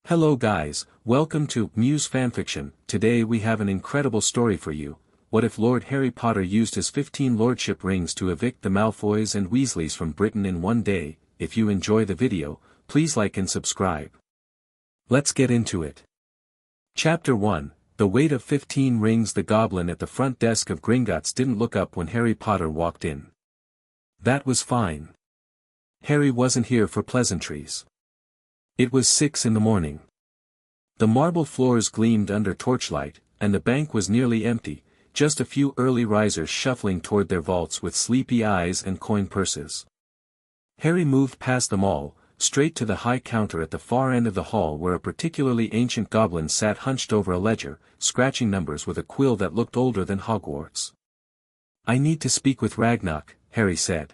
Hello guys, welcome to Muse Fanfiction. Today we have an incredible story for you. What if Lord Harry Potter used his 15 lordship rings to evict the Malfoys and Weasleys from Britain in one day? If you enjoy the video, please like and subscribe. Let's get into it. Chapter 1, The Weight of 15 Rings. The goblin at the front desk of Gringotts didn't look up when Harry Potter walked in. That was fine. Harry wasn't here for pleasantries. It was 6 in the morning. The marble floors gleamed under torchlight, and the bank was nearly empty, just a few early risers shuffling toward their vaults with sleepy eyes and coin purses. Harry moved past them all, straight to the high counter at the far end of the hall where a particularly ancient goblin sat hunched over a ledger, scratching numbers with a quill that looked older than Hogwarts. "I need to speak with Ragnarok," Harry said.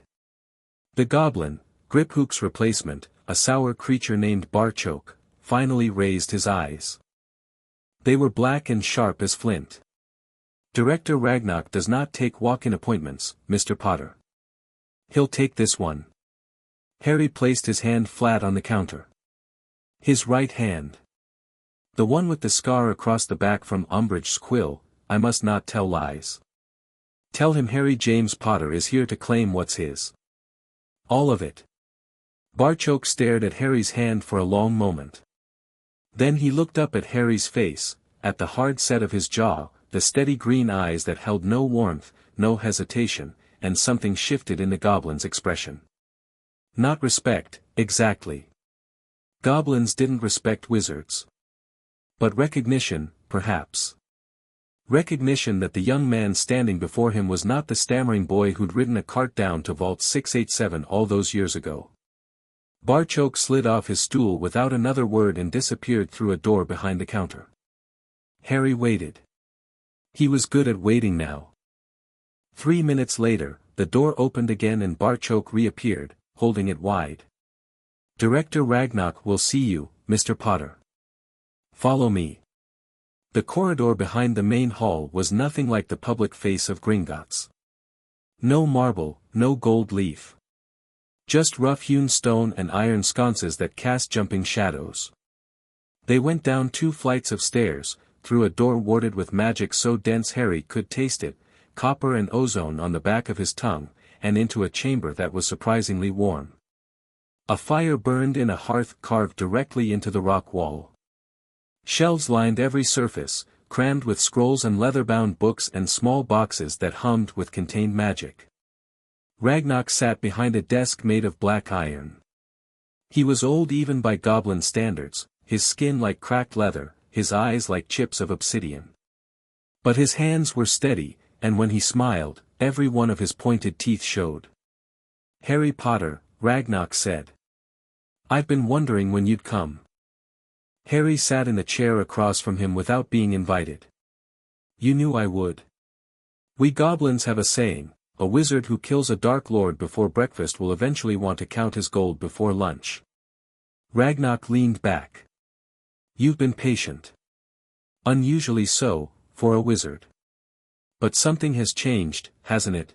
The goblin, Griphook's replacement, a sour creature named Barchoke, finally raised his eyes. They were black and sharp as flint. "Director Ragnarok does not take walk-in appointments, Mr. Potter. He'll take this one." Harry placed his hand flat on the counter. His right hand. The one with the scar across the back from Umbridge's quill. "I must not tell lies. Tell him Harry James Potter is here to claim what's his. All of it." Barchoke stared at Harry's hand for a long moment. Then he looked up at Harry's face, at the hard set of his jaw, the steady green eyes that held no warmth, no hesitation, and something shifted in the goblin's expression. Not respect, exactly. Goblins didn't respect wizards. But recognition, perhaps. Recognition that the young man standing before him was not the stammering boy who'd ridden a cart down to Vault 687 all those years ago. Barchoke slid off his stool without another word and disappeared through a door behind the counter. Harry waited. He was good at waiting now. 3 minutes later, the door opened again and Barchoke reappeared, holding it wide. "Director Ragnarok will see you, Mr. Potter. Follow me." The corridor behind the main hall was nothing like the public face of Gringotts. No marble, no gold leaf. Just rough-hewn stone and iron sconces that cast jumping shadows. They went down 2 flights of stairs, through a door warded with magic so dense Harry could taste it, copper and ozone on the back of his tongue, and into a chamber that was surprisingly warm. A fire burned in a hearth carved directly into the rock wall. Shelves lined every surface, crammed with scrolls and leather-bound books and small boxes that hummed with contained magic. Ragnarok sat behind a desk made of black iron. He was old even by goblin standards, his skin like cracked leather, his eyes like chips of obsidian. But his hands were steady, and when he smiled, every one of his pointed teeth showed. "Harry Potter," Ragnarok said. "I've been wondering when you'd come." Harry sat in the chair across from him without being invited. "You knew I would. We goblins have a saying, a wizard who kills a Dark Lord before breakfast will eventually want to count his gold before lunch." Ragnarok leaned back. "You've been patient. Unusually so, for a wizard. But something has changed, hasn't it?"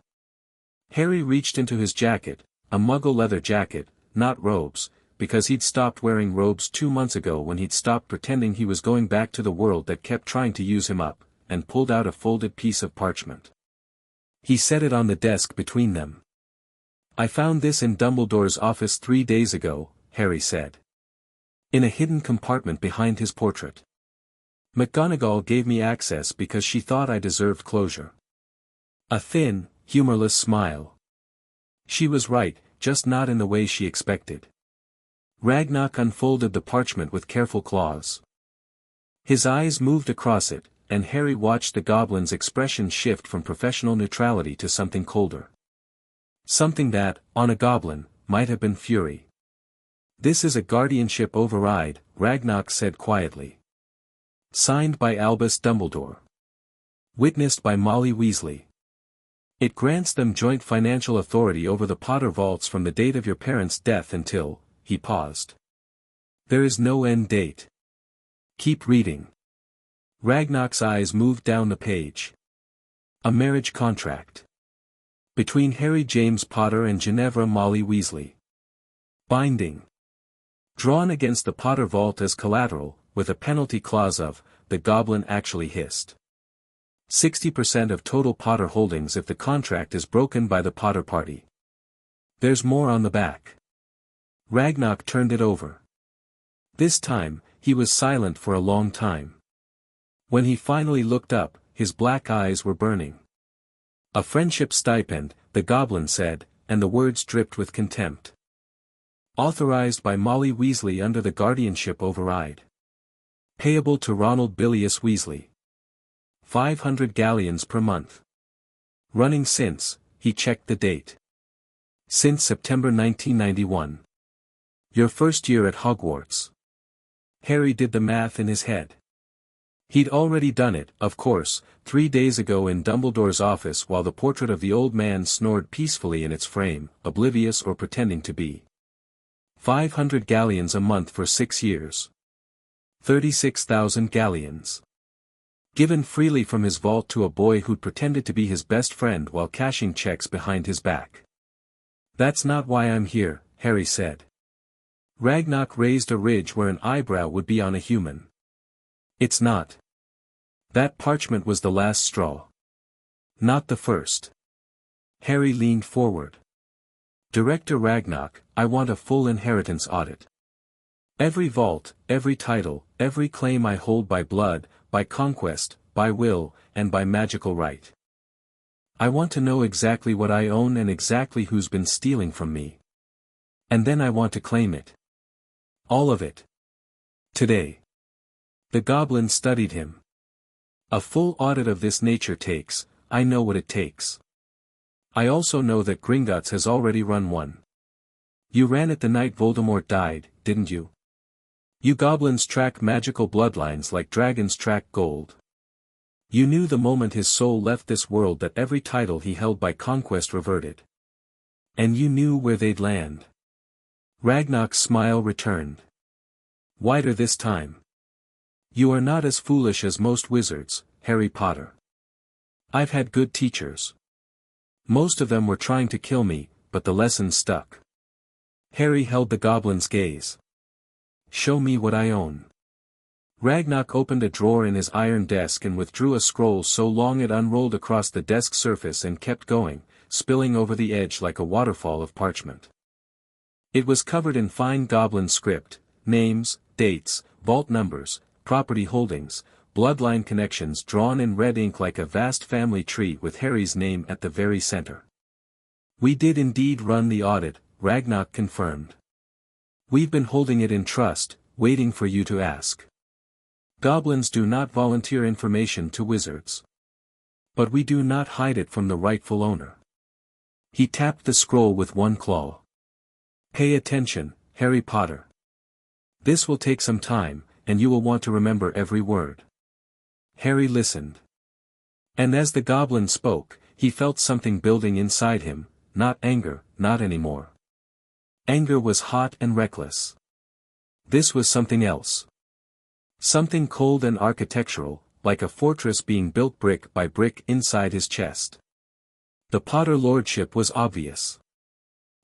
Harry reached into his jacket, a muggle leather jacket, not robes, because he'd stopped wearing robes 2 months ago when he'd stopped pretending he was going back to the world that kept trying to use him up, and pulled out a folded piece of parchment. He set it on the desk between them. "I found this in Dumbledore's office 3 days ago," Harry said. "In a hidden compartment behind his portrait. McGonagall gave me access because she thought I deserved closure." A thin, humorless smile. She was right, just not in the way she expected. Ragnarok unfolded the parchment with careful claws. His eyes moved across it, and Harry watched the goblin's expression shift from professional neutrality to something colder. Something that, on a goblin, might have been fury. "This is a guardianship override," Ragnarok said quietly. "Signed by Albus Dumbledore. Witnessed by Molly Weasley. It grants them joint financial authority over the Potter vaults from the date of your parents' death until," he paused. "There is no end date. Keep reading." Ragnarok's eyes moved down the page. "A marriage contract. Between Harry James Potter and Ginevra Molly Weasley. Binding. Drawn against the Potter vault as collateral, with a penalty clause of, the goblin actually hissed. 60% of total Potter holdings if the contract is broken by the Potter party. There's more on the back. Ragnarok turned it over. This time, he was silent for a long time. When he finally looked up, his black eyes were burning. A friendship stipend, the goblin said, and the words dripped with contempt. Authorized by Molly Weasley under the guardianship override. Payable to Ronald Bilius Weasley. 500 galleons per month. Running since, he checked the date. Since September 1991. Your first year at Hogwarts. Harry did the math in his head. He'd already done it, of course, 3 days ago in Dumbledore's office while the portrait of the old man snored peacefully in its frame, oblivious or pretending to be. 500 galleons a month for 6 years. 36,000 galleons. Given freely from his vault to a boy who'd pretended to be his best friend while cashing checks behind his back. That's not why I'm here, Harry said. Ragnarok raised a ridge where an eyebrow would be on a human. It's not. That parchment was the last straw. Not the first. Harry leaned forward. Director Ragnarok, I want a full inheritance audit. Every vault, every title, every claim I hold by blood, by conquest, by will, and by magical right. I want to know exactly what I own and exactly who's been stealing from me. And then I want to claim it. All of it. Today. The goblin studied him. A full audit of this nature takes, I know what it takes. I also know that Gringotts has already run one. You ran it the night Voldemort died, didn't you? You goblins track magical bloodlines like dragons track gold. You knew the moment his soul left this world that every title he held by conquest reverted. And you knew where they'd land. Ragnarok's smile returned. Wider this time. You are not as foolish as most wizards, Harry Potter. I've had good teachers. Most of them were trying to kill me, but the lesson stuck. Harry held the goblin's gaze. Show me what I own. Ragnarok opened a drawer in his iron desk and withdrew a scroll so long it unrolled across the desk surface and kept going, spilling over the edge like a waterfall of parchment. It was covered in fine goblin script, names, dates, vault numbers, property holdings, bloodline connections drawn in red ink like a vast family tree with Harry's name at the very center. We did indeed run the audit, Ragnarok confirmed. We've been holding it in trust, waiting for you to ask. Goblins do not volunteer information to wizards. But we do not hide it from the rightful owner. He tapped the scroll with one claw. Pay attention, Harry Potter. This will take some time, and you will want to remember every word. Harry listened. And as the goblin spoke, he felt something building inside him, not anger, not anymore. Anger was hot and reckless. This was something else. Something cold and architectural, like a fortress being built brick by brick inside his chest. The Potter lordship was obvious.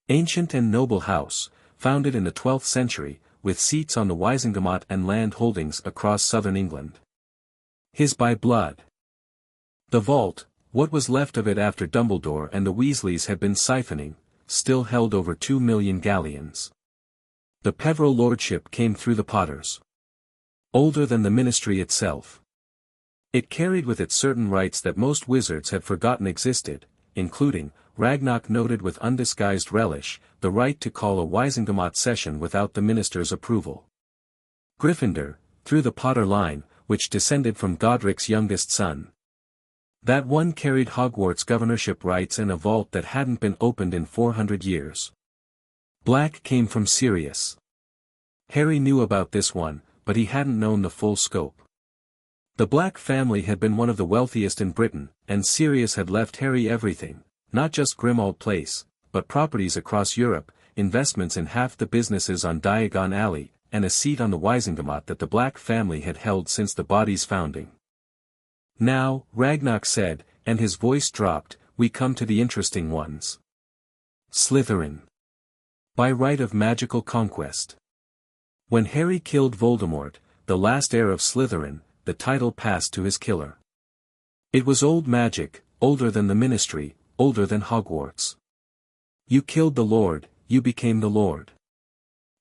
Ancient and noble house, founded in the 12th century, with seats on the Wisengamot and land holdings across southern England. His by blood. The vault, what was left of it after Dumbledore and the Weasleys had been siphoning, still held over 2 million galleons. The Peveril lordship came through the Potters. Older than the ministry itself. It carried with it certain rights that most wizards had forgotten existed, including, Ragnarok noted with undisguised relish, the right to call a Wisengamot session without the minister's approval. Gryffindor, through the Potter line, which descended from Godric's youngest son. That one carried Hogwarts governorship rights in a vault that hadn't been opened in 400 years. Black came from Sirius. Harry knew about this one, but he hadn't known the full scope. The Black family had been one of the wealthiest in Britain, and Sirius had left Harry everything, not just Grimmauld Place, but properties across Europe, investments in half the businesses on Diagon Alley, and a seat on the Wisengamot that the Black family had held since the body's founding. Now, Ragnarok said, and his voice dropped, we come to the interesting ones. Slytherin. By right of magical conquest. When Harry killed Voldemort, the last heir of Slytherin, the title passed to his killer. It was old magic, older than the Ministry, older than Hogwarts. You killed the Lord, you became the Lord.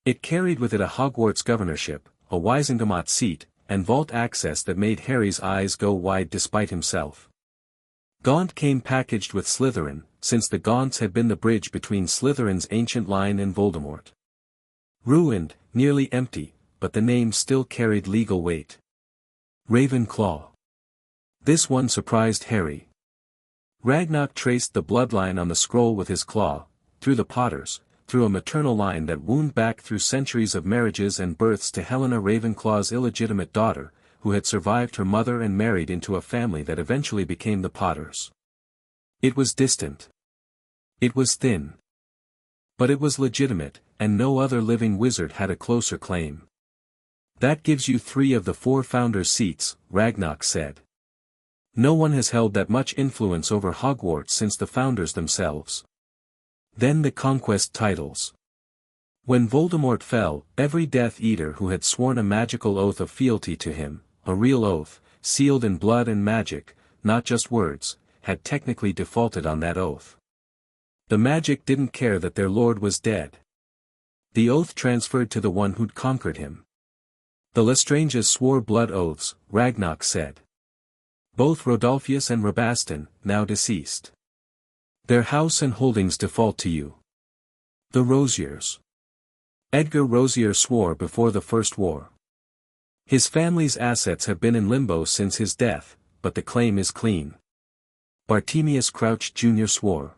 It carried with it a Hogwarts governorship, a Wisengamot seat, and vault access that made Harry's eyes go wide despite himself. Gaunt came packaged with Slytherin, since the Gaunts had been the bridge between Slytherin's ancient line and Voldemort. Ruined, nearly empty, but the name still carried legal weight. Ravenclaw. This one surprised Harry. Ragnarok traced the bloodline on the scroll with his claw, through the Potters, through a maternal line that wound back through centuries of marriages and births to Helena Ravenclaw's illegitimate daughter, who had survived her mother and married into a family that eventually became the Potters. It was distant. It was thin. But it was legitimate, and no other living wizard had a closer claim. That gives you 3 of the 4 founders' seats, Ragnarok said. No one has held that much influence over Hogwarts since the founders themselves. Then the conquest titles. When Voldemort fell, every Death Eater who had sworn a magical oath of fealty to him, a real oath, sealed in blood and magic, not just words, had technically defaulted on that oath. The magic didn't care that their lord was dead. The oath transferred to the one who'd conquered him. The Lestranges swore blood oaths, Ragnarok said. Both Rodolphus and Rabastan, now deceased. Their house and holdings default to you. The Rosiers. Edgar Rosier swore before the First War. His family's assets have been in limbo since his death, but the claim is clean. Bartemius Crouch Jr. swore.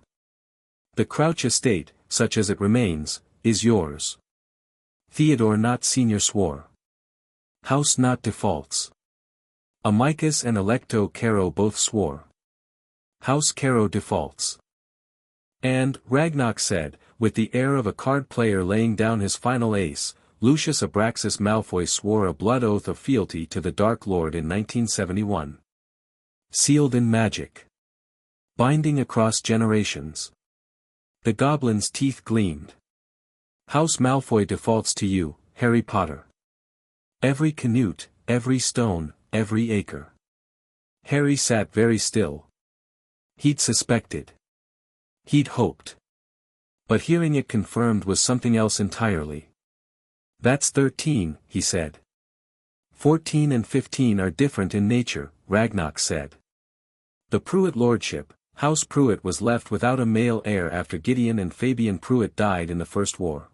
The Crouch estate, such as it remains, is yours. Theodore Knott Sr. swore. House Knott defaults. Amicus and Electo Caro both swore. House Caro defaults. And, Ragnarok said, with the air of a card player laying down his final ace, Lucius Abraxas Malfoy swore a blood oath of fealty to the Dark Lord in 1971. Sealed in magic. Binding across generations. The goblin's teeth gleamed. House Malfoy defaults to you, Harry Potter. Every canute, every stone, every acre. Harry sat very still. He'd suspected. He'd hoped. But hearing it confirmed was something else entirely. That's 13, he said. 14 and 15 are different in nature, Ragnarok said. The Pruitt Lordship, House Pruitt was left without a male heir after Gideon and Fabian Pruitt died in the First War.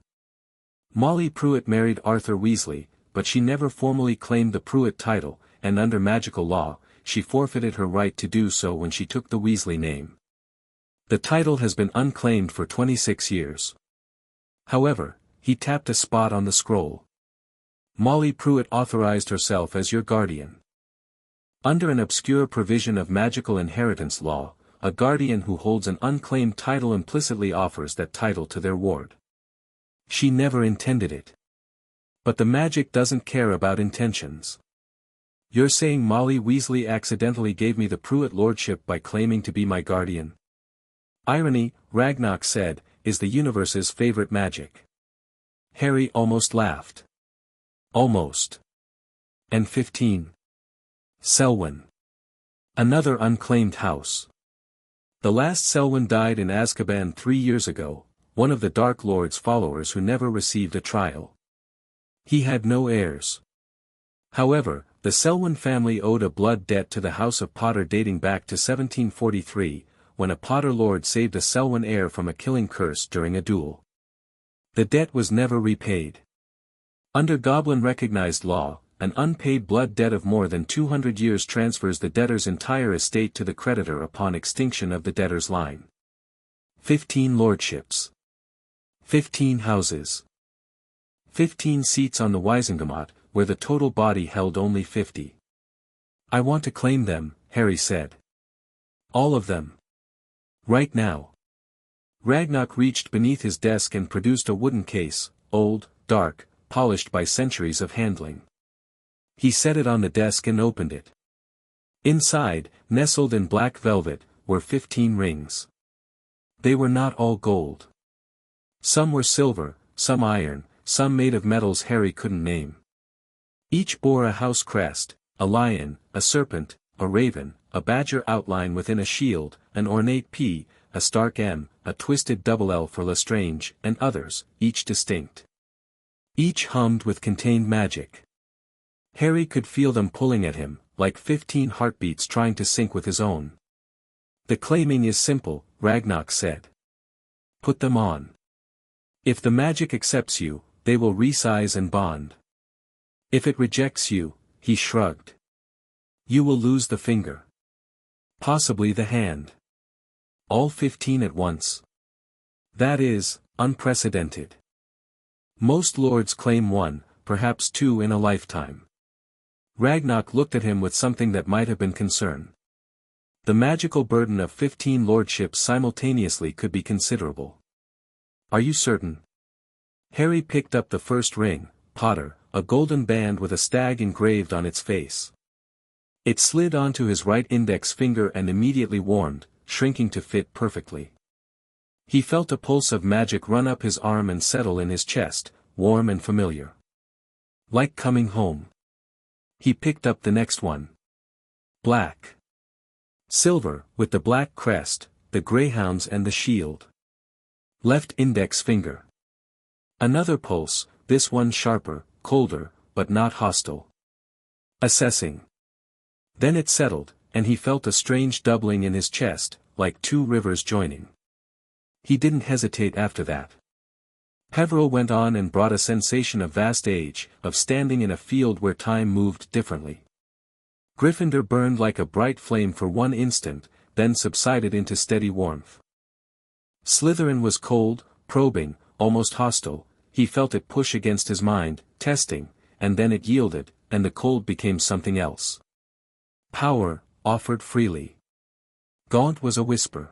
Molly Pruitt married Arthur Weasley, but she never formally claimed the Pruitt title, and under magical law, she forfeited her right to do so when she took the Weasley name. The title has been unclaimed for 26 years. However, he tapped a spot on the scroll. Molly Pruitt authorized herself as your guardian. Under an obscure provision of magical inheritance law, a guardian who holds an unclaimed title implicitly offers that title to their ward. She never intended it. But the magic doesn't care about intentions. You're saying Molly Weasley accidentally gave me the Pruitt Lordship by claiming to be my guardian? Irony, Ragnarok said, is the universe's favorite magic. Harry almost laughed. Almost. And 15. Selwyn. Another unclaimed house. The last Selwyn died in Azkaban 3 years ago, one of the Dark Lord's followers who never received a trial. He had no heirs. However, the Selwyn family owed a blood debt to the House of Potter dating back to 1743, when a Potter Lord saved a Selwyn heir from a killing curse during a duel. The debt was never repaid. Under Goblin-recognized law, an unpaid blood debt of more than 200 years transfers the debtor's entire estate to the creditor upon extinction of the debtor's line. 15 lordships. 15 houses. 15 seats on the Wisengamot, where the total body held only 50. I want to claim them, Harry said. All of them. Right now. Ragnarok reached beneath his desk and produced a wooden case, old, dark, polished by centuries of handling. He set it on the desk and opened it. Inside, nestled in black velvet, were 15 rings. They were not all gold. Some were silver, some iron, some made of metals Harry couldn't name. Each bore a house crest, a lion, a serpent, a raven, a badger outline within a shield, an ornate P, a stark M, a twisted double L for Lestrange, and others, each distinct. Each hummed with contained magic. Harry could feel them pulling at him, like 15 heartbeats trying to sync with his own. The claiming is simple, Ragnarok said. Put them on. If the magic accepts you, they will resize and bond. If it rejects you, he shrugged. You will lose the finger. Possibly the hand. All 15 at once. That is, unprecedented. Most lords claim one, perhaps two in a lifetime. Ragnarok looked at him with something that might have been concern. The magical burden of 15 lordships simultaneously could be considerable. Are you certain? Harry picked up the first ring, Potter, a golden band with a stag engraved on its face. It slid onto his right index finger and immediately warmed, shrinking to fit perfectly. He felt a pulse of magic run up his arm and settle in his chest, warm and familiar. Like coming home. He picked up the next one. Black. Silver, with the black crest, the greyhounds and the shield. Left index finger. Another pulse, this one sharper, colder, but not hostile. Assessing. Then it settled, and he felt a strange doubling in his chest, like two rivers joining. He didn't hesitate after that. Peveril went on and brought a sensation of vast age, of standing in a field where time moved differently. Gryffindor burned like a bright flame for one instant, then subsided into steady warmth. Slytherin was cold, probing, almost hostile. He felt it push against his mind, testing, and then it yielded, and the cold became something else. Power, offered freely. Gaunt was a whisper.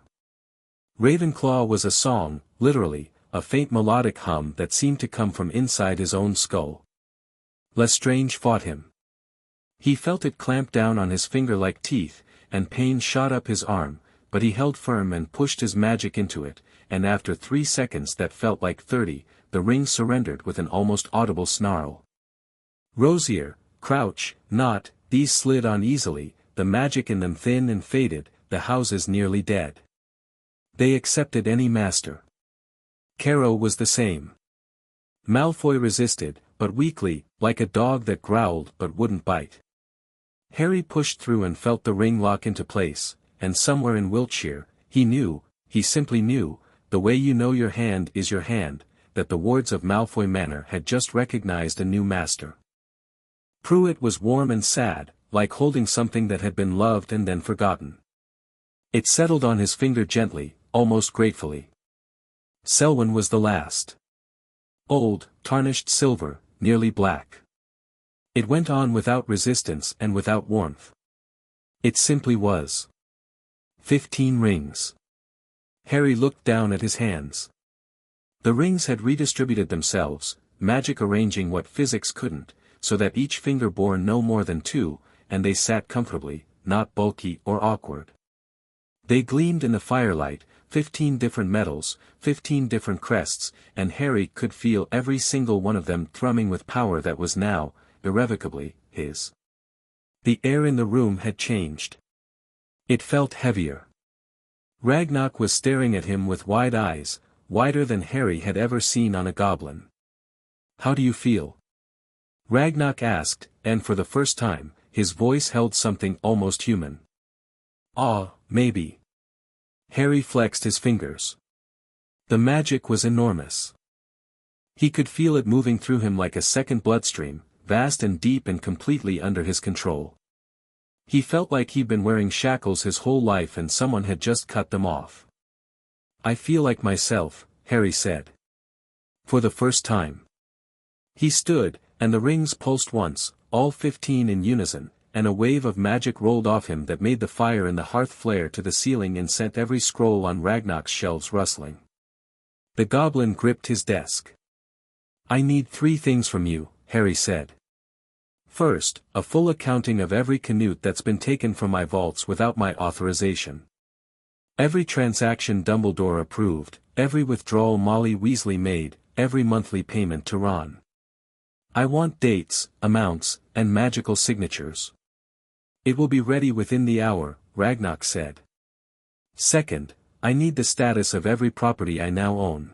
Ravenclaw was a song, literally, a faint melodic hum that seemed to come from inside his own skull. Lestrange fought him. He felt it clamp down on his finger like teeth, and pain shot up his arm, but he held firm and pushed his magic into it, and after 3 seconds that felt like 30, the ring surrendered with an almost audible snarl. Rosier, Crouch, Knot, these slid on easily, the magic in them thin and faded, the houses nearly dead. They accepted any master. Caro was the same. Malfoy resisted, but weakly, like a dog that growled but wouldn't bite. Harry pushed through and felt the ring lock into place, and somewhere in Wiltshire, he knew, he simply knew, the way you know your hand is your hand, that the wards of Malfoy Manor had just recognized a new master. Pruitt was warm and sad, like holding something that had been loved and then forgotten. It settled on his finger gently, almost gratefully. Selwyn was the last. Old, tarnished silver, nearly black. It went on without resistance and without warmth. It simply was. 15 rings. Harry looked down at his hands. The rings had redistributed themselves, magic arranging what physics couldn't, so that each finger bore no more than 2, and they sat comfortably, not bulky or awkward. They gleamed in the firelight, 15 different metals, 15 different crests, and Harry could feel every single one of them thrumming with power that was now, irrevocably, his. The air in the room had changed. It felt heavier. Ragnarok was staring at him with wide eyes, wider than Harry had ever seen on a goblin. How do you feel? Ragnarok asked, and for the first time, his voice held something almost human. Maybe. Harry flexed his fingers. The magic was enormous. He could feel it moving through him like a second bloodstream, vast and deep and completely under his control. He felt like he'd been wearing shackles his whole life and someone had just cut them off. I feel like myself, Harry said. For the first time. He stood, and the rings pulsed once, all 15 in unison, and a wave of magic rolled off him that made the fire in the hearth flare to the ceiling and sent every scroll on Ragnarok's shelves rustling. The goblin gripped his desk. I need 3 things from you, Harry said. First, a full accounting of every canute that's been taken from my vaults without my authorization. Every transaction Dumbledore approved, every withdrawal Molly Weasley made, every monthly payment to Ron. I want dates, amounts, and magical signatures. It will be ready within the hour, Ragnarok said. Second, I need the status of every property I now own.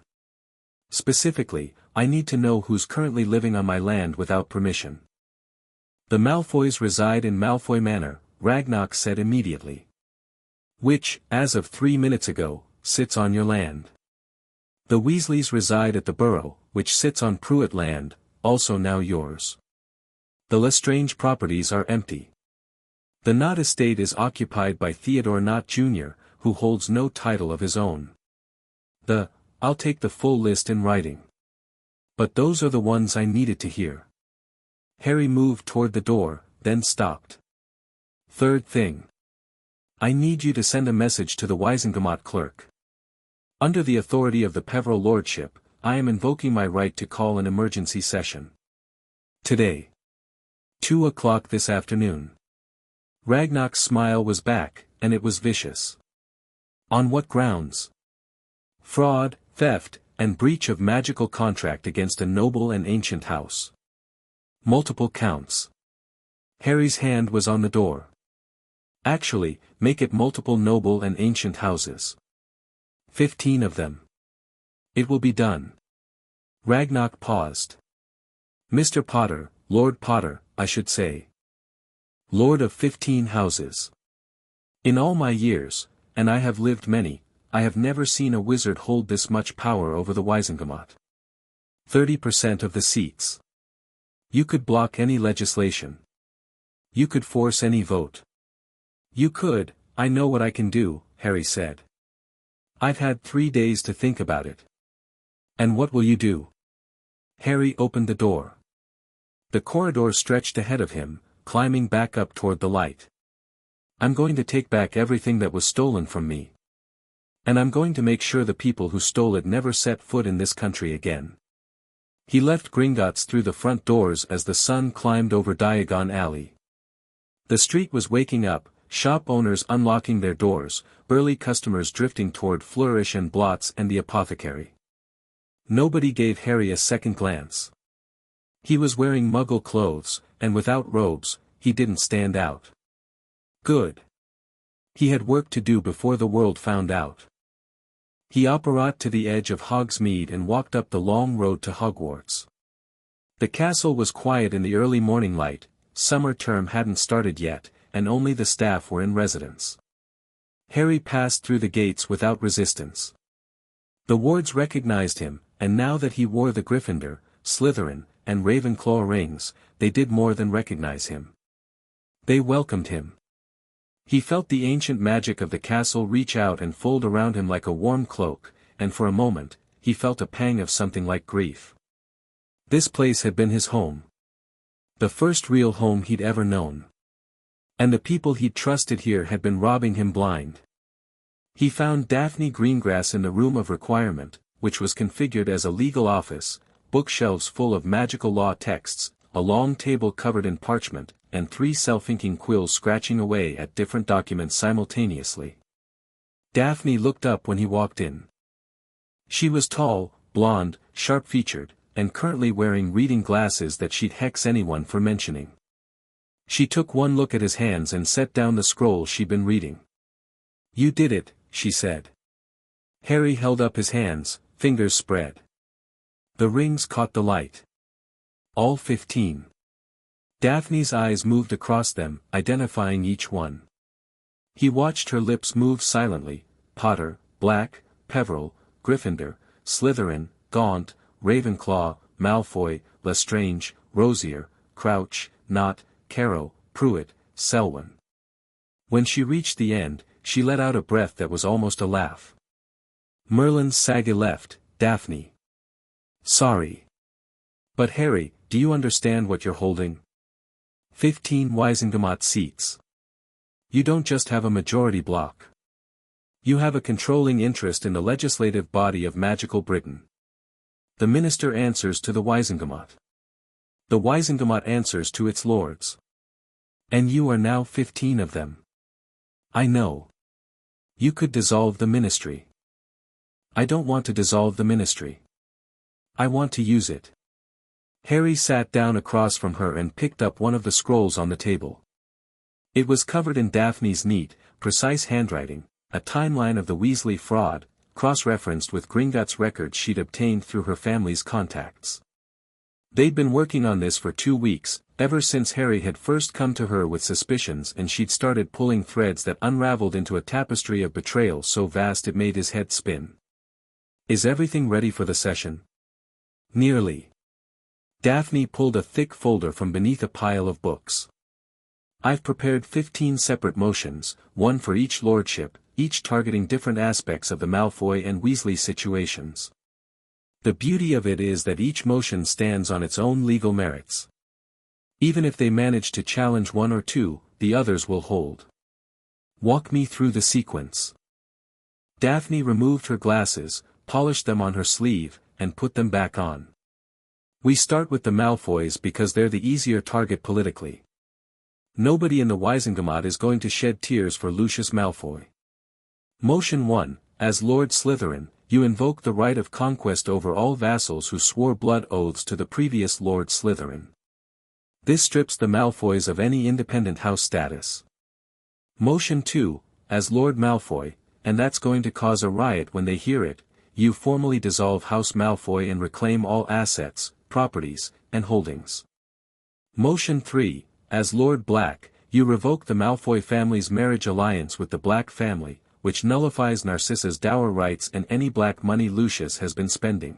Specifically, I need to know who's currently living on my land without permission. The Malfoys reside in Malfoy Manor, Ragnarok said immediately. Which, as of 3 minutes ago, sits on your land. The Weasleys reside at the Burrow, which sits on Pruitt land, also now yours. The Lestrange properties are empty. The Knott estate is occupied by Theodore Knott Jr., who holds no title of his own. I'll take the full list in writing. But those are the ones I needed to hear. Harry moved toward the door, then stopped. Third thing. I need you to send a message to the Wisengamot clerk. Under the authority of the Peveril Lordship, I am invoking my right to call an emergency session. Today. 2 o'clock this afternoon. Ragnarok's smile was back, and it was vicious. On what grounds? Fraud, theft, and breach of magical contract against a noble and ancient house. Multiple counts. Harry's hand was on the door. Actually, make it multiple noble and ancient houses. 15 of them. It will be done. Ragnarok paused. Mr. Potter, Lord Potter, I should say. Lord of 15 houses. In all my years, and I have lived many, I have never seen a wizard hold this much power over the Wisengamot. 30% of the seats. You could block any legislation. You could force any vote. You could, I know what I can do, Harry said. I've had 3 days to think about it. And what will you do? Harry opened the door. The corridor stretched ahead of him, climbing back up toward the light. I'm going to take back everything that was stolen from me. And I'm going to make sure the people who stole it never set foot in this country again. He left Gringotts through the front doors as the sun climbed over Diagon Alley. The street was waking up, shop owners unlocking their doors, early customers drifting toward Flourish and Blots and the apothecary. Nobody gave Harry a second glance. He was wearing muggle clothes, and without robes, he didn't stand out. Good. He had work to do before the world found out. He apparat to the edge of Hogsmeade and walked up the long road to Hogwarts. The castle was quiet in the early morning light, summer term hadn't started yet, and only the staff were in residence. Harry passed through the gates without resistance. The wards recognized him, and now that he wore the Gryffindor, Slytherin, and Ravenclaw rings, they did more than recognize him. They welcomed him. He felt the ancient magic of the castle reach out and fold around him like a warm cloak, and for a moment, he felt a pang of something like grief. This place had been his home. The first real home he'd ever known. And the people he'd trusted here had been robbing him blind. He found Daphne Greengrass in the room of requirement, which was configured as a legal office, bookshelves full of magical law texts, a long table covered in parchment, and 3 self-inking quills scratching away at different documents simultaneously. Daphne looked up when he walked in. She was tall, blonde, sharp-featured, and currently wearing reading glasses that she'd hex anyone for mentioning. She took one look at his hands and set down the scroll she'd been reading. You did it, she said. Harry held up his hands, fingers spread. The rings caught the light. All 15. Daphne's eyes moved across them, identifying each one. He watched her lips move silently, Potter, Black, Peveril, Gryffindor, Slytherin, Gaunt, Ravenclaw, Malfoy, Lestrange, Rosier, Crouch, Knott, Carrow, Pruitt, Selwyn. When she reached the end, she let out a breath that was almost a laugh. Merlin's saga left, Daphne. Sorry. But Harry, do you understand what you're holding? 15 Wisengamot seats. You don't just have a majority block. You have a controlling interest in the legislative body of magical Britain. The minister answers to the Wisengamot. The Wisengamot answers to its lords. And you are now 15 of them. I know. You could dissolve the ministry. I don't want to dissolve the ministry. I want to use it. Harry sat down across from her and picked up one of the scrolls on the table. It was covered in Daphne's neat, precise handwriting, a timeline of the Weasley fraud, cross-referenced with Gringotts records she'd obtained through her family's contacts. They'd been working on this for 2 weeks, ever since Harry had first come to her with suspicions, and she'd started pulling threads that unraveled into a tapestry of betrayal so vast it made his head spin. Is everything ready for the session? Nearly. Daphne pulled a thick folder from beneath a pile of books. I've prepared 15 separate motions, one for each lordship, each targeting different aspects of the Malfoy and Weasley situations. The beauty of it is that each motion stands on its own legal merits. Even if they manage to challenge one or two, the others will hold. Walk me through the sequence. Daphne removed her glasses, polished them on her sleeve, and put them back on. We start with the Malfoys because they're the easier target politically. Nobody in the Wisengamot is going to shed tears for Lucius Malfoy. Motion 1, as Lord Slytherin, you invoke the right of conquest over all vassals who swore blood oaths to the previous Lord Slytherin. This strips the Malfoys of any independent house status. Motion 2, as Lord Malfoy, and that's going to cause a riot when they hear it, you formally dissolve House Malfoy and reclaim all assets, properties, and holdings. Motion 3, as Lord Black, you revoke the Malfoy family's marriage alliance with the Black family, which nullifies Narcissa's dower rights and any black money Lucius has been spending.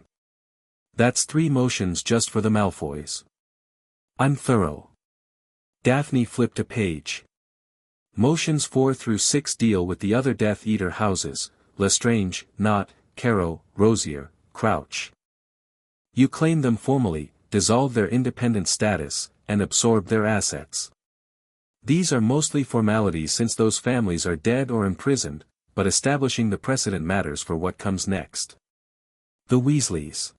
That's 3 motions just for the Malfoys. I'm thorough. Daphne flipped a page. Motions 4 through 6 deal with the other Death Eater houses, Lestrange, Knott, Carrow, Rosier, Crouch. You claim them formally, dissolve their independent status, and absorb their assets. These are mostly formalities since those families are dead or imprisoned, but establishing the precedent matters for what comes next. The Weasleys.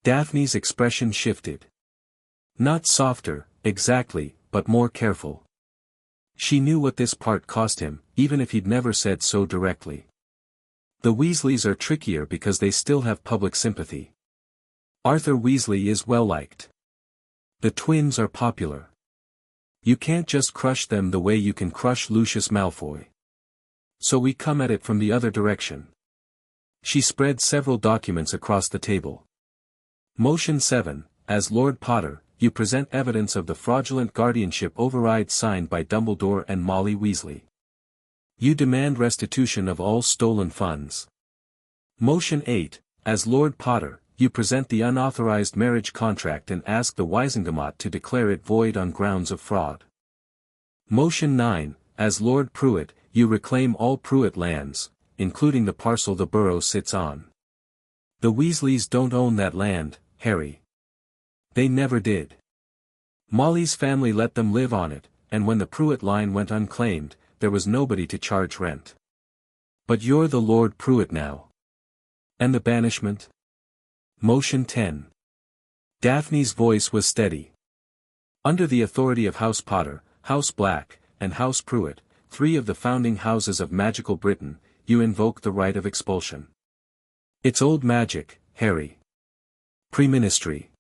Daphne's expression shifted. Not softer, exactly, but more careful. She knew what this part cost him, even if he'd never said so directly. The Weasleys are trickier because they still have public sympathy. Arthur Weasley is well-liked. The twins are popular. You can't just crush them the way you can crush Lucius Malfoy. So we come at it from the other direction. She spread several documents across the table. Motion 7, as Lord Potter, you present evidence of the fraudulent guardianship override signed by Dumbledore and Molly Weasley. You demand restitution of all stolen funds. Motion 8, as Lord Potter, you present the unauthorized marriage contract and ask the Wisengamot to declare it void on grounds of fraud. Motion 9, as Lord Pruitt, you reclaim all Pruitt lands, including the parcel the Burrow sits on. The Weasleys don't own that land, Harry. They never did. Molly's family let them live on it, and when the Pruitt line went unclaimed, there was nobody to charge rent. But you're the Lord Pruitt now. And the banishment? Motion 10. Daphne's voice was steady. Under the authority of House Potter, House Black, and House Pruitt, 3 of the founding houses of magical Britain, you invoke the right of expulsion. It's old magic, Harry. Pre-ministry.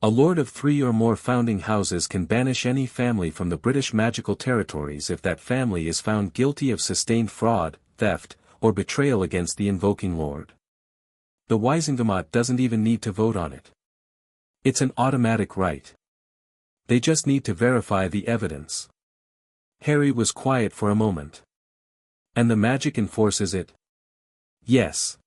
A lord of 3 or more founding houses can banish any family from the British magical territories if that family is found guilty of sustained fraud, theft, or betrayal against the invoking lord. The Wisengamot doesn't even need to vote on it. It's an automatic right. They just need to verify the evidence. Harry was quiet for a moment. And the magic enforces it? Yes.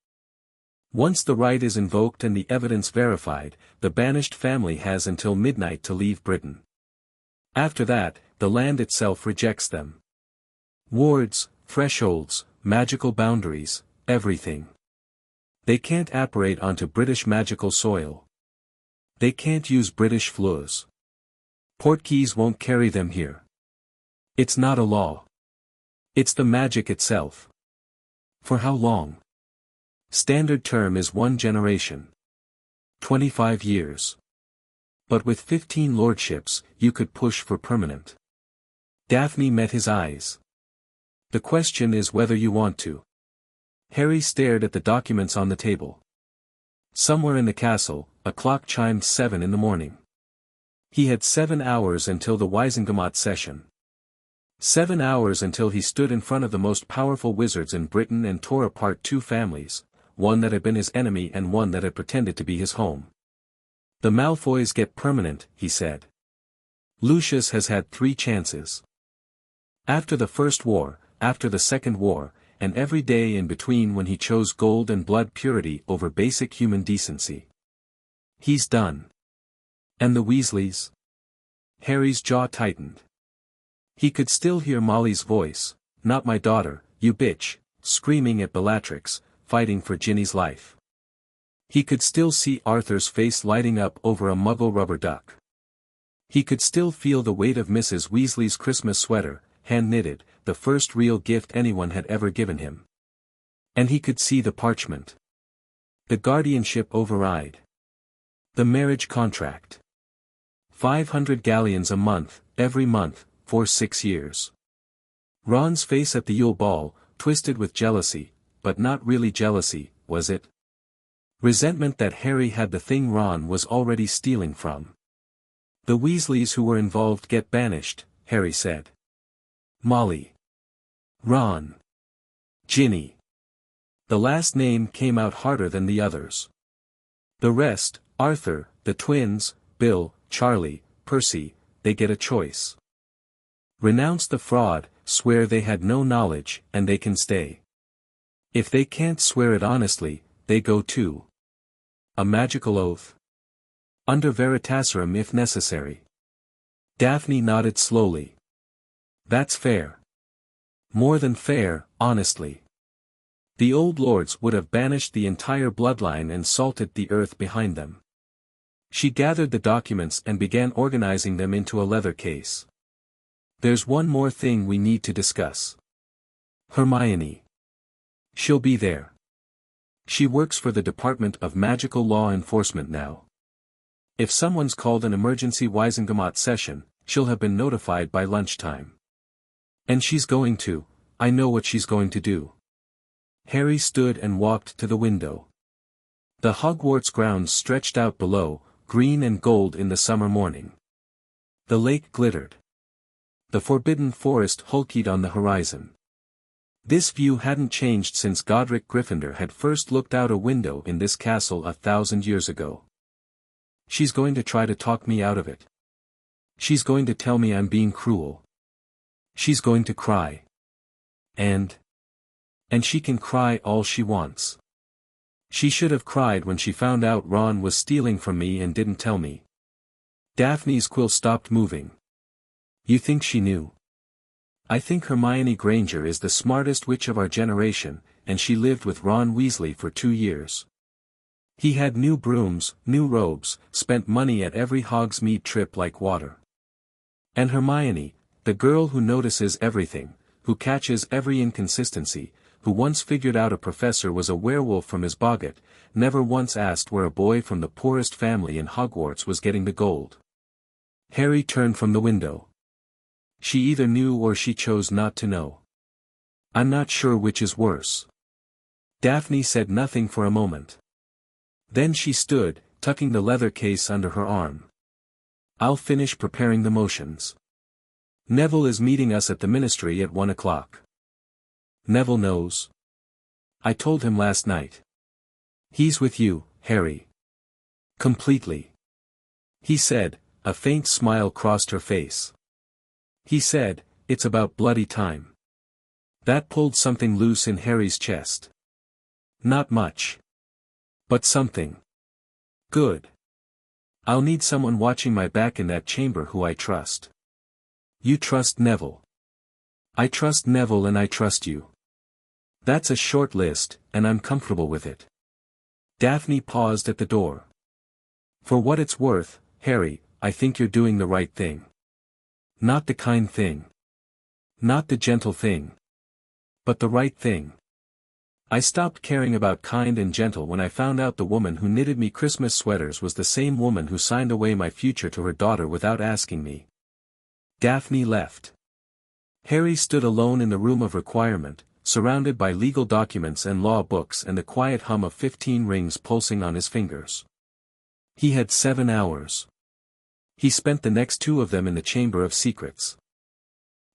Once the right is invoked and the evidence verified, the banished family has until midnight to leave Britain. After that, the land itself rejects them. Wards, thresholds, magical boundaries, everything. They can't apparate onto British magical soil. They can't use British flaws. Portkeys won't carry them here. It's not a law. It's the magic itself. For how long? Standard term is 1 generation. 25 years. But with 15 lordships, you could push for permanent. Daphne met his eyes. The question is whether you want to. Harry stared at the documents on the table. Somewhere in the castle, a clock chimed 7 in the morning. He had 7 hours until the Weakened session. 7 hours until he stood in front of the most powerful wizards in Britain and tore apart 2 families, one that had been his enemy and one that had pretended to be his home. The Malfoys get permanent, he said. Lucius has had 3 chances. After the First War, after the Second War, and every day in between when he chose gold and blood purity over basic human decency. He's done. And the Weasleys? Harry's jaw tightened. He could still hear Molly's voice, "Not my daughter, you bitch," screaming at Bellatrix, fighting for Ginny's life. He could still see Arthur's face lighting up over a Muggle rubber duck. He could still feel the weight of Mrs. Weasley's Christmas sweater, hand-knitted, the first real gift anyone had ever given him. And he could see the parchment. The guardianship override. The marriage contract. 500 galleons a month, every month, for 6 years. Ron's face at the Yule Ball, twisted with jealousy, but not really jealousy, was it? Resentment that Harry had the thing Ron was already stealing from. The Weasleys who were involved get banished, Harry said. Molly. Ron. Ginny. The last name came out harder than the others. The rest, Arthur, the twins, Bill, Charlie, Percy, they get a choice. Renounce the fraud, swear they had no knowledge, and they can stay. If they can't swear it honestly, they go too. A magical oath. Under veritaserum if necessary. Daphne nodded slowly. That's fair. More than fair, honestly. The old lords would have banished the entire bloodline and salted the earth behind them. She gathered the documents and began organizing them into a leather case. There's one more thing we need to discuss. Hermione. She'll be there. She works for the Department of Magical Law Enforcement now. If someone's called an emergency Weakened session, she'll have been notified by lunchtime. And she's going to, I know what she's going to do. Harry stood and walked to the window. The Hogwarts grounds stretched out below, green and gold in the summer morning. The lake glittered. The forbidden forest hulked on the horizon. This view hadn't changed since Godric Gryffindor had first looked out a window in this castle 1,000 years ago. She's going to try to talk me out of it. She's going to tell me I'm being cruel. She's going to cry. And she can cry all she wants. She should have cried when she found out Ron was stealing from me and didn't tell me. Daphne's quill stopped moving. You think she knew? I think Hermione Granger is the smartest witch of our generation, and she lived with Ron Weasley for 2 years. He had new brooms, new robes, spent money at every Hogsmeade trip like water. And Hermione, the girl who notices everything, who catches every inconsistency, who once figured out a professor was a werewolf from his boggart, never once asked where a boy from the poorest family in Hogwarts was getting the gold. Harry turned from the window. She either knew or she chose not to know. I'm not sure which is worse. Daphne said nothing for a moment. Then she stood, tucking the leather case under her arm. I'll finish preparing the motions. Neville is meeting us at the ministry at 1 o'clock. Neville knows. I told him last night. He's with you, Harry. Completely. He said, a faint smile crossed her face. He said, it's about bloody time. That pulled something loose in Harry's chest. Not much. But something. Good. I'll need someone watching my back in that chamber who I trust. You trust Neville. I trust Neville and I trust you. That's a short list, and I'm comfortable with it. Daphne paused at the door. For what it's worth, Harry, I think you're doing the right thing. Not the kind thing. Not the gentle thing. But the right thing. I stopped caring about kind and gentle when I found out the woman who knitted me Christmas sweaters was the same woman who signed away my future to her daughter without asking me. Daphne left. Harry stood alone in the room of requirement, surrounded by legal documents and law books and the quiet hum of 15 rings pulsing on his fingers. He had 7 hours. He spent the next 2 of them in the Chamber of Secrets.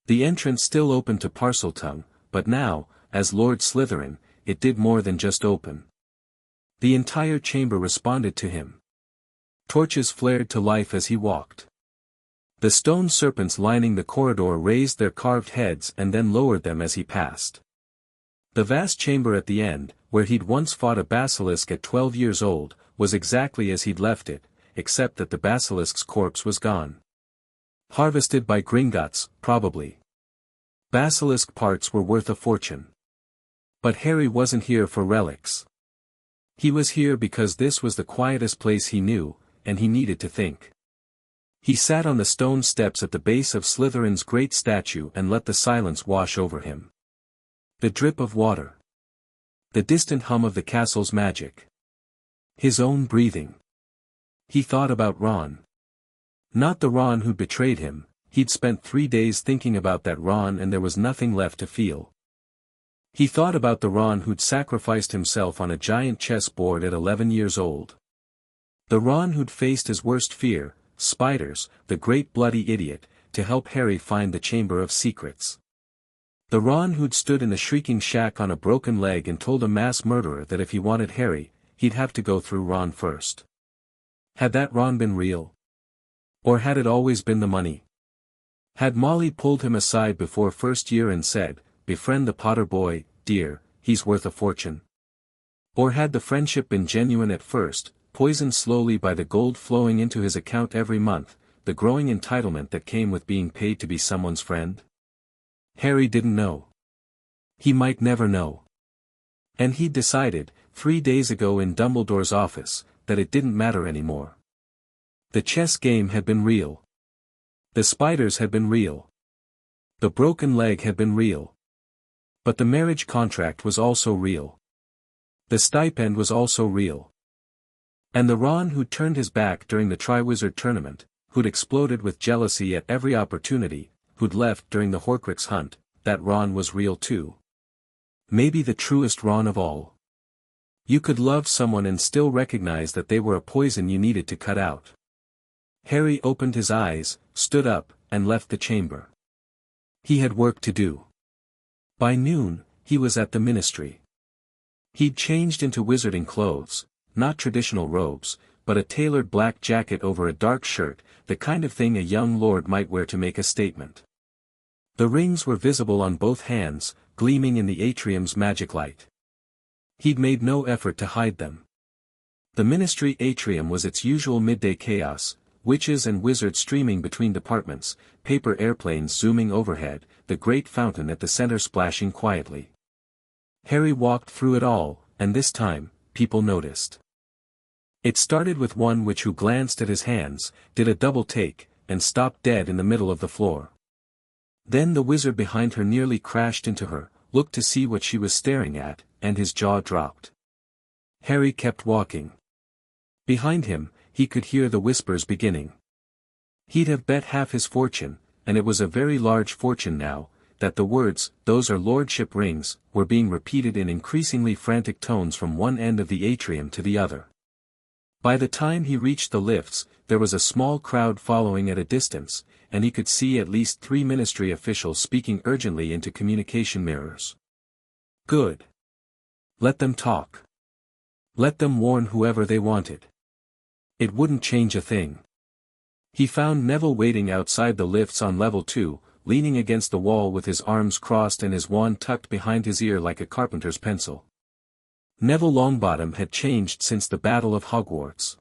The entrance still opened to Parseltongue, but now, as Lord Slytherin, it did more than just open. The entire chamber responded to him. Torches flared to life as he walked. The stone serpents lining the corridor raised their carved heads and then lowered them as he passed. The vast chamber at the end, where he'd once fought a basilisk at 12 years old, was exactly as he'd left it, except that the basilisk's corpse was gone. Harvested by Gringotts, probably. Basilisk parts were worth a fortune. But Harry wasn't here for relics. He was here because this was the quietest place he knew, and he needed to think. He sat on the stone steps at the base of Slytherin's great statue and let the silence wash over him. The drip of water. The distant hum of the castle's magic. His own breathing. He thought about Ron. Not the Ron who betrayed him. He'd spent 3 days thinking about that Ron and there was nothing left to feel. He thought about the Ron who'd sacrificed himself on a giant chessboard at 11 years old. The Ron who'd faced his worst fear, spiders, the great bloody idiot, to help Harry find the Chamber of Secrets. The Ron who'd stood in the shrieking shack on a broken leg and told a mass murderer that if he wanted Harry, he'd have to go through Ron first. Had that Ron been real? Or had it always been the money? Had Molly pulled him aside before first year and said, "Befriend the Potter boy, dear, he's worth a fortune"? Or had the friendship been genuine at first, poisoned slowly by the gold flowing into his account every month, the growing entitlement that came with being paid to be someone's friend? Harry didn't know. He might never know. And he'd decided, 3 days ago in Dumbledore's office, that it didn't matter anymore. The chess game had been real. The spiders had been real. The broken leg had been real. But the marriage contract was also real. The stipend was also real. And the Ron who'd turned his back during the Triwizard Tournament, who'd exploded with jealousy at every opportunity, who'd left during the Horcrux hunt, that Ron was real too. Maybe the truest Ron of all. You could love someone and still recognize that they were a poison you needed to cut out. Harry opened his eyes, stood up, and left the chamber. He had work to do. By noon, he was at the ministry. He'd changed into wizarding clothes, not traditional robes, but a tailored black jacket over a dark shirt, the kind of thing a young lord might wear to make a statement. The rings were visible on both hands, gleaming in the atrium's magic light. He'd made no effort to hide them. The ministry atrium was its usual midday chaos, witches and wizards streaming between departments, paper airplanes zooming overhead, the great fountain at the center splashing quietly. Harry walked through it all, and this time, people noticed. It started with one witch who glanced at his hands, did a double take, and stopped dead in the middle of the floor. Then the wizard behind her nearly crashed into her, looked to see what she was staring at, and his jaw dropped. Harry kept walking. Behind him, he could hear the whispers beginning. He'd have bet half his fortune, and it was a very large fortune now, that the words, "Those are lordship rings," were being repeated in increasingly frantic tones from one end of the atrium to the other. By the time he reached the lifts, there was a small crowd following at a distance, and he could see at least 3 ministry officials speaking urgently into communication mirrors. Good. Let them talk. Let them warn whoever they wanted. It wouldn't change a thing. He found Neville waiting outside the lifts on level 2, leaning against the wall with his arms crossed and his wand tucked behind his ear like a carpenter's pencil. Neville Longbottom had changed since the Battle of Hogwarts.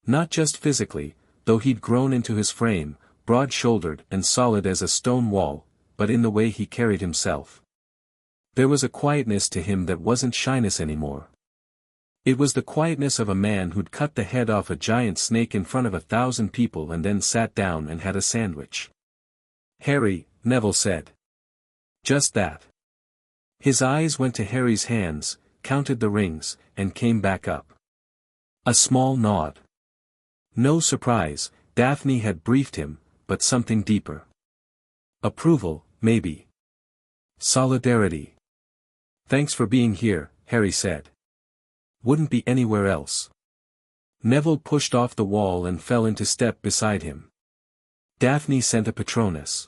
Not just physically, though he'd grown into his frame, broad-shouldered and solid as a stone wall, but in the way he carried himself. There was a quietness to him that wasn't shyness anymore. It was the quietness of a man who'd cut the head off a giant snake in front of 1,000 people and then sat down and had a sandwich. "Harry," Neville said. Just that. His eyes went to Harry's hands, counted the rings, and came back up. A small nod. No surprise, Daphne had briefed him, but something deeper. Approval, maybe. Solidarity. Thanks for being here, Harry said. Wouldn't be anywhere else. Neville pushed off the wall and fell into step beside him. Daphne sent a Patronus.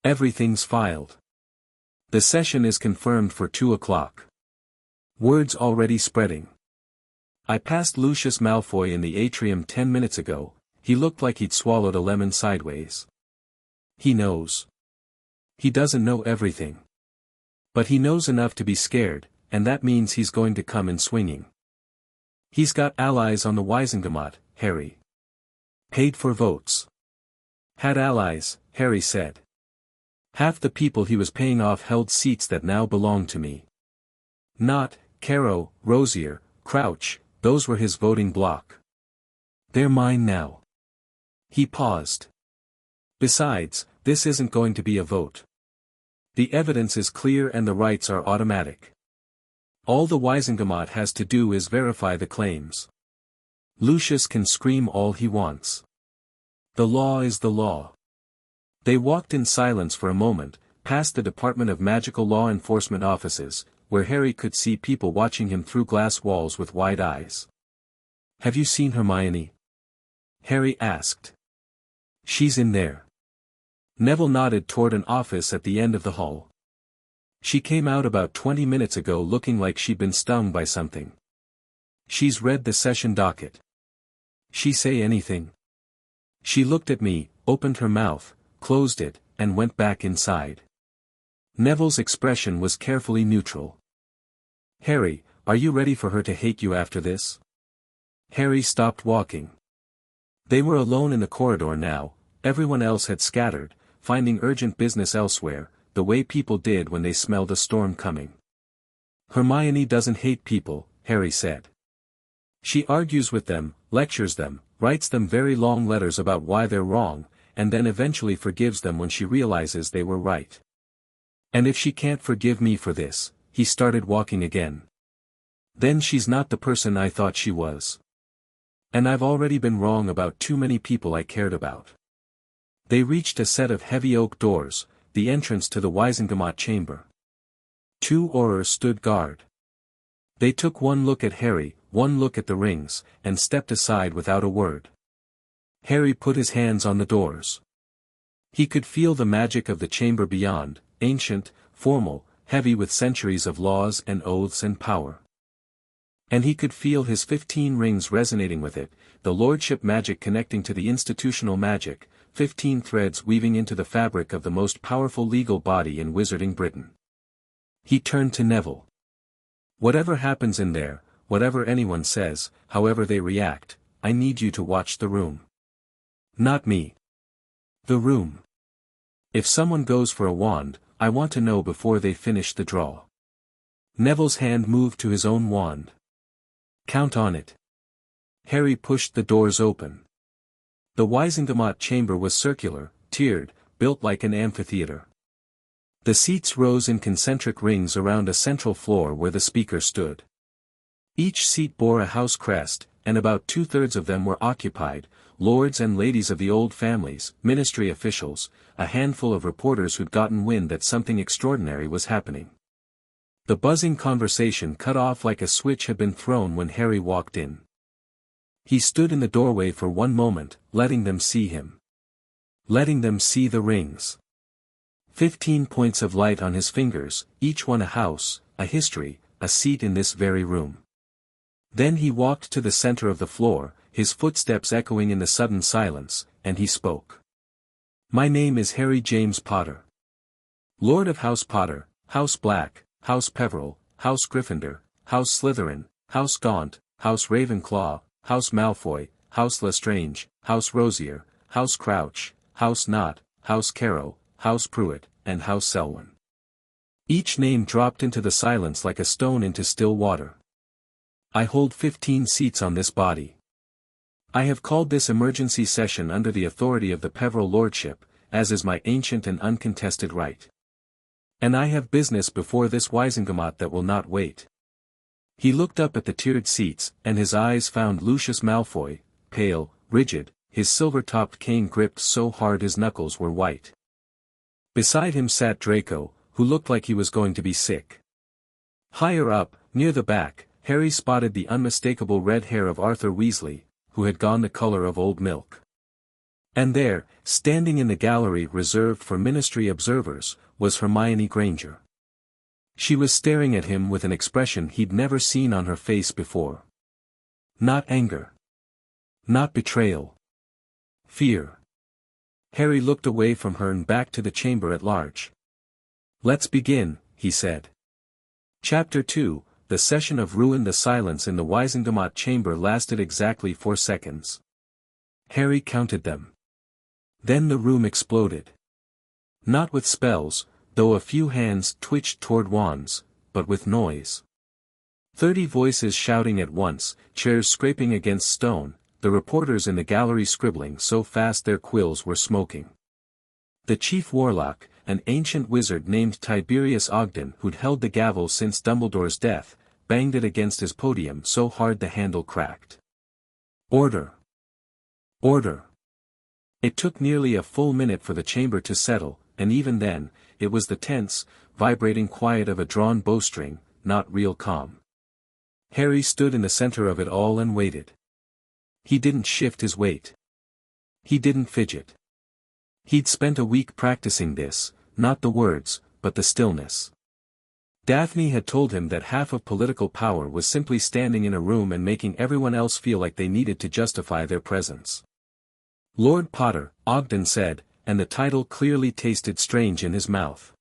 Everything's filed. The session is confirmed for 2 o'clock. Word's already spreading. I passed Lucius Malfoy in the atrium 10 minutes ago. He looked like he'd swallowed a lemon sideways. He knows. He doesn't know everything. But he knows enough to be scared, and that means he's going to come in swinging. He's got allies on the Wisengamot, Harry. Paid for votes. Had allies, Harry said. Half the people he was paying off held seats that now belong to me. Not, Caro, Rosier, Crouch, those were his voting bloc. They're mine now. He paused. Besides, this isn't going to be a vote. The evidence is clear and the rights are automatic. All the Wisengamot has to do is verify the claims. Lucius can scream all he wants. The law is the law. They walked in silence for a moment, past the Department of Magical Law Enforcement offices, where Harry could see people watching him through glass walls with wide eyes. Have you seen Hermione? Harry asked. She's in there. Neville nodded toward an office at the end of the hall. She came out about 20 minutes ago looking like she'd been stung by something. She's read the session docket. She say anything? She looked at me, opened her mouth, closed it, and went back inside. Neville's expression was carefully neutral. Harry, are you ready for her to hate you after this? Harry stopped walking. They were alone in the corridor now, everyone else had scattered, finding urgent business elsewhere, the way people did when they smelled a storm coming. Hermione doesn't hate people, Harry said. She argues with them, lectures them, writes them very long letters about why they're wrong, and then eventually forgives them when she realizes they were right. And if she can't forgive me for this, he started walking again. Then she's not the person I thought she was. And I've already been wrong about too many people I cared about. They reached a set of heavy oak doors, the entrance to the Wisengamot chamber. 2 Aurors stood guard. They took one look at Harry, one look at the rings, and stepped aside without a word. Harry put his hands on the doors. He could feel the magic of the chamber beyond, ancient, formal, heavy with centuries of laws and oaths and power. And he could feel his 15 rings resonating with it, the lordship magic connecting to the institutional magic, 15 threads weaving into the fabric of the most powerful legal body in Wizarding Britain. He turned to Neville. Whatever happens in there, whatever anyone says, however they react, I need you to watch the room. Not me. The room. If someone goes for a wand, I want to know before they finish the draw. Neville's hand moved to his own wand. Count on it. Harry pushed the doors open. The Wisengamot chamber was circular, tiered, built like an amphitheater. The seats rose in concentric rings around a central floor where the speaker stood. Each seat bore a house crest, and about 2/3 of them were occupied, lords and ladies of the old families, ministry officials, a handful of reporters who'd gotten wind that something extraordinary was happening. The buzzing conversation cut off like a switch had been thrown when Harry walked in. He stood in the doorway for one moment, letting them see him. Letting them see the rings. 15 points of light on his fingers, each one a house, a history, a seat in this very room. Then he walked to the center of the floor, his footsteps echoing in the sudden silence, and he spoke. My name is Harry James Potter. Lord of House Potter, House Black, House Peverell, House Gryffindor, House Slytherin, House Gaunt, House Ravenclaw, House Malfoy, House Lestrange, House Rosier, House Crouch, House Knott, House Caro, House Pruitt, and House Selwyn. Each name dropped into the silence like a stone into still water. I hold 15 seats on this body. I have called this emergency session under the authority of the Peverell Lordship, as is my ancient and uncontested right. And I have business before this Wisengamot that will not wait. He looked up at the tiered seats, and his eyes found Lucius Malfoy, pale, rigid, his silver-topped cane gripped so hard his knuckles were white. Beside him sat Draco, who looked like he was going to be sick. Higher up, near the back, Harry spotted the unmistakable red hair of Arthur Weasley, who had gone the color of old milk. And there, standing in the gallery reserved for ministry observers, was Hermione Granger. She was staring at him with an expression he'd never seen on her face before. Not anger. Not betrayal. Fear. Harry looked away from her and back to the chamber at large. "Let's begin," he said. Chapter 2, The Session of Ruin. The silence in the Wizengamot chamber lasted exactly 4 seconds. Harry counted them. Then the room exploded. Not with spells, though a few hands twitched toward wands, but with noise. 30 voices shouting at once, chairs scraping against stone, the reporters in the gallery scribbling so fast their quills were smoking. The chief warlock, an ancient wizard named Tiberius Ogden who'd held the gavel since Dumbledore's death, banged it against his podium so hard the handle cracked. Order! Order! It took nearly a full minute for the chamber to settle, and even then, it was the tense, vibrating quiet of a drawn bowstring, not real calm. Harry stood in the center of it all and waited. He didn't shift his weight. He didn't fidget. He'd spent a week practicing this, not the words, but the stillness. Daphne had told him that half of political power was simply standing in a room and making everyone else feel like they needed to justify their presence. Lord Potter, Ogden said, and the title clearly tasted strange in his mouth.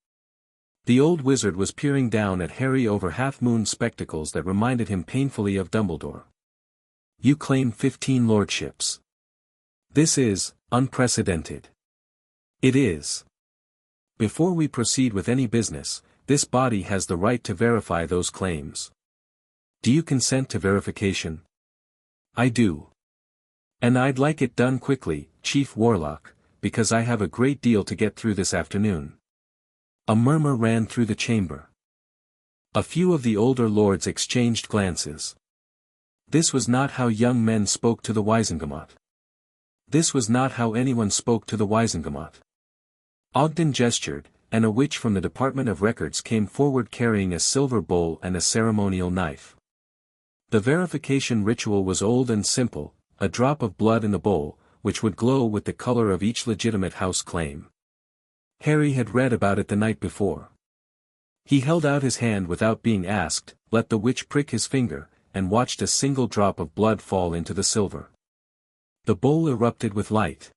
The old wizard was peering down at Harry over half-moon spectacles that reminded him painfully of Dumbledore. "You claim 15 lordships. This is unprecedented." "It is. Before we proceed with any business, this body has the right to verify those claims. Do you consent to verification?" "I do. And I'd like it done quickly, Chief Warlock, because I have a great deal to get through this afternoon." A murmur ran through the chamber. A few of the older lords exchanged glances. This was not how young men spoke to the Wizengamot. This was not how anyone spoke to the Wizengamot. Ogden gestured, and a witch from the Department of Records came forward carrying a silver bowl and a ceremonial knife. The verification ritual was old and simple, a drop of blood in the bowl, which would glow with the color of each legitimate house claim. Harry had read about it the night before. He held out his hand without being asked, let the witch prick his finger, and watched a single drop of blood fall into the silver. The bowl erupted with light.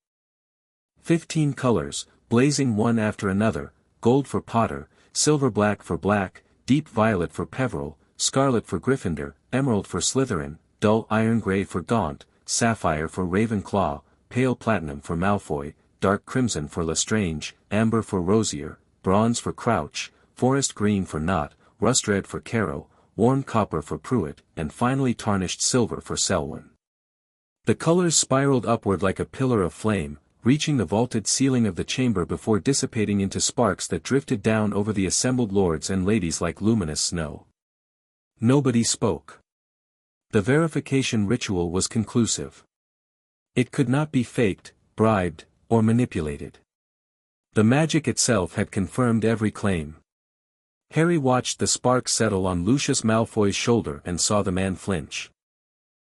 15 colors, blazing one after another, gold for Potter, silver black for Black, deep violet for Peveril, scarlet for Gryffindor, emerald for Slytherin, dull iron gray for Gaunt, sapphire for Ravenclaw, pale platinum for Malfoy, dark crimson for Lestrange, amber for Rosier, bronze for Crouch, forest green for Nott, rust red for Carrow, warm copper for Pruitt, and finally tarnished silver for Selwyn. The colors spiraled upward like a pillar of flame, reaching the vaulted ceiling of the chamber before dissipating into sparks that drifted down over the assembled lords and ladies like luminous snow. Nobody spoke. The verification ritual was conclusive. It could not be faked, bribed, or manipulated. The magic itself had confirmed every claim. Harry watched the sparks settle on Lucius Malfoy's shoulder and saw the man flinch.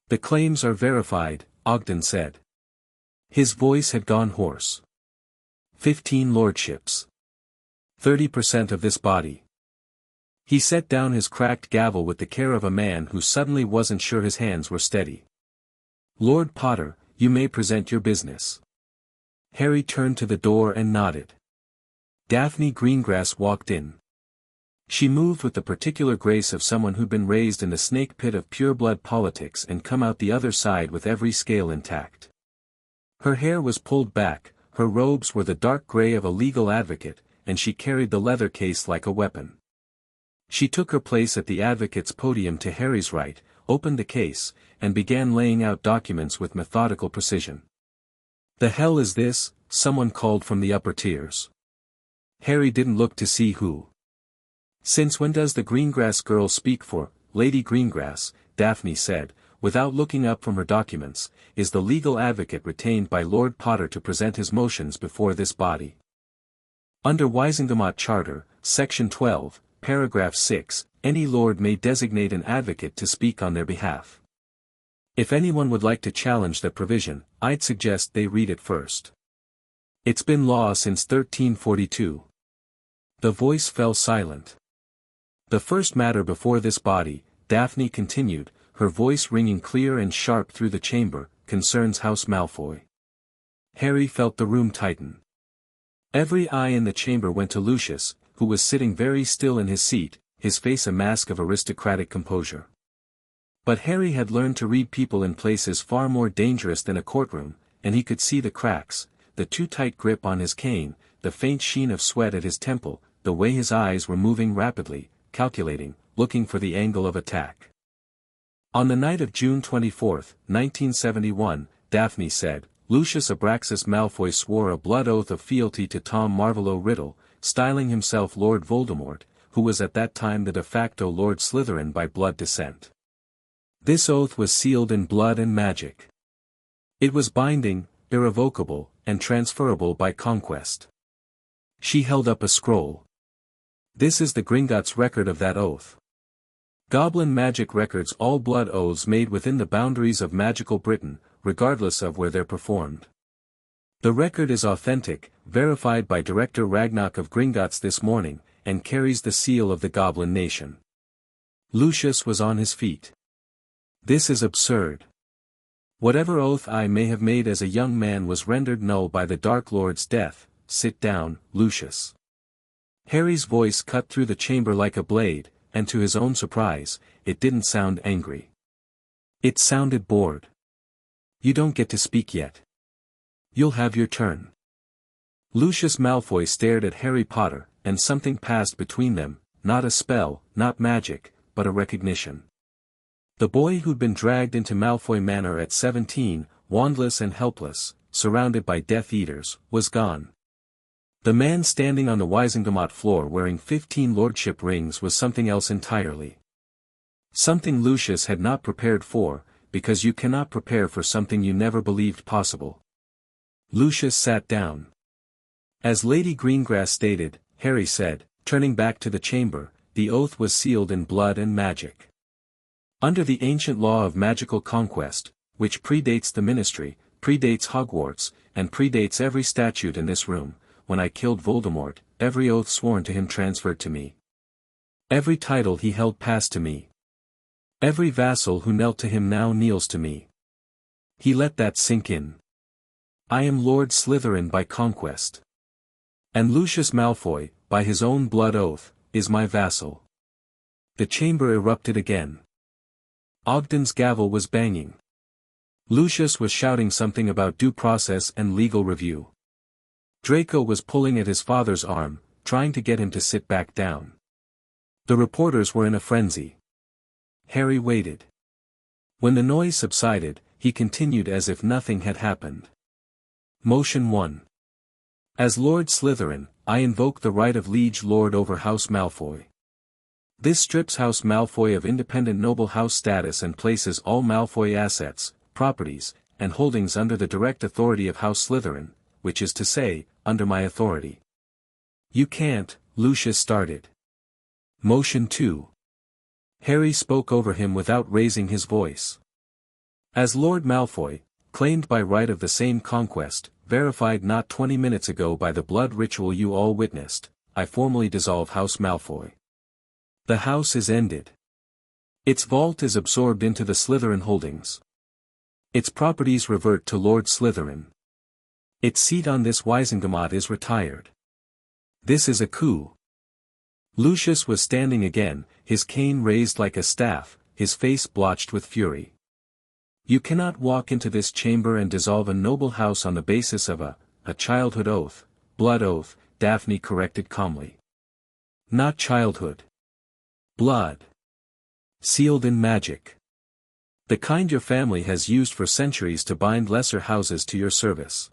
"The claims are verified," Ogden said. His voice had gone hoarse. 15 lordships. 30% of this body. He set down his cracked gavel with the care of a man who suddenly wasn't sure his hands were steady. "Lord Potter, you may present your business." Harry turned to the door and nodded. Daphne Greengrass walked in. She moved with the particular grace of someone who'd been raised in the snake pit of pureblood politics and come out the other side with every scale intact. Her hair was pulled back, her robes were the dark gray of a legal advocate, and she carried the leather case like a weapon. She took her place at the advocate's podium to Harry's right, opened the case, and began laying out documents with methodical precision. "The hell is this?" someone called from the upper tiers. Harry didn't look to see who. "Since when does the Greengrass girl speak for Lady Greengrass?" Daphne said, without looking up from her documents. "Is the legal advocate retained by Lord Potter to present his motions before this body?" Under Wizengamot Charter, Section 12, Paragraph 6, any lord may designate an advocate to speak on their behalf. If anyone would like to challenge that provision, I'd suggest they read it first. It's been law since 1342. The voice fell silent. The first matter before this body, Daphne continued, her voice ringing clear and sharp through the chamber, concerns House Malfoy. Harry felt the room tighten. Every eye in the chamber went to Lucius, who was sitting very still in his seat, his face a mask of aristocratic composure. But Harry had learned to read people in places far more dangerous than a courtroom, and he could see the cracks, the too tight grip on his cane, the faint sheen of sweat at his temple, the way his eyes were moving rapidly, calculating, looking for the angle of attack. On the night of June 24, 1971, Daphne said, Lucius Abraxas Malfoy swore a blood oath of fealty to Tom Marvolo Riddle, styling himself Lord Voldemort, who was at that time the de facto Lord Slytherin by blood descent. This oath was sealed in blood and magic. It was binding, irrevocable, and transferable by conquest. She held up a scroll. This is the Gringotts record of that oath. Goblin magic records all blood oaths made within the boundaries of magical Britain, regardless of where they're performed. The record is authentic, verified by Director Ragnarok of Gringotts this morning, and carries the seal of the Goblin Nation. Lucius was on his feet. This is absurd. Whatever oath I may have made as a young man was rendered null by the Dark Lord's death. Sit down, Lucius. Harry's voice cut through the chamber like a blade, and to his own surprise, it didn't sound angry. It sounded bored. You don't get to speak yet. You'll have your turn. Lucius Malfoy stared at Harry Potter, and something passed between them, not a spell, not magic, but a recognition. The boy who'd been dragged into Malfoy Manor at 17, wandless and helpless, surrounded by Death Eaters, was gone. The man standing on the Wisengamot floor wearing 15 lordship rings was something else entirely. Something Lucius had not prepared for, because you cannot prepare for something you never believed possible. Lucius sat down. As Lady Greengrass stated, Harry said, turning back to the chamber, the oath was sealed in blood and magic. Under the ancient law of magical conquest, which predates the Ministry, predates Hogwarts, and predates every statute in this room, when I killed Voldemort, every oath sworn to him transferred to me. Every title he held passed to me. Every vassal who knelt to him now kneels to me. He let that sink in. I am Lord Slytherin by conquest. And Lucius Malfoy, by his own blood oath, is my vassal. The chamber erupted again. Ogden's gavel was banging. Lucius was shouting something about due process and legal review. Draco was pulling at his father's arm, trying to get him to sit back down. The reporters were in a frenzy. Harry waited. When the noise subsided, he continued as if nothing had happened. Motion 1. As Lord Slytherin, I invoke the right of liege lord over House Malfoy. This strips House Malfoy of independent noble house status and places all Malfoy assets, properties, and holdings under the direct authority of House Slytherin, which is to say, under my authority. You can't, Lucius started. Motion 2. Harry spoke over him without raising his voice. As Lord Malfoy, claimed by right of the same conquest, verified not 20 minutes ago by the blood ritual you all witnessed, I formally dissolve House Malfoy. The house is ended. Its vault is absorbed into the Slytherin holdings. Its properties revert to Lord Slytherin. Its seat on this Wisengamot is retired. This is a coup. Lucius was standing again, his cane raised like a staff, his face blotched with fury. You cannot walk into this chamber and dissolve a noble house on the basis of a childhood oath, blood oath, Daphne corrected calmly. Not childhood. Blood. Sealed in magic. The kind your family has used for centuries to bind lesser houses to your service.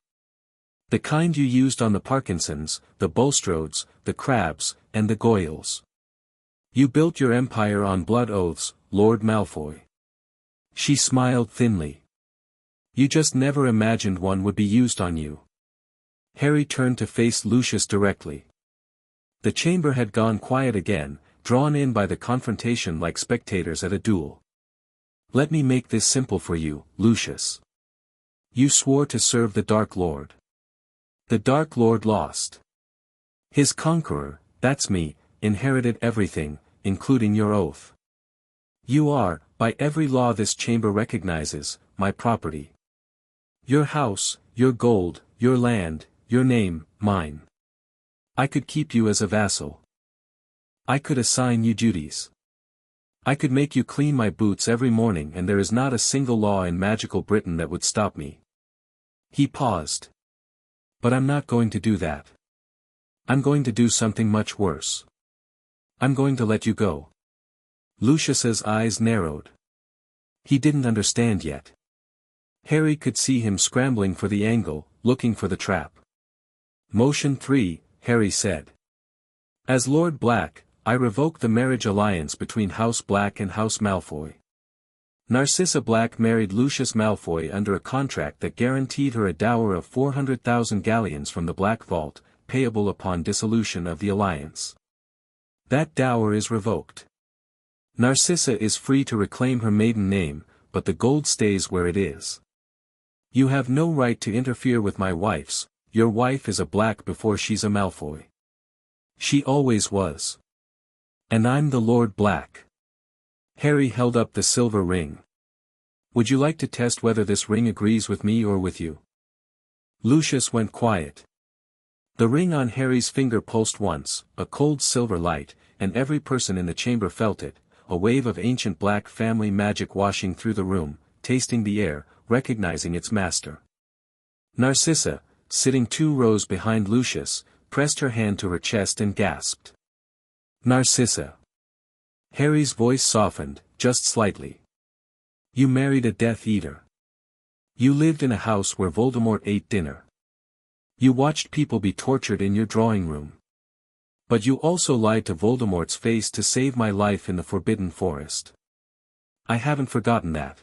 The kind you used on the Parkinsons, the Bulstrodes, the Crabs, and the Goyles. You built your empire on blood oaths, Lord Malfoy. She smiled thinly. You just never imagined one would be used on you. Harry turned to face Lucius directly. The chamber had gone quiet again, drawn in by the confrontation like spectators at a duel. Let me make this simple for you, Lucius. You swore to serve the Dark Lord. The Dark Lord lost. His conqueror, that's me, inherited everything, including your oath. You are, by every law this chamber recognizes, my property. Your house, your gold, your land, your name, mine. I could keep you as a vassal. I could assign you duties. I could make you clean my boots every morning, and there is not a single law in magical Britain that would stop me. He paused. But I'm not going to do that. I'm going to do something much worse. I'm going to let you go. Lucius's eyes narrowed. He didn't understand yet. Harry could see him scrambling for the angle, looking for the trap. Motion 3, Harry said. As Lord Black, I revoke the marriage alliance between House Black and House Malfoy. Narcissa Black married Lucius Malfoy under a contract that guaranteed her a dower of 400,000 galleons from the Black Vault, payable upon dissolution of the alliance. That dower is revoked. Narcissa is free to reclaim her maiden name, but the gold stays where it is. You have no right to interfere with my wife's. Your wife is a Black before she's a Malfoy. She always was. And I'm the Lord Black. Harry held up the silver ring. Would you like to test whether this ring agrees with me or with you? Lucius went quiet. The ring on Harry's finger pulsed once, a cold silver light, and every person in the chamber felt it, a wave of ancient Black family magic washing through the room, tasting the air, recognizing its master. Narcissa, sitting 2 rows behind Lucius, pressed her hand to her chest and gasped. Narcissa. Harry's voice softened, just slightly. You married a Death Eater. You lived in a house where Voldemort ate dinner. You watched people be tortured in your drawing room. But you also lied to Voldemort's face to save my life in the Forbidden Forest. I haven't forgotten that.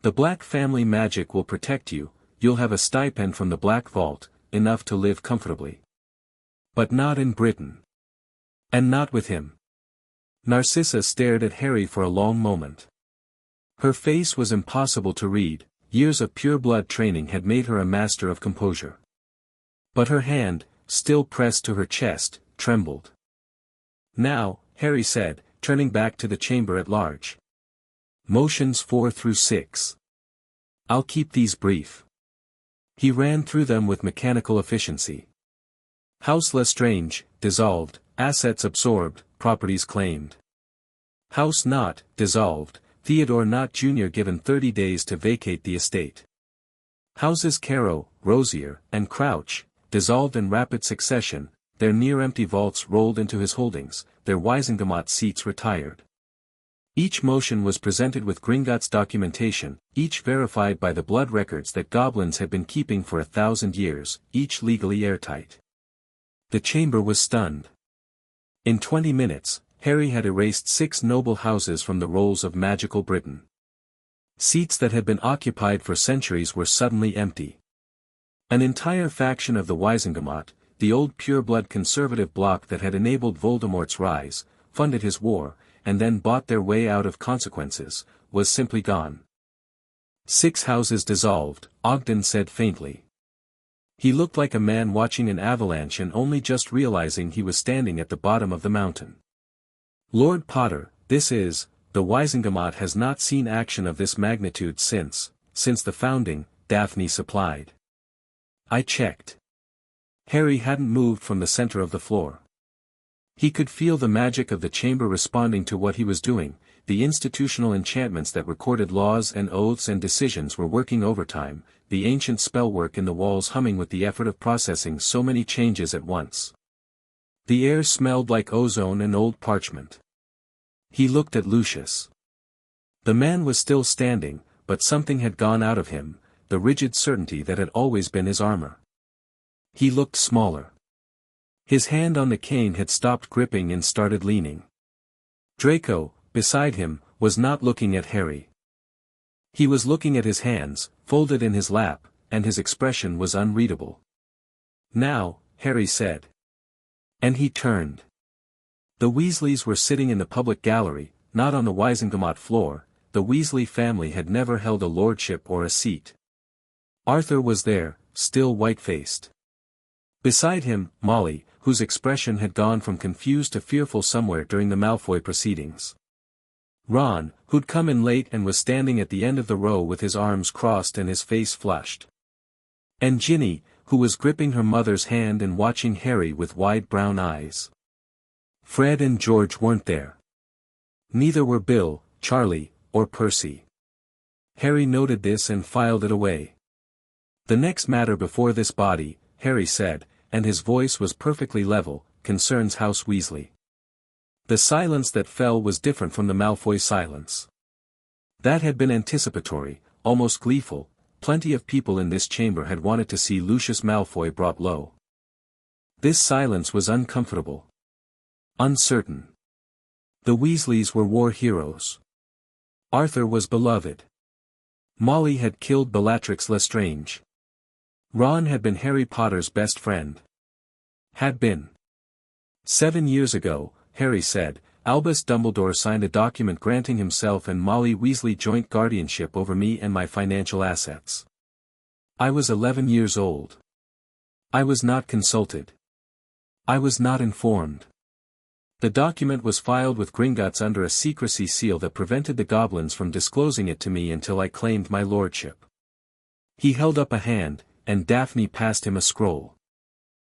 The Black family magic will protect you, you'll have a stipend from the Black Vault, enough to live comfortably. But not in Britain. And not with him. Narcissa stared at Harry for a long moment. Her face was impossible to read, years of pure-blood training had made her a master of composure. But her hand, still pressed to her chest, trembled. Now, Harry said, turning back to the chamber at large. Motions 4 through 6. I'll keep these brief. He ran through them with mechanical efficiency. House Lestrange, dissolved, assets absorbed, properties claimed. House Not, dissolved, Theodore Knott Jr. given 30 days to vacate the estate. Houses Caro, Rosier, and Crouch, dissolved in rapid succession, their near-empty vaults rolled into his holdings, their Wisengamot seats retired. Each motion was presented with Gringotts documentation, each verified by the blood records that goblins had been keeping for 1,000 years, each legally airtight. The chamber was stunned. In 20 minutes, Harry had erased 6 noble houses from the rolls of magical Britain. Seats that had been occupied for centuries were suddenly empty. An entire faction of the Wisengamot, the old pure-blood conservative bloc that had enabled Voldemort's rise, funded his war, and then bought their way out of consequences, was simply gone. 6 houses dissolved, Ogden said faintly. He looked like a man watching an avalanche and only just realizing he was standing at the bottom of the mountain. Lord Potter, the Wisengamot has not seen action of this magnitude since the founding, Daphne supplied. I checked. Harry hadn't moved from the center of the floor. He could feel the magic of the chamber responding to what he was doing, the institutional enchantments that recorded laws and oaths and decisions were working overtime, the ancient spellwork in the walls humming with the effort of processing so many changes at once. The air smelled like ozone and old parchment. He looked at Lucius. The man was still standing, but something had gone out of him, the rigid certainty that had always been his armor. He looked smaller. His hand on the cane had stopped gripping and started leaning. Draco, beside him, was not looking at Harry. He was looking at his hands, folded in his lap, and his expression was unreadable. Now, Harry said. And he turned. The Weasleys were sitting in the public gallery, not on the Wisengamot floor. The Weasley family had never held a lordship or a seat. Arthur was there, still white-faced. Beside him, Molly, whose expression had gone from confused to fearful somewhere during the Malfoy proceedings. Ron, who'd come in late and was standing at the end of the row with his arms crossed and his face flushed. And Ginny, who was gripping her mother's hand and watching Harry with wide brown eyes. Fred and George weren't there. Neither were Bill, Charlie, or Percy. Harry noted this and filed it away. The next matter before this body, Harry said, and his voice was perfectly level, concerns House Weasley. The silence that fell was different from the Malfoy silence. That had been anticipatory, almost gleeful. Plenty of people in this chamber had wanted to see Lucius Malfoy brought low. This silence was uncomfortable. Uncertain. The Weasleys were war heroes. Arthur was beloved. Molly had killed Bellatrix Lestrange. Ron had been Harry Potter's best friend. Had been. 7 years ago, Harry said, Albus Dumbledore signed a document granting himself and Molly Weasley joint guardianship over me and my financial assets. I was 11 years old. I was not consulted. I was not informed. The document was filed with Gringotts under a secrecy seal that prevented the goblins from disclosing it to me until I claimed my lordship. He held up a hand, and Daphne passed him a scroll.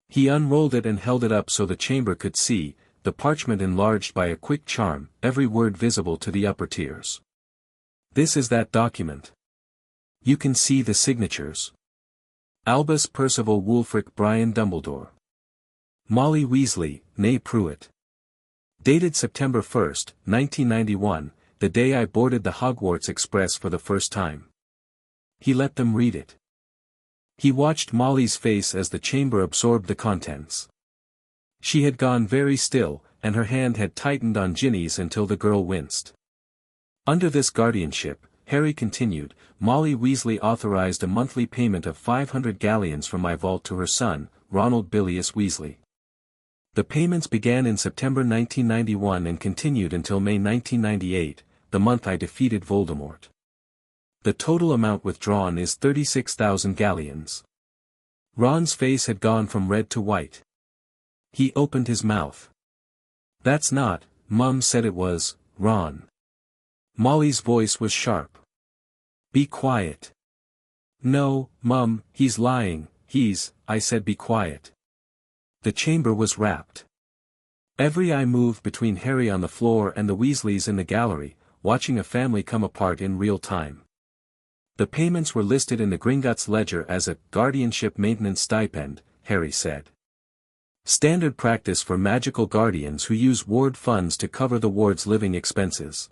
He unrolled it and held it up so the chamber could see, the parchment enlarged by a quick charm, every word visible to the upper tiers. This is that document. You can see the signatures. Albus Percival Wulfric Brian Dumbledore. Molly Weasley, née Pruitt. Dated September 1, 1991, the day I boarded the Hogwarts Express for the first time. He let them read it. He watched Molly's face as the chamber absorbed the contents. She had gone very still, and her hand had tightened on Ginny's until the girl winced. Under this guardianship, Harry continued, Molly Weasley authorized a monthly payment of 500 galleons from my vault to her son, Ronald Bilius Weasley. The payments began in September 1991 and continued until May 1998, the month I defeated Voldemort. The total amount withdrawn is 36,000 galleons. Ron's face had gone from red to white. He opened his mouth. That's not, Mum said it was, Ron. Molly's voice was sharp. Be quiet. No, Mum, he's lying, I said be quiet. The chamber was rapt. Every eye moved between Harry on the floor and the Weasleys in the gallery, watching a family come apart in real time. The payments were listed in the Gringotts ledger as a guardianship maintenance stipend, Harry said. Standard practice for magical guardians who use ward funds to cover the ward's living expenses.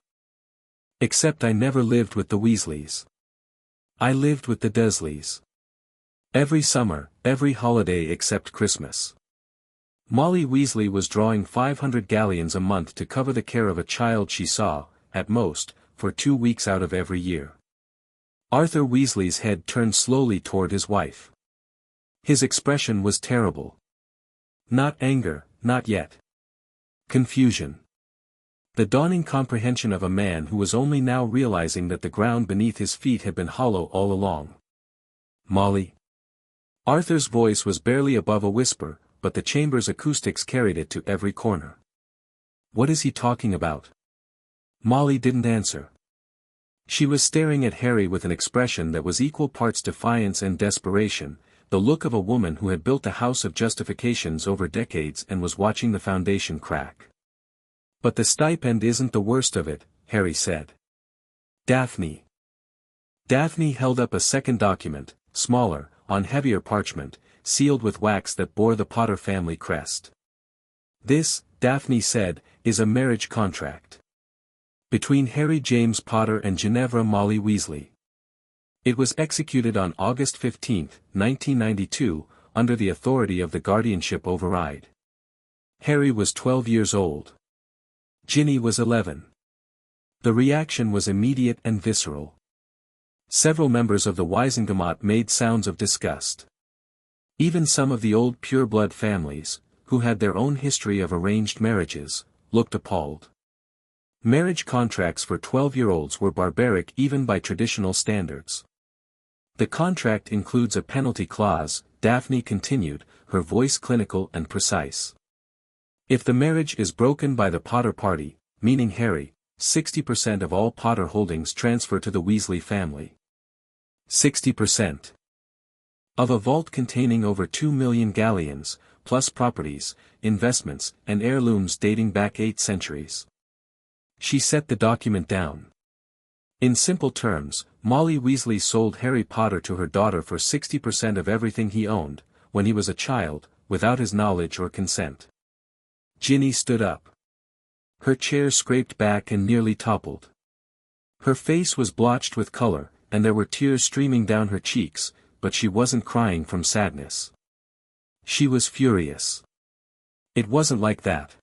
Except I never lived with the Weasleys. I lived with the Dursleys. Every summer, every holiday except Christmas. Molly Weasley was drawing 500 galleons a month to cover the care of a child she saw, at most, for 2 weeks out of every year. Arthur Weasley's head turned slowly toward his wife. His expression was terrible. Not anger, not yet. Confusion. The dawning comprehension of a man who was only now realizing that the ground beneath his feet had been hollow all along. Molly. Arthur's voice was barely above a whisper, but the chamber's acoustics carried it to every corner. What is he talking about? Molly didn't answer. She was staring at Harry with an expression that was equal parts defiance and desperation, the look of a woman who had built a house of justifications over decades and was watching the foundation crack. But the stipend isn't the worst of it, Harry said. Daphne. Daphne held up a second document, smaller, on heavier parchment, sealed with wax that bore the Potter family crest. This, Daphne said, is a marriage contract. Between Harry James Potter and Ginevra Molly Weasley. It was executed on August 15, 1992, under the authority of the guardianship override. Harry was 12 years old. Ginny was 11. The reaction was immediate and visceral. Several members of the Wisengamot made sounds of disgust. Even some of the old pure-blood families, who had their own history of arranged marriages, looked appalled. Marriage contracts for 12-year-olds were barbaric even by traditional standards. The contract includes a penalty clause, Daphne continued, her voice clinical and precise. If the marriage is broken by the Potter party, meaning Harry, 60% of all Potter holdings transfer to the Weasley family. 60%. Of a vault containing over 2 million galleons, plus properties, investments, and heirlooms dating back 8 centuries. She set the document down. In simple terms, Molly Weasley sold Harry Potter to her daughter for 60% of everything he owned, when he was a child, without his knowledge or consent. Ginny stood up. Her chair scraped back and nearly toppled. Her face was blotched with color, and there were tears streaming down her cheeks, but she wasn't crying from sadness. She was furious. It wasn't like that.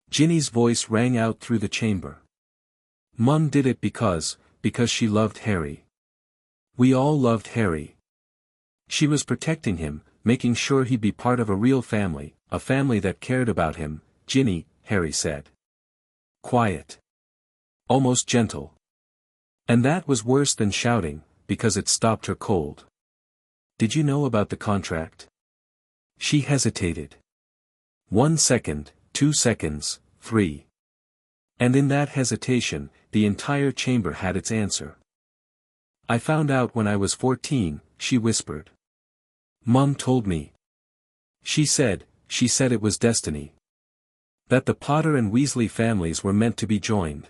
Ginny's voice rang out through the chamber. Mum did it because she loved Harry. We all loved Harry. She was protecting him, making sure he'd be part of a real family, a family that cared about him. Ginny, Harry said. Quiet. Almost gentle. And that was worse than shouting, because it stopped her cold. Did you know about the contract? She hesitated. 1 second, 2 seconds, 3. And in that hesitation, the entire chamber had its answer. I found out when I was 14, she whispered. Mum told me. She said it was destiny. That the Potter and Weasley families were meant to be joined.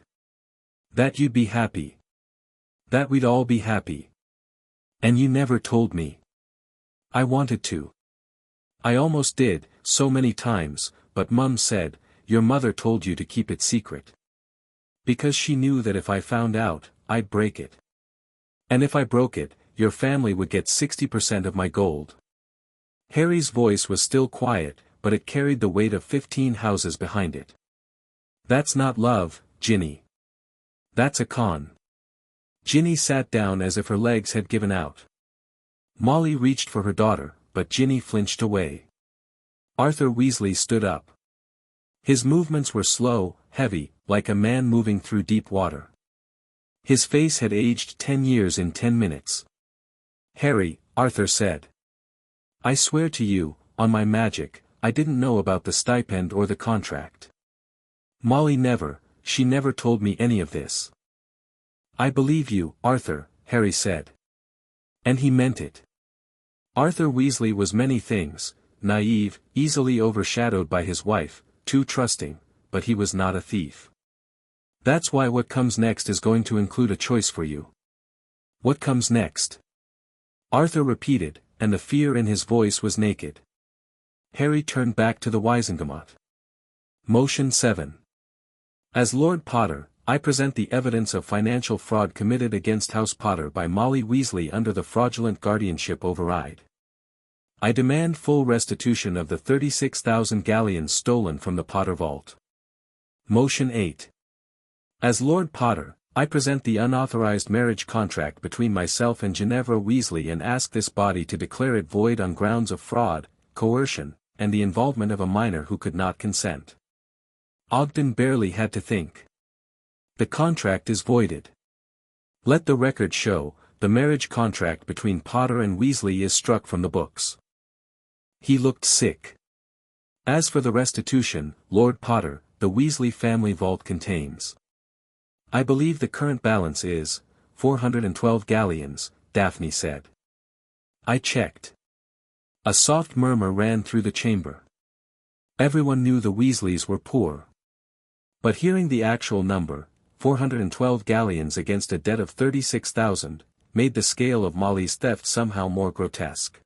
That you'd be happy. That we'd all be happy. And you never told me. I wanted to. I almost did, so many times, but Mum said, your mother told you to keep it secret. Because she knew that if I found out, I'd break it. And if I broke it, your family would get 60% of my gold. Harry's voice was still quiet, but it carried the weight of 15 houses behind it. That's not love, Ginny. That's a con. Ginny sat down as if her legs had given out. Molly reached for her daughter, but Ginny flinched away. Arthur Weasley stood up. His movements were slow, heavy, like a man moving through deep water. His face had aged 10 years in 10 minutes. Harry, Arthur said. I swear to you, on my magic, I didn't know about the stipend or the contract. Molly she never told me any of this. I believe you, Arthur, Harry said. And he meant it. Arthur Weasley was many things, naive, easily overshadowed by his wife, too trusting, but he was not a thief. That's why what comes next is going to include a choice for you. What comes next? Arthur repeated, and the fear in his voice was naked. Harry turned back to the Wizengamot. Motion 7. As Lord Potter, I present the evidence of financial fraud committed against House Potter by Molly Weasley under the fraudulent guardianship override. I demand full restitution of the 36,000 galleons stolen from the Potter vault. Motion 8. As Lord Potter, I present the unauthorized marriage contract between myself and Ginevra Weasley and ask this body to declare it void on grounds of fraud, coercion, and the involvement of a minor who could not consent. Ogden barely had to think. The contract is voided. Let the record show, the marriage contract between Potter and Weasley is struck from the books. He looked sick. As for the restitution, Lord Potter, the Weasley family vault contains. I believe the current balance is 412 galleons, Daphne said. I checked. A soft murmur ran through the chamber. Everyone knew the Weasleys were poor. But hearing the actual number, 412 galleons against a debt of 36,000, made the scale of Molly's theft somehow more grotesque.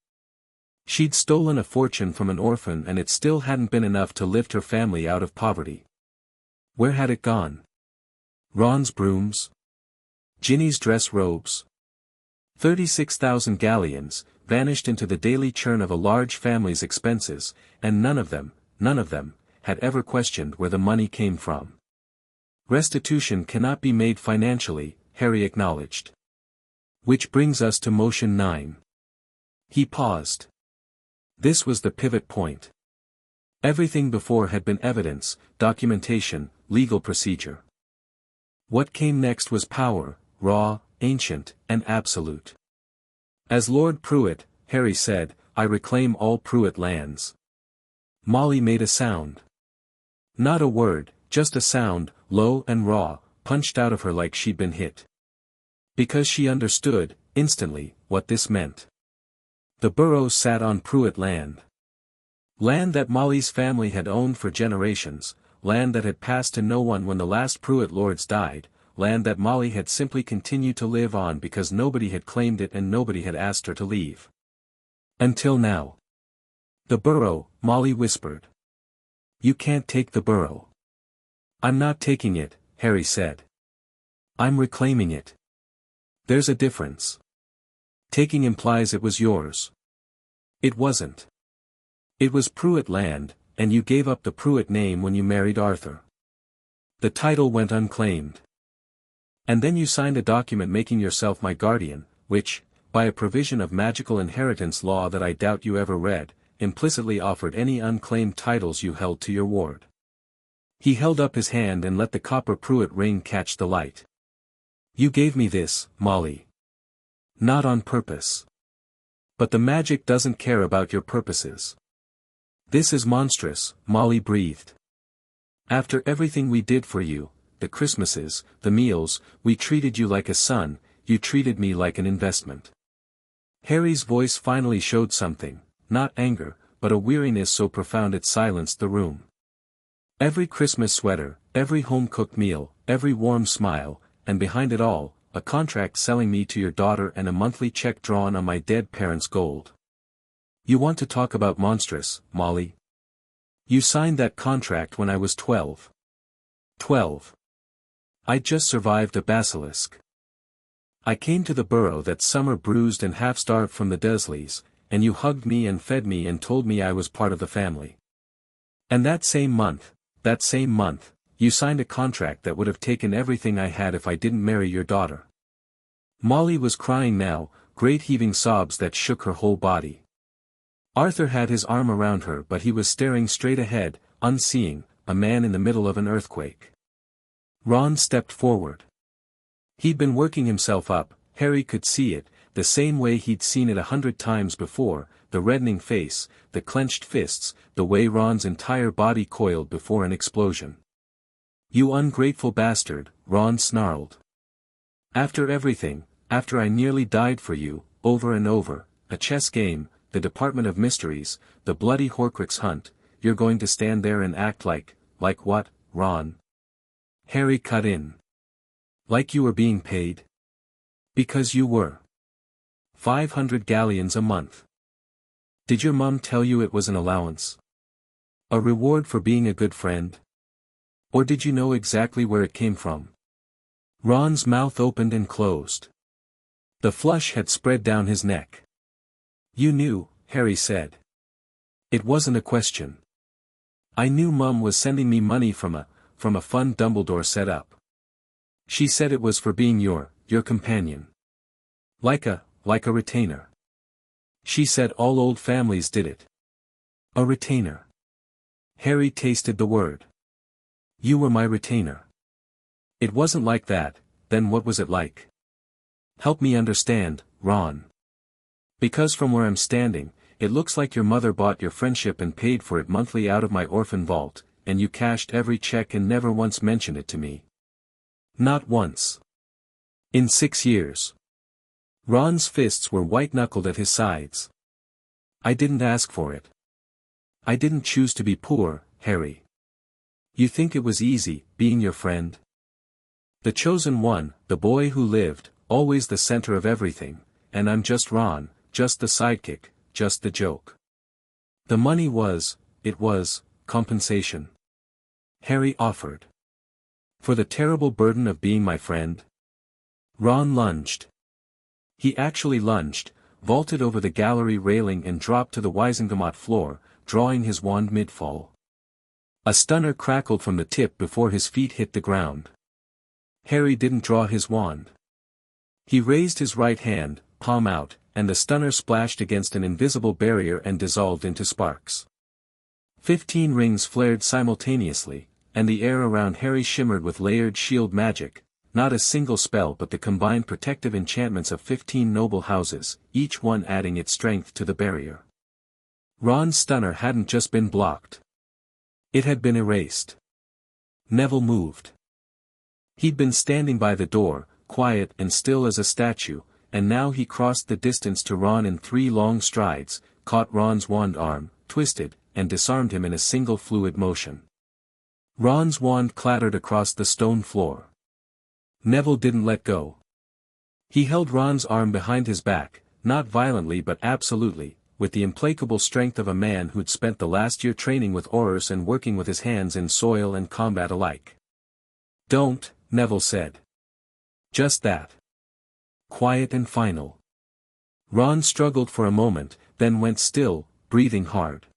She'd stolen a fortune from an orphan and it still hadn't been enough to lift her family out of poverty. Where had it gone? Ron's brooms? Ginny's dress robes? 36,000 galleons, vanished into the daily churn of a large family's expenses, and none of them, had ever questioned where the money came from. Restitution cannot be made financially, Harry acknowledged. Which brings us to motion 9. He paused. This was the pivot point. Everything before had been evidence, documentation, legal procedure. What came next was power, raw, ancient, and absolute. As Lord Pruitt, Harry said, "I reclaim all Pruitt lands." Molly made a sound. Not a word, just a sound, low and raw, punched out of her like she'd been hit. Because she understood, instantly, what this meant. The Burrows sat on Pruitt land. Land that Molly's family had owned for generations, land that had passed to no one when the last Pruitt lords died, land that Molly had simply continued to live on because nobody had claimed it and nobody had asked her to leave. Until now. "The Burrow," Molly whispered. "You can't take the Burrow." "I'm not taking it," Harry said. "I'm reclaiming it. There's a difference. Taking implies it was yours. It wasn't. It was Pruitt land, and you gave up the Pruitt name when you married Arthur. The title went unclaimed. And then you signed a document making yourself my guardian, which, by a provision of magical inheritance law that I doubt you ever read, implicitly offered any unclaimed titles you held to your ward." He held up his hand and let the copper Pruitt ring catch the light. "You gave me this, Molly. Not on purpose. But the magic doesn't care about your purposes. This is monstrous," Molly breathed. "After everything we did for you, the Christmases, the meals, we treated you like a son, you treated me like an investment." Harry's voice finally showed something, not anger, but a weariness so profound it silenced the room. "Every Christmas sweater, every home-cooked meal, every warm smile, and behind it all, a contract selling me to your daughter and a monthly check drawn on my dead parents' gold. You want to talk about monstrous, Molly? You signed that contract when I was 12. 12. I'd just survived a basilisk. I came to the Burrow that summer bruised and half-starved from the Dursleys, and you hugged me and fed me and told me I was part of the family. And that same month, you signed a contract that would have taken everything I had if I didn't marry your daughter." Molly was crying now, great heaving sobs that shook her whole body. Arthur had his arm around her but he was staring straight ahead, unseeing, a man in the middle of an earthquake. Ron stepped forward. He'd been working himself up, Harry could see it, the same way he'd seen it 100 times before, the reddening face, the clenched fists, the way Ron's entire body coiled before an explosion. "You ungrateful bastard," Ron snarled. "After everything, after I nearly died for you, over and over, a chess game, the Department of Mysteries, the bloody Horcrux hunt, you're going to stand there and act like what, Ron?" Harry cut in. "Like you were being paid? Because you were. 500 galleons a month. Did your mum tell you it was an allowance? A reward for being a good friend? Or did you know exactly where it came from?" Ron's mouth opened and closed. The flush had spread down his neck. "You knew," Harry said. "It wasn't a question. I knew Mum was sending me money from a fund Dumbledore set up. She said it was for being your companion. Like a retainer. She said all old families did it. A retainer." Harry tasted the word. "You were my retainer." "It wasn't like that, then what was it like? Help me understand, Ron. Because from where I'm standing, it looks like your mother bought your friendship and paid for it monthly out of my orphan vault, and you cashed every check and never once mentioned it to me. Not once. In 6 years. Ron's fists were white-knuckled at his sides. "I didn't ask for it. I didn't choose to be poor, Harry. You think it was easy, being your friend? The chosen one, the boy who lived, always the center of everything, and I'm just Ron, just the sidekick, just the joke. The money was, compensation." Harry offered. "For the terrible burden of being my friend?" Ron lunged. He actually lunged, vaulted over the gallery railing and dropped to the Wisengamot floor, drawing his wand mid-fall. A stunner crackled from the tip before his feet hit the ground. Harry didn't draw his wand. He raised his right hand, palm out, and the stunner splashed against an invisible barrier and dissolved into sparks. 15 rings flared simultaneously, and the air around Harry shimmered with layered shield magic, not a single spell but the combined protective enchantments of 15 noble houses, each one adding its strength to the barrier. Ron's stunner hadn't just been blocked. It had been erased. Neville moved. He'd been standing by the door, quiet and still as a statue, and now he crossed the distance to Ron in 3 long strides, caught Ron's wand arm, twisted, and disarmed him in a single fluid motion. Ron's wand clattered across the stone floor. Neville didn't let go. He held Ron's arm behind his back, not violently but absolutely, with the implacable strength of a man who'd spent the last year training with Aurors and working with his hands in soil and combat alike. "Don't," Neville said. "Just that." Quiet and final. Ron struggled for a moment, then went still, breathing hard.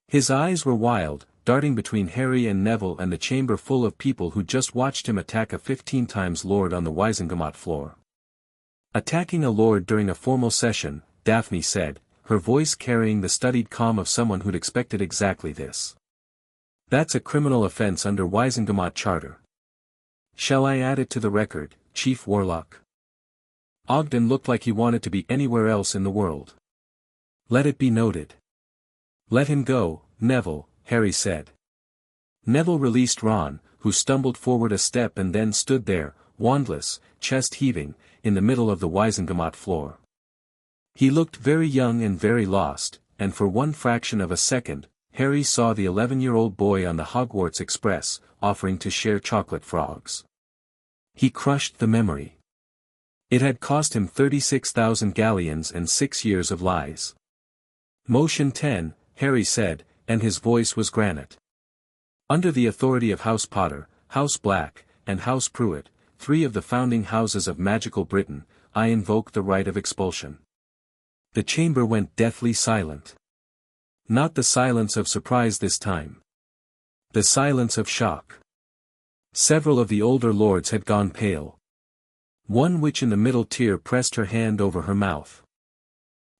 His eyes were wild, darting between Harry and Neville and the chamber full of people who just watched him attack a 15 times lord on the Wizengamot floor. Attacking a lord during a formal session, Daphne said, her voice carrying the studied calm of someone who'd expected exactly this. "That's a criminal offense under Wizengamot Charter. Shall I add it to the record, Chief Warlock?" Ogden looked like he wanted to be anywhere else in the world. "Let it be noted." "Let him go, Neville," Harry said. Neville released Ron, who stumbled forward a step and then stood there, wandless, chest heaving, in the middle of the Wizengamot floor. He looked very young and very lost, and for one fraction of a second, Harry saw the 11-year-old boy on the Hogwarts Express, offering to share chocolate frogs. He crushed the memory. It had cost him 36,000 galleons and 6 years of lies. "Motion 10, Harry said, and his voice was granite. "Under the authority of House Potter, House Black, and House Pruitt, 3 of the founding houses of magical Britain, I invoke the right of expulsion." The chamber went deathly silent. Not the silence of surprise this time. The silence of shock. Several of the older lords had gone pale. One witch in the middle tier pressed her hand over her mouth.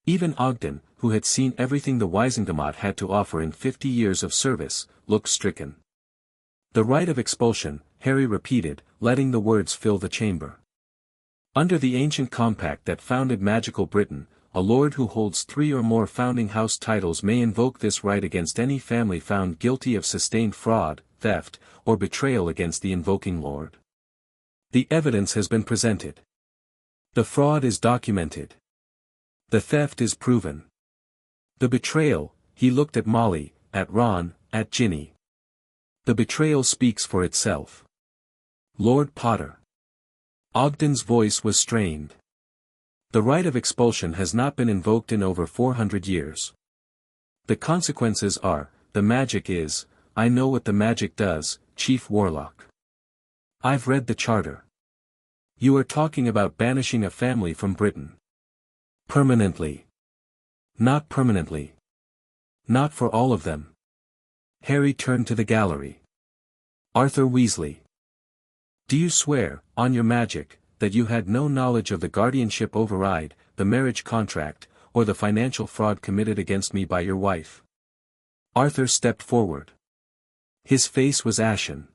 Even Ogden, who had seen everything the Wizengamot had to offer in 50 years of service, looked stricken. "The right of expulsion," Harry repeated, letting the words fill the chamber. "Under the ancient compact that founded magical Britain, a lord who holds 3 or more founding house titles may invoke this right against any family found guilty of sustained fraud, theft, or betrayal against the invoking lord. The evidence has been presented. The fraud is documented. The theft is proven. The betrayal," he looked at Molly, at Ron, at Ginny. "The betrayal speaks for itself. Lord Potter." Ogden's voice was strained. "The right of expulsion has not been invoked in over 400 years. The consequences are, the magic is, I know what the magic does, Chief Warlock. I've read the charter. You are talking about banishing a family from Britain. Permanently. Not permanently. Not for all of them." Harry turned to the gallery. "Arthur Weasley. Do you swear, on your magic, that you had no knowledge of the guardianship override, the marriage contract, or the financial fraud committed against me by your wife?" Arthur stepped forward. His face was ashen.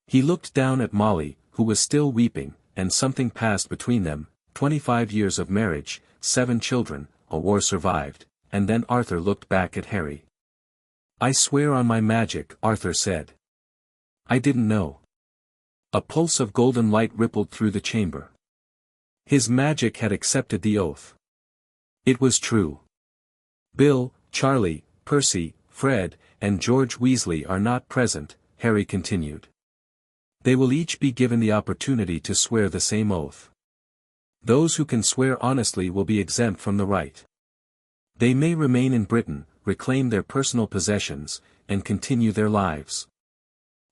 He looked down at Molly, who was still weeping, and something passed between them, 25 years of marriage, 7 children, a war survived, and then Arthur looked back at Harry. "I swear on my magic," Arthur said. "I didn't know." A pulse of golden light rippled through the chamber. His magic had accepted the oath. It was true. "Bill, Charlie, Percy, Fred, and George Weasley are not present," Harry continued. "They will each be given the opportunity to swear the same oath. Those who can swear honestly will be exempt from the right. They may remain in Britain, reclaim their personal possessions, and continue their lives.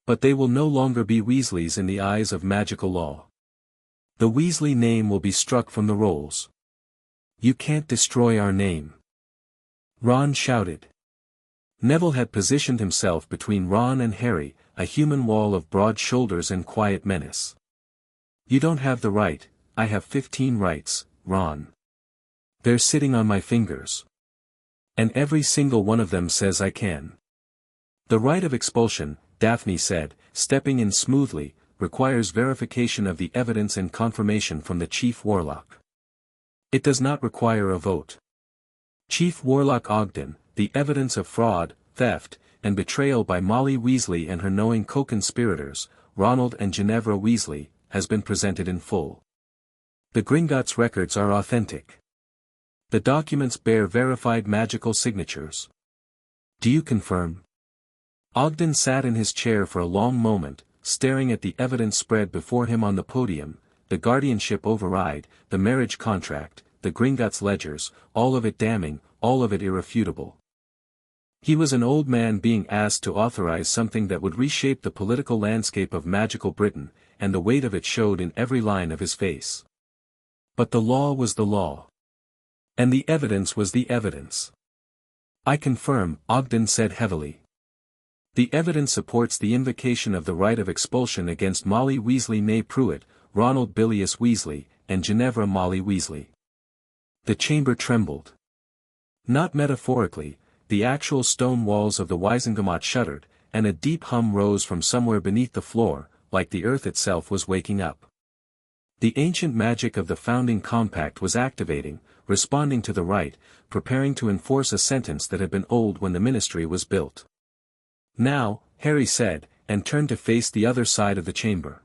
But they will no longer be Weasleys in the eyes of magical law. The Weasley name will be struck from the rolls. You can't destroy our name." Ron shouted. Neville had positioned himself between Ron and Harry, a human wall of broad shoulders and quiet menace. "You don't have the right, I have 15 rights, Ron. They're sitting on my fingers. And every single one of them says I can." The rite of expulsion, Daphne said, stepping in smoothly, requires verification of the evidence and confirmation from the chief warlock. It does not require a vote. Chief Warlock Ogden, the evidence of fraud, theft, and betrayal by Molly Weasley and her knowing co-conspirators, Ronald and Ginevra Weasley, has been presented in full. The Gringotts records are authentic. The documents bear verified magical signatures. Do you confirm? Ogden sat in his chair for a long moment, staring at the evidence spread before him on the podium, the guardianship override, the marriage contract, the Gringotts ledgers, all of it damning, all of it irrefutable. He was an old man being asked to authorize something that would reshape the political landscape of magical Britain, and the weight of it showed in every line of his face. But the law was the law. And the evidence was the evidence. I confirm, Ogden said heavily. The evidence supports the invocation of the rite of expulsion against Molly Weasley née Pruitt, Ronald Bilious Weasley, and Ginevra Molly Weasley. The chamber trembled. Not metaphorically, the actual stone walls of the Wizengamot shuddered, and a deep hum rose from somewhere beneath the floor, like the earth itself was waking up. The ancient magic of the founding compact was activating, responding to the rite, preparing to enforce a sentence that had been old when the ministry was built. Now, Harry said, and turned to face the other side of the chamber.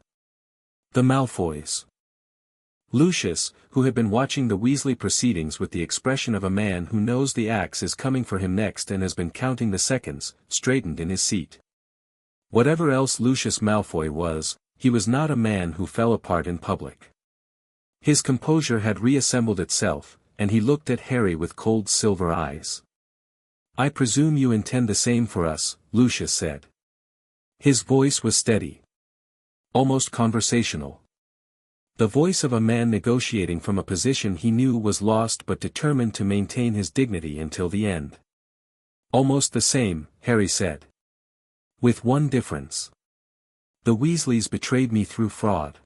The Malfoys. Lucius, who had been watching the Weasley proceedings with the expression of a man who knows the axe is coming for him next and has been counting the seconds, straightened in his seat. Whatever else Lucius Malfoy was, he was not a man who fell apart in public. His composure had reassembled itself, and he looked at Harry with cold silver eyes. I presume you intend the same for us, Lucius said. His voice was steady. Almost conversational. The voice of a man negotiating from a position he knew was lost but determined to maintain his dignity until the end. Almost the same, Harry said. With one difference. The Weasleys betrayed me through fraud.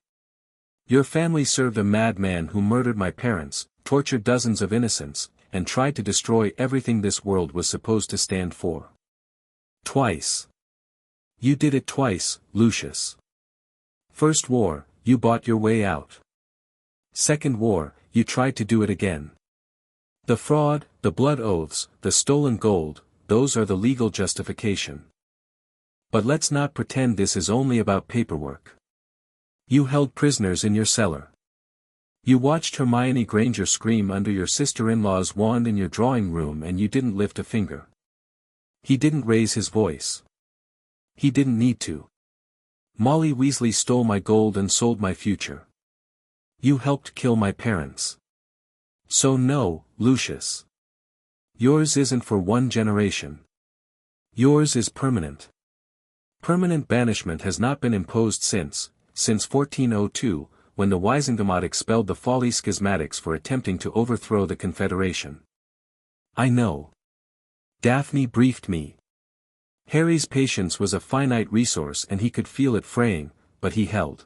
Your family served a madman who murdered my parents, tortured dozens of innocents, and tried to destroy everything this world was supposed to stand for. Twice. You did it twice, Lucius. First war, you bought your way out. Second war, you tried to do it again. The fraud, the blood oaths, the stolen gold, those are the legal justification. But let's not pretend this is only about paperwork. You held prisoners in your cellar. You watched Hermione Granger scream under your sister-in-law's wand in your drawing room and you didn't lift a finger. He didn't raise his voice. He didn't need to. Molly Weasley stole my gold and sold my future. You helped kill my parents. So no, Lucius. Yours isn't for one generation. Yours is permanent. Permanent banishment has not been imposed since 1402, when the Wizengamot expelled the Folly Schismatics for attempting to overthrow the Confederation. I know. Daphne briefed me. Harry's patience was a finite resource and he could feel it fraying, but he held.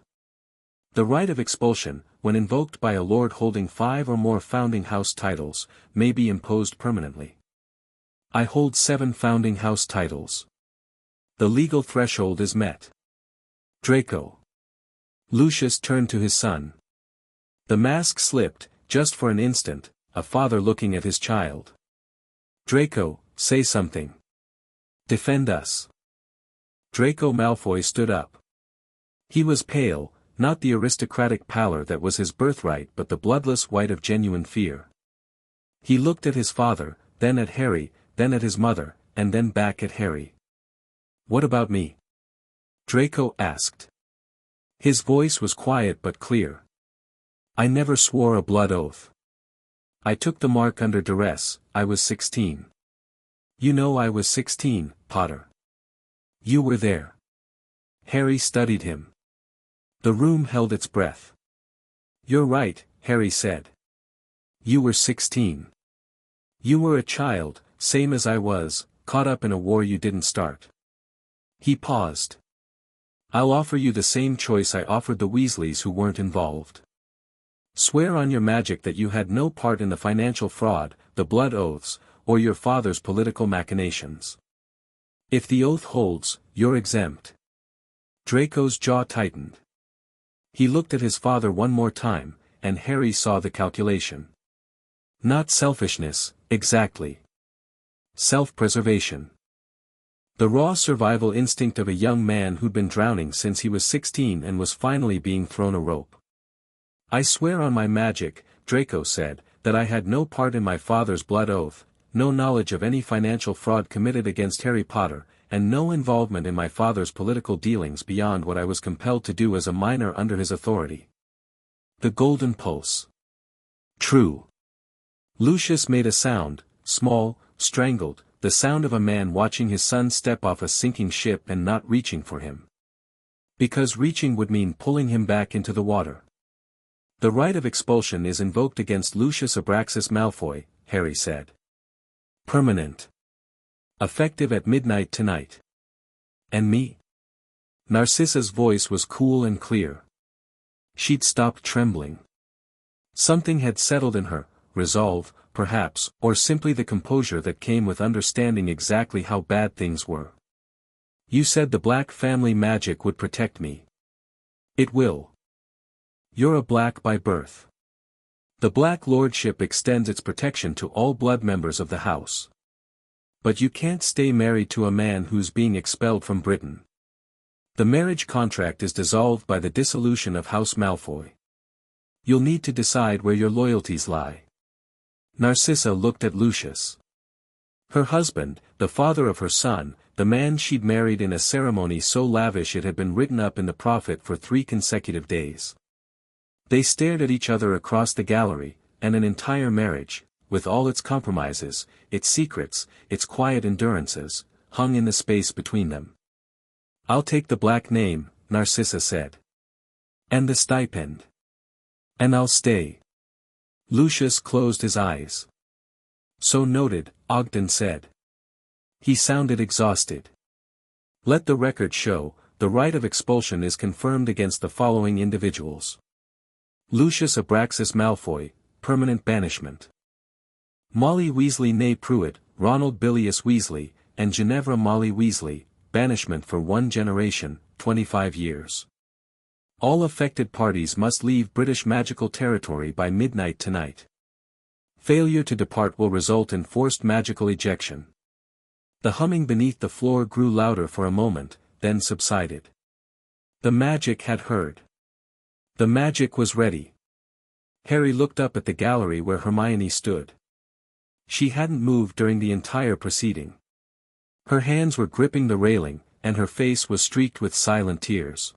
The rite of expulsion, when invoked by a lord holding 5 or more founding house titles, may be imposed permanently. I hold 7 founding house titles. The legal threshold is met. Draco. Lucius turned to his son. The mask slipped, just for an instant, a father looking at his child. Draco, say something. Defend us. Draco Malfoy stood up. He was pale, not the aristocratic pallor that was his birthright but the bloodless white of genuine fear. He looked at his father, then at Harry, then at his mother, and then back at Harry. What about me? Draco asked. His voice was quiet but clear. I never swore a blood oath. I took the mark under duress. I was 16. You know I was 16, Potter. You were there. Harry studied him. The room held its breath. You're right, Harry said. You were 16. You were a child, same as I was, caught up in a war you didn't start. He paused. I'll offer you the same choice I offered the Weasleys who weren't involved. Swear on your magic that you had no part in the financial fraud, the blood oaths, or your father's political machinations. If the oath holds, you're exempt. Draco's jaw tightened. He looked at his father one more time, and Harry saw the calculation. Not selfishness, exactly. Self-preservation. The raw survival instinct of a young man who'd been drowning since he was 16 and was finally being thrown a rope. I swear on my magic, Draco said, that I had no part in my father's blood oath, no knowledge of any financial fraud committed against Harry Potter, and no involvement in my father's political dealings beyond what I was compelled to do as a minor under his authority. The Golden Pulse. True. Lucius made a sound, small, strangled, the sound of a man watching his son step off a sinking ship and not reaching for him. Because reaching would mean pulling him back into the water. The right of expulsion is invoked against Lucius Abraxas Malfoy, Harry said. Permanent. Effective at midnight tonight. And me? Narcissa's voice was cool and clear. She'd stopped trembling. Something had settled in her, resolve, perhaps, or simply the composure that came with understanding exactly how bad things were. You said the Black family magic would protect me. It will. You're a Black by birth. The Black Lordship extends its protection to all blood members of the house. But you can't stay married to a man who's being expelled from Britain. The marriage contract is dissolved by the dissolution of House Malfoy. You'll need to decide where your loyalties lie. Narcissa looked at Lucius. Her husband, the father of her son, the man she'd married in a ceremony so lavish it had been written up in the Prophet for 3 consecutive days. They stared at each other across the gallery, and an entire marriage, with all its compromises, its secrets, its quiet endurances, hung in the space between them. I'll take the Black name, Narcissa said. And the stipend. And I'll stay. Lucius closed his eyes. So noted, Ogden said. He sounded exhausted. Let the record show, the right of expulsion is confirmed against the following individuals. Lucius Abraxas Malfoy, permanent banishment. Molly Weasley née Pruitt, Ronald Bilius Weasley, and Ginevra Molly Weasley, banishment for 1 generation, 25 years. All affected parties must leave British magical territory by midnight tonight. Failure to depart will result in forced magical ejection. The humming beneath the floor grew louder for a moment, then subsided. The magic had heard. The magic was ready. Harry looked up at the gallery where Hermione stood. She hadn't moved during the entire proceeding. Her hands were gripping the railing, and her face was streaked with silent tears.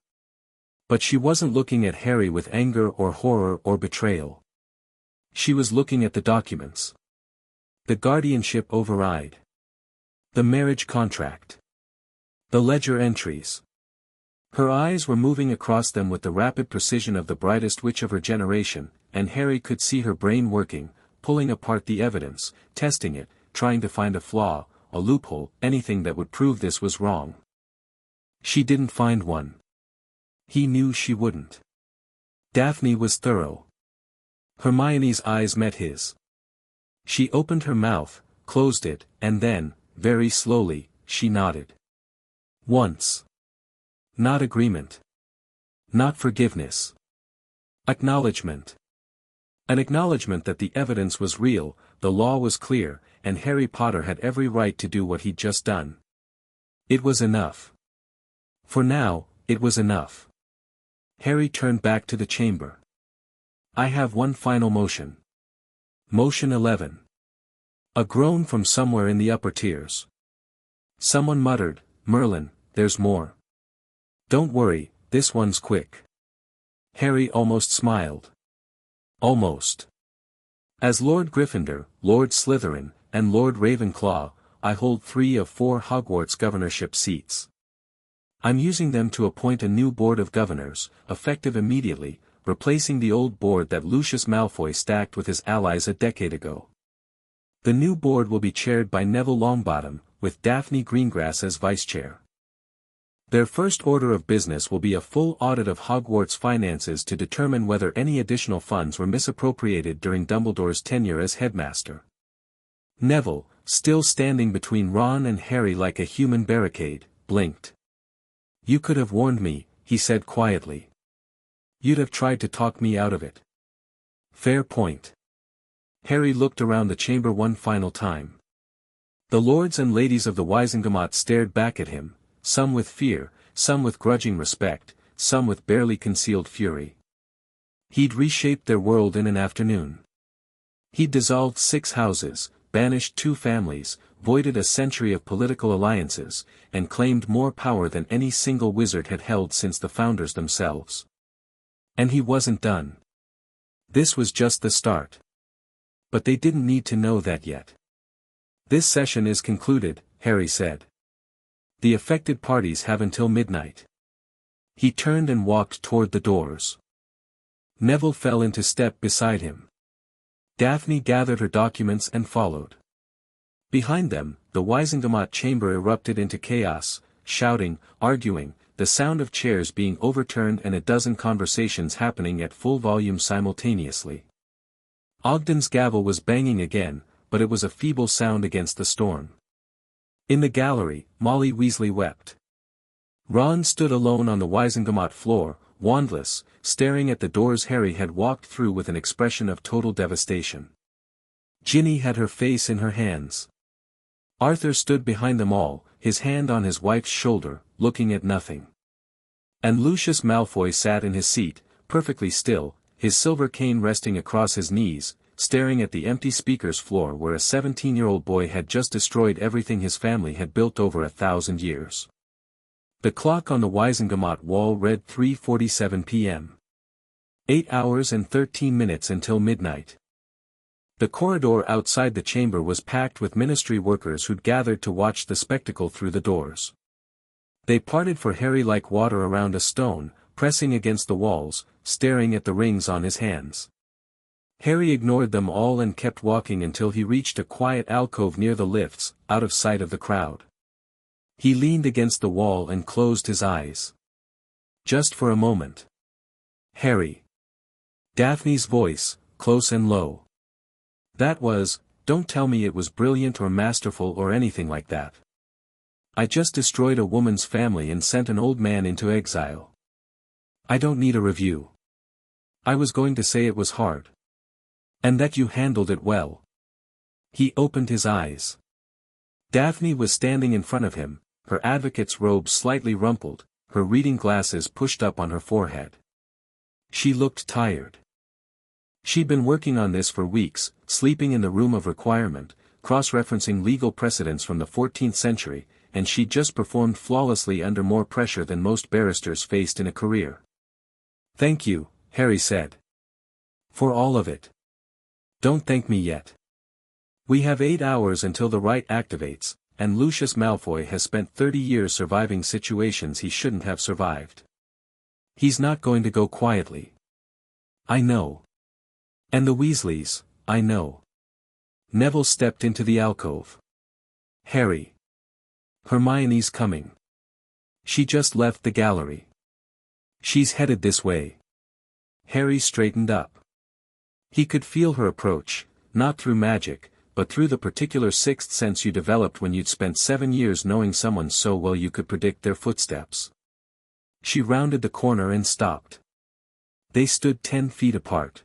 But she wasn't looking at Harry with anger or horror or betrayal. She was looking at the documents. The guardianship override. The marriage contract. The ledger entries. Her eyes were moving across them with the rapid precision of the brightest witch of her generation, and Harry could see her brain working, pulling apart the evidence, testing it, trying to find a flaw, a loophole, anything that would prove this was wrong. She didn't find one. He knew she wouldn't. Daphne was thorough. Hermione's eyes met his. She opened her mouth, closed it, and then, very slowly, she nodded. Once. Not agreement. Not forgiveness. Acknowledgement. An acknowledgement that the evidence was real, the law was clear, and Harry Potter had every right to do what he'd just done. It was enough. For now, it was enough. Harry turned back to the chamber. I have one final motion. Motion 11. A groan from somewhere in the upper tiers. Someone muttered, Merlin, there's more. Don't worry, this one's quick. Harry almost smiled. Almost. As Lord Gryffindor, Lord Slytherin, and Lord Ravenclaw, I hold 3 of 4 Hogwarts governorship seats. I'm using them to appoint a new board of governors, effective immediately, replacing the old board that Lucius Malfoy stacked with his allies a decade ago. The new board will be chaired by Neville Longbottom, with Daphne Greengrass as vice-chair. Their first order of business will be a full audit of Hogwarts finances to determine whether any additional funds were misappropriated during Dumbledore's tenure as headmaster. Neville, still standing between Ron and Harry like a human barricade, blinked. "You could have warned me," he said quietly. "You'd have tried to talk me out of it." "Fair point." Harry looked around the chamber one final time. The lords and ladies of the Wisengamot stared back at him, some with fear, some with grudging respect, some with barely concealed fury. He'd reshaped their world in an afternoon. He'd dissolved 6 houses, banished 2 families, voided a century of political alliances, and claimed more power than any single wizard had held since the founders themselves. And he wasn't done. This was just the start. But they didn't need to know that yet. "This session is concluded," Harry said. "The affected parties have until midnight." He turned and walked toward the doors. Neville fell into step beside him. Daphne gathered her documents and followed. Behind them, the Wisengamot chamber erupted into chaos, shouting, arguing, the sound of chairs being overturned and a dozen conversations happening at full volume simultaneously. Ogden's gavel was banging again, but it was a feeble sound against the storm. In the gallery, Molly Weasley wept. Ron stood alone on the Wisengamot floor, wandless, staring at the doors Harry had walked through with an expression of total devastation. Ginny had her face in her hands. Arthur stood behind them all, his hand on his wife's shoulder, looking at nothing. And Lucius Malfoy sat in his seat, perfectly still, his silver cane resting across his knees, staring at the empty speaker's floor where a 17-year-old boy had just destroyed everything his family had built over 1,000 years. The clock on the Wisengamot wall read 3:47 p.m. 8 hours and 13 minutes until midnight. The corridor outside the chamber was packed with ministry workers who'd gathered to watch the spectacle through the doors. They parted for Harry like water around a stone, pressing against the walls, staring at the rings on his hands. Harry ignored them all and kept walking until he reached a quiet alcove near the lifts, out of sight of the crowd. He leaned against the wall and closed his eyes. Just for a moment. "Harry." Daphne's voice, close and low. "That was, don't tell me it was brilliant or masterful or anything like that. I just destroyed a woman's family and sent an old man into exile. I don't need a review. I was going to say it was hard. And that you handled it well." He opened his eyes. Daphne was standing in front of him, her advocate's robe slightly rumpled, her reading glasses pushed up on her forehead. She looked tired. She'd been working on this for weeks, sleeping in the room of requirement, cross-referencing legal precedents from the 14th century, and she'd just performed flawlessly under more pressure than most barristers faced in a career. "Thank you," Harry said. "For all of it. Don't thank me yet. We have 8 hours until the rite activates, and Lucius Malfoy has spent 30 years surviving situations he shouldn't have survived. He's not going to go quietly. I know. And the Weasleys, I know." Neville stepped into the alcove. "Harry. Hermione's coming. She just left the gallery. She's headed this way." Harry straightened up. He could feel her approach, not through magic, but through the particular sixth sense you developed when you'd spent 7 years knowing someone so well you could predict their footsteps. She rounded the corner and stopped. They stood 10 feet apart.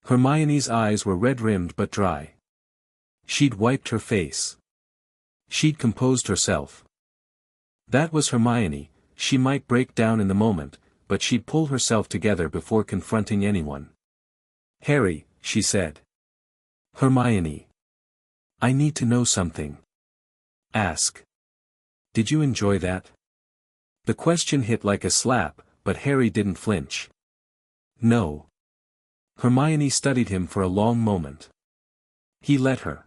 Hermione's eyes were red-rimmed but dry. She'd wiped her face. She'd composed herself. That was Hermione. She might break down in the moment, but she'd pull herself together before confronting anyone. "Harry," she said. "Hermione. I need to know something." "Ask." "Did you enjoy that?" The question hit like a slap, but Harry didn't flinch. "No." Hermione studied him for a long moment. He let her.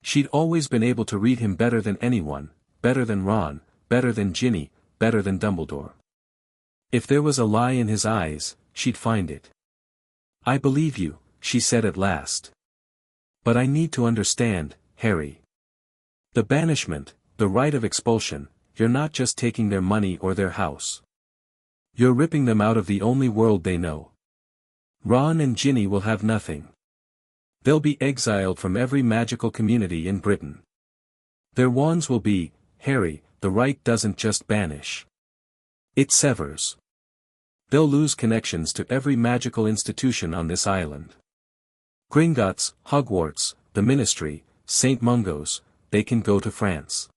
She'd always been able to read him better than anyone, better than Ron, better than Ginny, better than Dumbledore. If there was a lie in his eyes, she'd find it. "I believe you," she said at last. "But I need to understand, Harry. The banishment, the rite of expulsion, you're not just taking their money or their house. You're ripping them out of the only world they know. Ron and Ginny will have nothing. They'll be exiled from every magical community in Britain. Their wands will be, Harry, the right doesn't just banish. It severs. They'll lose connections to every magical institution on this island. Gringotts, Hogwarts, the Ministry, St. Mungo's, they can go to France.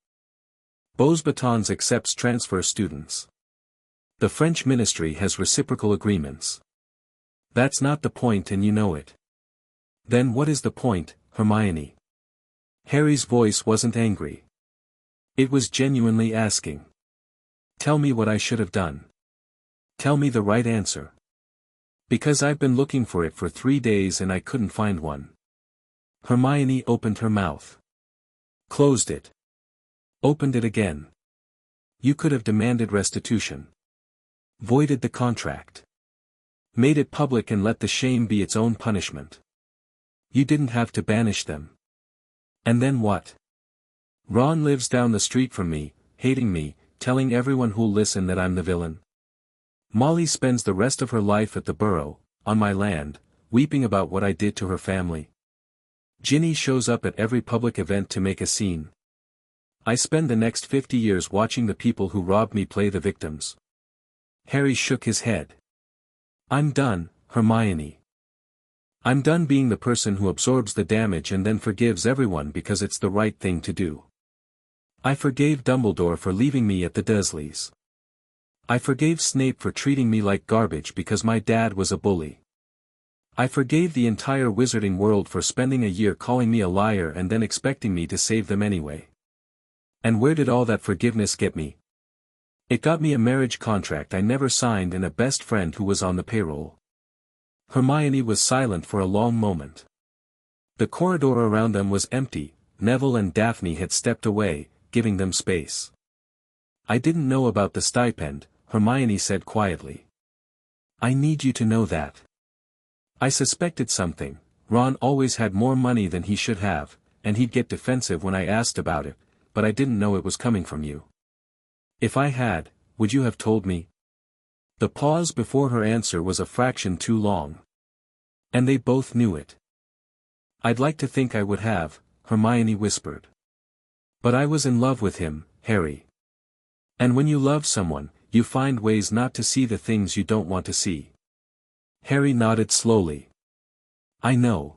Beauxbatons accepts transfer students. The French Ministry has reciprocal agreements. That's not the point and you know it. Then what is the point, Hermione? Harry's voice wasn't angry. It was genuinely asking. Tell me what I should have done. Tell me the right answer. Because I've been looking for it for 3 days and I couldn't find one. Hermione opened her mouth. Closed it. Opened it again. You could have demanded restitution. Voided the contract. Made it public and let the shame be its own punishment. You didn't have to banish them. And then what? Ron lives down the street from me, hating me, telling everyone who'll listen that I'm the villain. Molly spends the rest of her life at the Burrow, on my land, weeping about what I did to her family. Ginny shows up at every public event to make a scene. I spend the next 50 years watching the people who robbed me play the victims. Harry shook his head. I'm done, Hermione. I'm done being the person who absorbs the damage and then forgives everyone because it's the right thing to do. I forgave Dumbledore for leaving me at the Dursleys. I forgave Snape for treating me like garbage because my dad was a bully. I forgave the entire wizarding world for spending a year calling me a liar and then expecting me to save them anyway. And where did all that forgiveness get me? It got me a marriage contract I never signed and a best friend who was on the payroll. Hermione was silent for a long moment. The corridor around them was empty. Neville and Daphne had stepped away, giving them space. I didn't know about the stipend, Hermione said quietly. I need you to know that. I suspected something. Ron always had more money than he should have, and he'd get defensive when I asked about it, but I didn't know it was coming from you. If I had, would you have told me? The pause before her answer was a fraction too long. And they both knew it. I'd like to think I would have, Hermione whispered. But I was in love with him, Harry. And when you love someone, you find ways not to see the things you don't want to see. Harry nodded slowly. I know.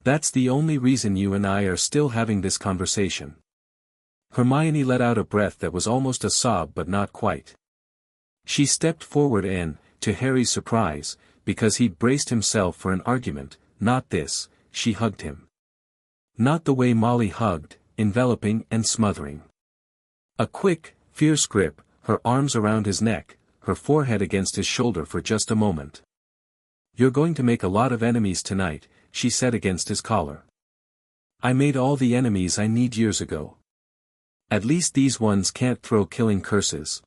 That's the only reason you and I are still having this conversation. Hermione let out a breath that was almost a sob but not quite. She stepped forward and, to Harry's surprise, because he'd braced himself for an argument, not this, she hugged him. Not the way Molly hugged, enveloping and smothering. A quick, fierce grip, her arms around his neck, her forehead against his shoulder for just a moment. You're going to make a lot of enemies tonight, she said against his collar. I made all the enemies I need years ago. At least these ones can't throw killing curses.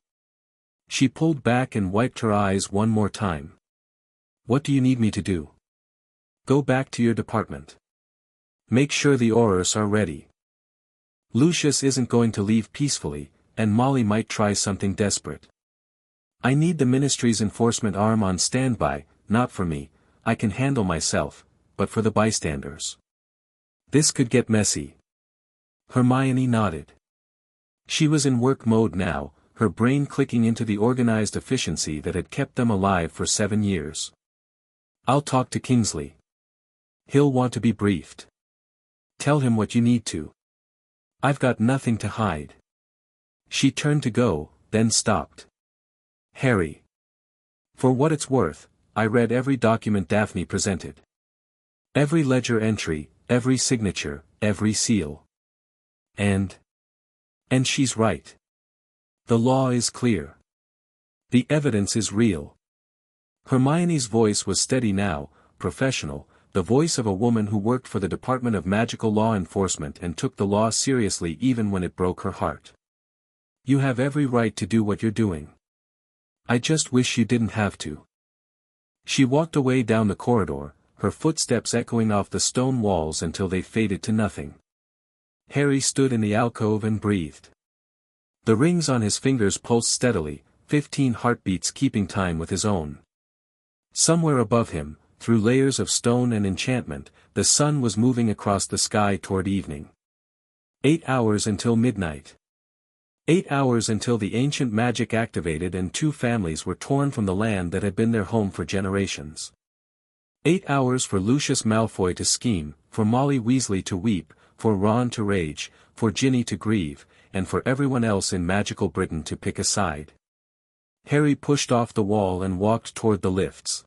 She pulled back and wiped her eyes one more time. What do you need me to do? Go back to your department. Make sure the Aurors are ready. Lucius isn't going to leave peacefully, and Molly might try something desperate. I need the Ministry's enforcement arm on standby, not for me, I can handle myself, but for the bystanders. This could get messy. Hermione nodded. She was in work mode now, her brain clicking into the organized efficiency that had kept them alive for 7 years. I'll talk to Kingsley. He'll want to be briefed. Tell him what you need to. I've got nothing to hide. She turned to go, then stopped. Harry. For what it's worth, I read every document Daphne presented. Every ledger entry, every signature, every seal. And she's right. The law is clear. The evidence is real. Hermione's voice was steady now, professional, the voice of a woman who worked for the Department of Magical Law Enforcement and took the law seriously even when it broke her heart. You have every right to do what you're doing. I just wish you didn't have to. She walked away down the corridor, her footsteps echoing off the stone walls until they faded to nothing. Harry stood in the alcove and breathed. The rings on his fingers pulsed steadily, 15 heartbeats keeping time with his own. Somewhere above him, through layers of stone and enchantment, the sun was moving across the sky toward evening. 8 hours until midnight. 8 hours until the ancient magic activated and 2 families were torn from the land that had been their home for generations. 8 hours for Lucius Malfoy to scheme, for Molly Weasley to weep, for Ron to rage, for Ginny to grieve, and for everyone else in magical Britain to pick a side. Harry pushed off the wall and walked toward the lifts.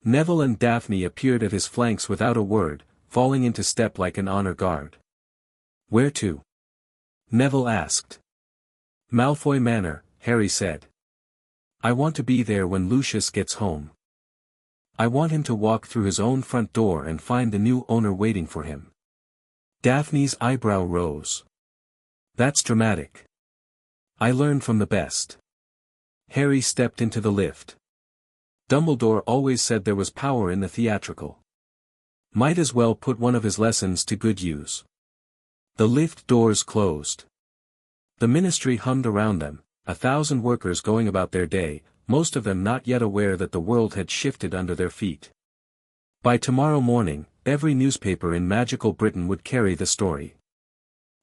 Neville and Daphne appeared at his flanks without a word, falling into step like an honor guard. "Where to?" Neville asked. "Malfoy Manor," Harry said. "I want to be there when Lucius gets home. I want him to walk through his own front door and find the new owner waiting for him." Daphne's eyebrow rose. "That's dramatic. I learned from the best." Harry stepped into the lift. Dumbledore always said there was power in the theatrical. Might as well put one of his lessons to good use. The lift doors closed. The ministry hummed around them, 1,000 workers going about their day, most of them not yet aware that the world had shifted under their feet. By tomorrow morning, every newspaper in magical Britain would carry the story.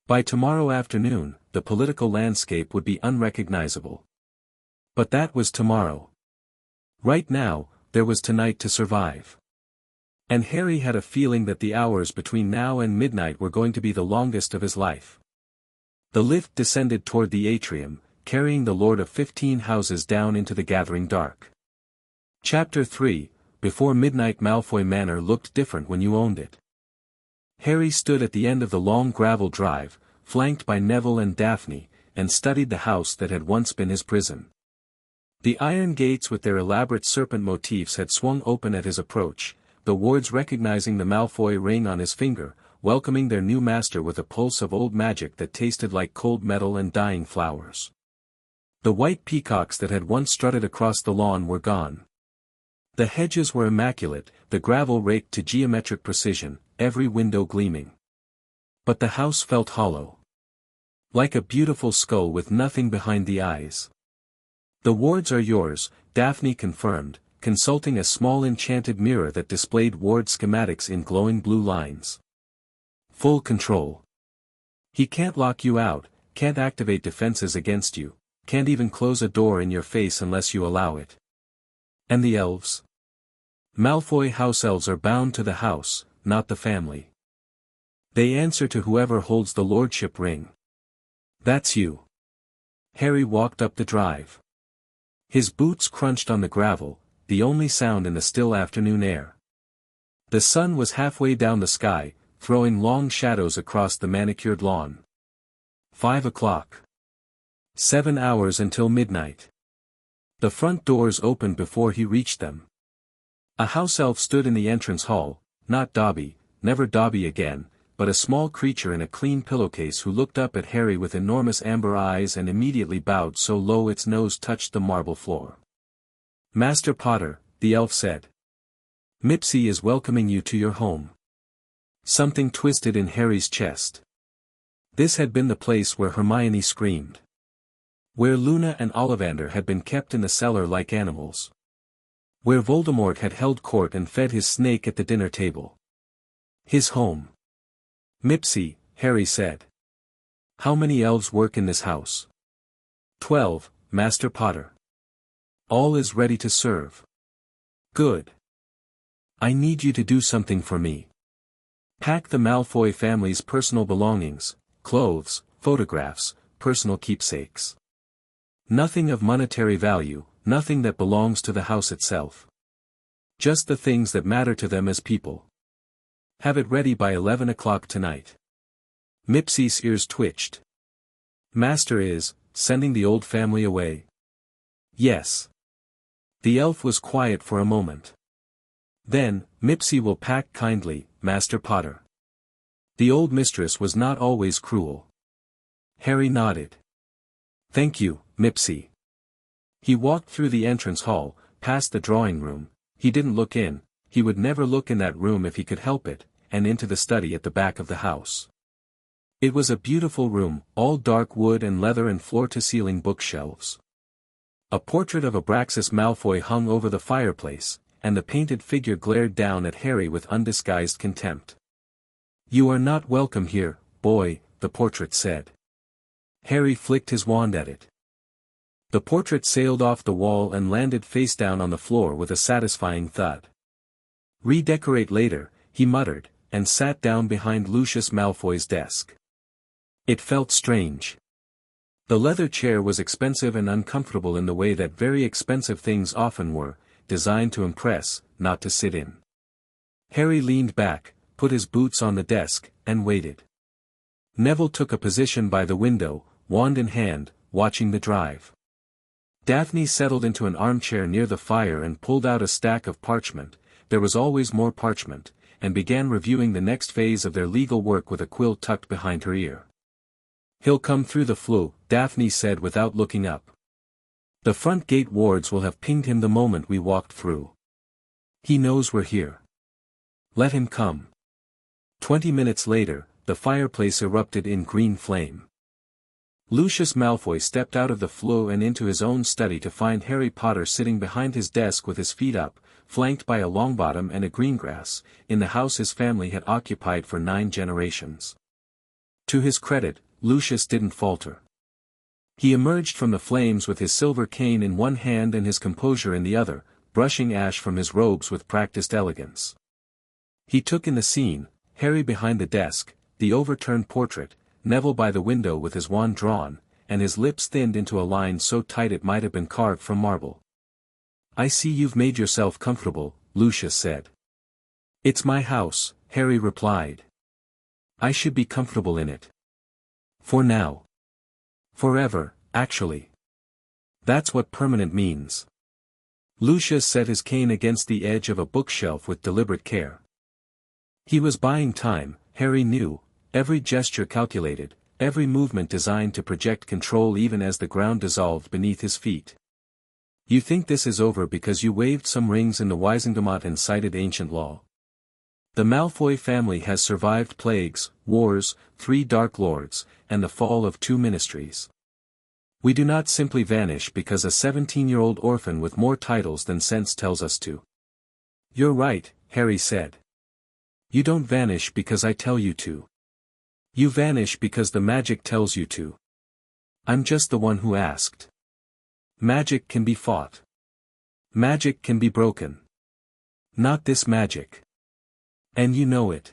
By tomorrow afternoon, the political landscape would be unrecognizable. But that was tomorrow. Right now, there was tonight to survive. And Harry had a feeling that the hours between now and midnight were going to be the longest of his life. The lift descended toward the atrium, carrying the Lord of 15 Houses down into the gathering dark. Chapter 3, Before Midnight. Malfoy Manor looked different when you owned it. Harry stood at the end of the long gravel drive, flanked by Neville and Daphne, and studied the house that had once been his prison. The iron gates with their elaborate serpent motifs had swung open at his approach, the wards recognizing the Malfoy ring on his finger, welcoming their new master with a pulse of old magic that tasted like cold metal and dying flowers. The white peacocks that had once strutted across the lawn were gone. The hedges were immaculate, the gravel raked to geometric precision, every window gleaming. But the house felt hollow. Like a beautiful skull with nothing behind the eyes. "The wards are yours," Daphne confirmed, consulting a small enchanted mirror that displayed ward schematics in glowing blue lines. "Full control. He can't lock you out, can't activate defenses against you, can't even close a door in your face unless you allow it." "And the elves?" "Malfoy house elves are bound to the house, not the family. They answer to whoever holds the lordship ring." "That's you." Harry walked up the drive. His boots crunched on the gravel, the only sound in the still afternoon air. The sun was halfway down the sky, throwing long shadows across the manicured lawn. 5 o'clock. 7 hours until midnight. The front doors opened before he reached them. A house elf stood in the entrance hall, not Dobby, never Dobby again, but a small creature in a clean pillowcase who looked up at Harry with enormous amber eyes and immediately bowed so low its nose touched the marble floor. "Master Potter," the elf said. "Mipsy is welcoming you to your home." Something twisted in Harry's chest. This had been the place where Hermione screamed. Where Luna and Ollivander had been kept in the cellar like animals. Where Voldemort had held court and fed his snake at the dinner table. His home. "Mipsy," Harry said. "How many elves work in this house?" 12, Master Potter. "All is ready to serve." "Good. I need you to do something for me. Pack the Malfoy family's personal belongings, clothes, photographs, personal keepsakes. Nothing of monetary value, nothing that belongs to the house itself. Just the things that matter to them as people. Have it ready by 11 o'clock tonight." Mipsy's ears twitched. "Master is sending the old family away?" "Yes." The elf was quiet for a moment. "Then, Mipsy will pack kindly, Master Potter. The old mistress was not always cruel." Harry nodded. "Thank you, Mipsy." He walked through the entrance hall, past the drawing room. He didn't look in, he would never look in that room if he could help it, and into the study at the back of the house. It was a beautiful room, all dark wood and leather and floor-to-ceiling bookshelves. A portrait of Abraxas Malfoy hung over the fireplace, and the painted figure glared down at Harry with undisguised contempt. "You are not welcome here, boy," the portrait said. Harry flicked his wand at it. The portrait sailed off the wall and landed face down on the floor with a satisfying thud. "Redecorate later," he muttered, and sat down behind Lucius Malfoy's desk. It felt strange. The leather chair was expensive and uncomfortable in the way that very expensive things often were, designed to impress, not to sit in. Harry leaned back, put his boots on the desk, and waited. Neville took a position by the window, wand in hand, watching the drive. Daphne settled into an armchair near the fire and pulled out a stack of parchment, there was always more parchment, and began reviewing the next phase of their legal work with a quill tucked behind her ear. "He'll come through the flue," Daphne said without looking up. "The front gate wards will have pinged him the moment we walked through. He knows we're here. Let him come." 20 minutes later, the fireplace erupted in green flame. Lucius Malfoy stepped out of the flue and into his own study to find Harry Potter sitting behind his desk with his feet up, flanked by a Longbottom and a Greengrass, in the house his family had occupied for 9 generations. To his credit, Lucius didn't falter. He emerged from the flames with his silver cane in one hand and his composure in the other, brushing ash from his robes with practiced elegance. He took in the scene, Harry behind the desk, the overturned portrait, Neville by the window with his wand drawn, and his lips thinned into a line so tight it might have been carved from marble. "I see you've made yourself comfortable," Lucius said. "It's my house," Harry replied. "I should be comfortable in it. For now. Forever, actually. That's what permanent means." Lucius set his cane against the edge of a bookshelf with deliberate care. He was buying time, Harry knew, every gesture calculated, every movement designed to project control even as the ground dissolved beneath his feet. "You think this is over because you waved some rings in the Wisengamot and cited ancient law? The Malfoy family has survived plagues, wars, 3 Dark Lords, and the fall of 2 ministries. We do not simply vanish because a 17-year-old orphan with more titles than sense tells us to." "You're right," Harry said. "You don't vanish because I tell you to. You vanish because the magic tells you to. I'm just the one who asked. Magic can be fought. Magic can be broken. Not this magic. And you know it."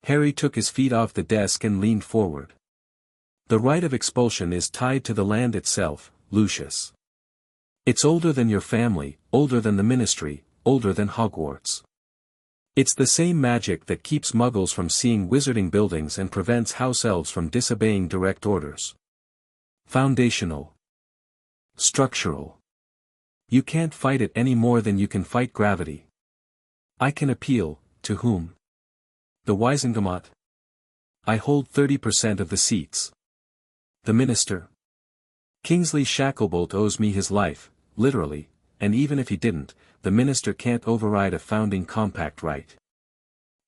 Harry took his feet off the desk and leaned forward. "The right of expulsion is tied to the land itself, Lucius. It's older than your family, older than the ministry, older than Hogwarts. It's the same magic that keeps muggles from seeing wizarding buildings and prevents house elves from disobeying direct orders. Foundational. Structural. You can't fight it any more than you can fight gravity. I can appeal, to whom? The Wisengamot? I hold 30% of the seats. The minister? Kingsley Shacklebolt owes me his life, literally, and even if he didn't, the minister can't override a founding compact right.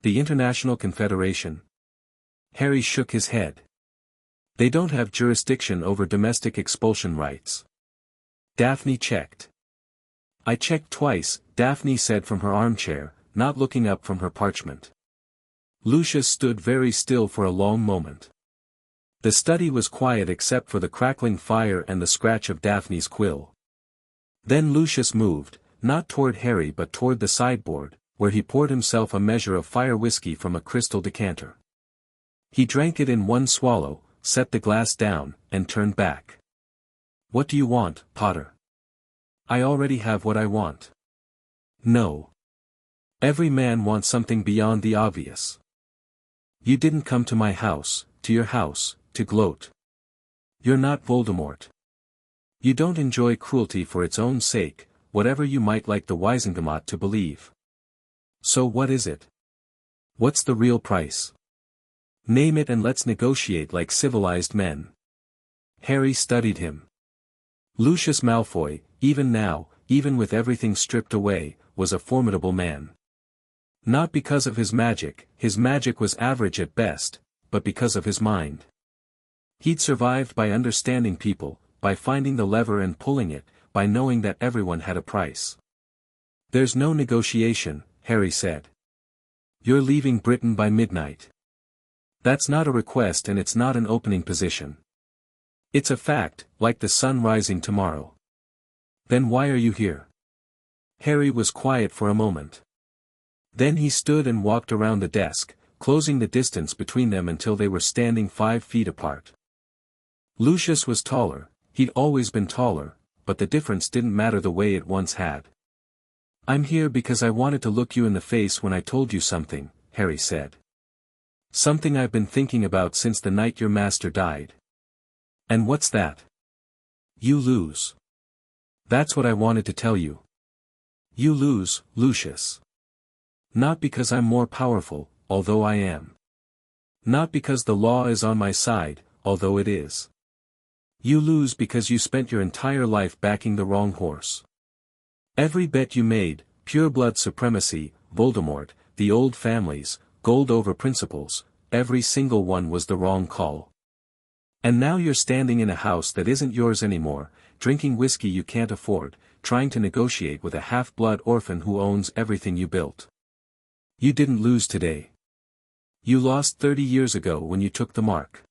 The International Confederation? Harry shook his head. They don't have jurisdiction over domestic expulsion rights. Daphne checked. I checked twice, Daphne said from her armchair, not looking up from her parchment. Lucius stood very still for a long moment. The study was quiet except for the crackling fire and the scratch of Daphne's quill. Then Lucius moved, not toward Harry but toward the sideboard, where he poured himself a measure of fire whiskey from a crystal decanter. He drank it in one swallow, set the glass down, and turned back. "What do you want, Potter?" "I already have what I want." "No. Every man wants something beyond the obvious. You didn't come to my house, to your house, to gloat. You're not Voldemort. You don't enjoy cruelty for its own sake, whatever you might like the Wisengamot to believe. So what is it? What's the real price? Name it and let's negotiate like civilized men." Harry studied him. Lucius Malfoy, even now, even with everything stripped away, was a formidable man. Not because of his magic was average at best, but because of his mind. He'd survived by understanding people, by finding the lever and pulling it, by knowing that everyone had a price. There's no negotiation, Harry said. You're leaving Britain by midnight. That's not a request and it's not an opening position. It's a fact, like the sun rising tomorrow. Then why are you here? Harry was quiet for a moment. Then he stood and walked around the desk, closing the distance between them until they were standing 5 feet apart. Lucius was taller, he'd always been taller, but the difference didn't matter the way it once had. I'm here because I wanted to look you in the face when I told you something, Harry said. Something I've been thinking about since the night your master died. And what's that? You lose. That's what I wanted to tell you. You lose, Lucius. Not because I'm more powerful, although I am. Not because the law is on my side, although it is. You lose because you spent your entire life backing the wrong horse. Every bet you made, pureblood supremacy, Voldemort, the old families, gold over principles, every single one was the wrong call. And now you're standing in a house that isn't yours anymore, drinking whiskey you can't afford, trying to negotiate with a half-blood orphan who owns everything you built. You didn't lose today. You lost 30 years ago when you took the mark.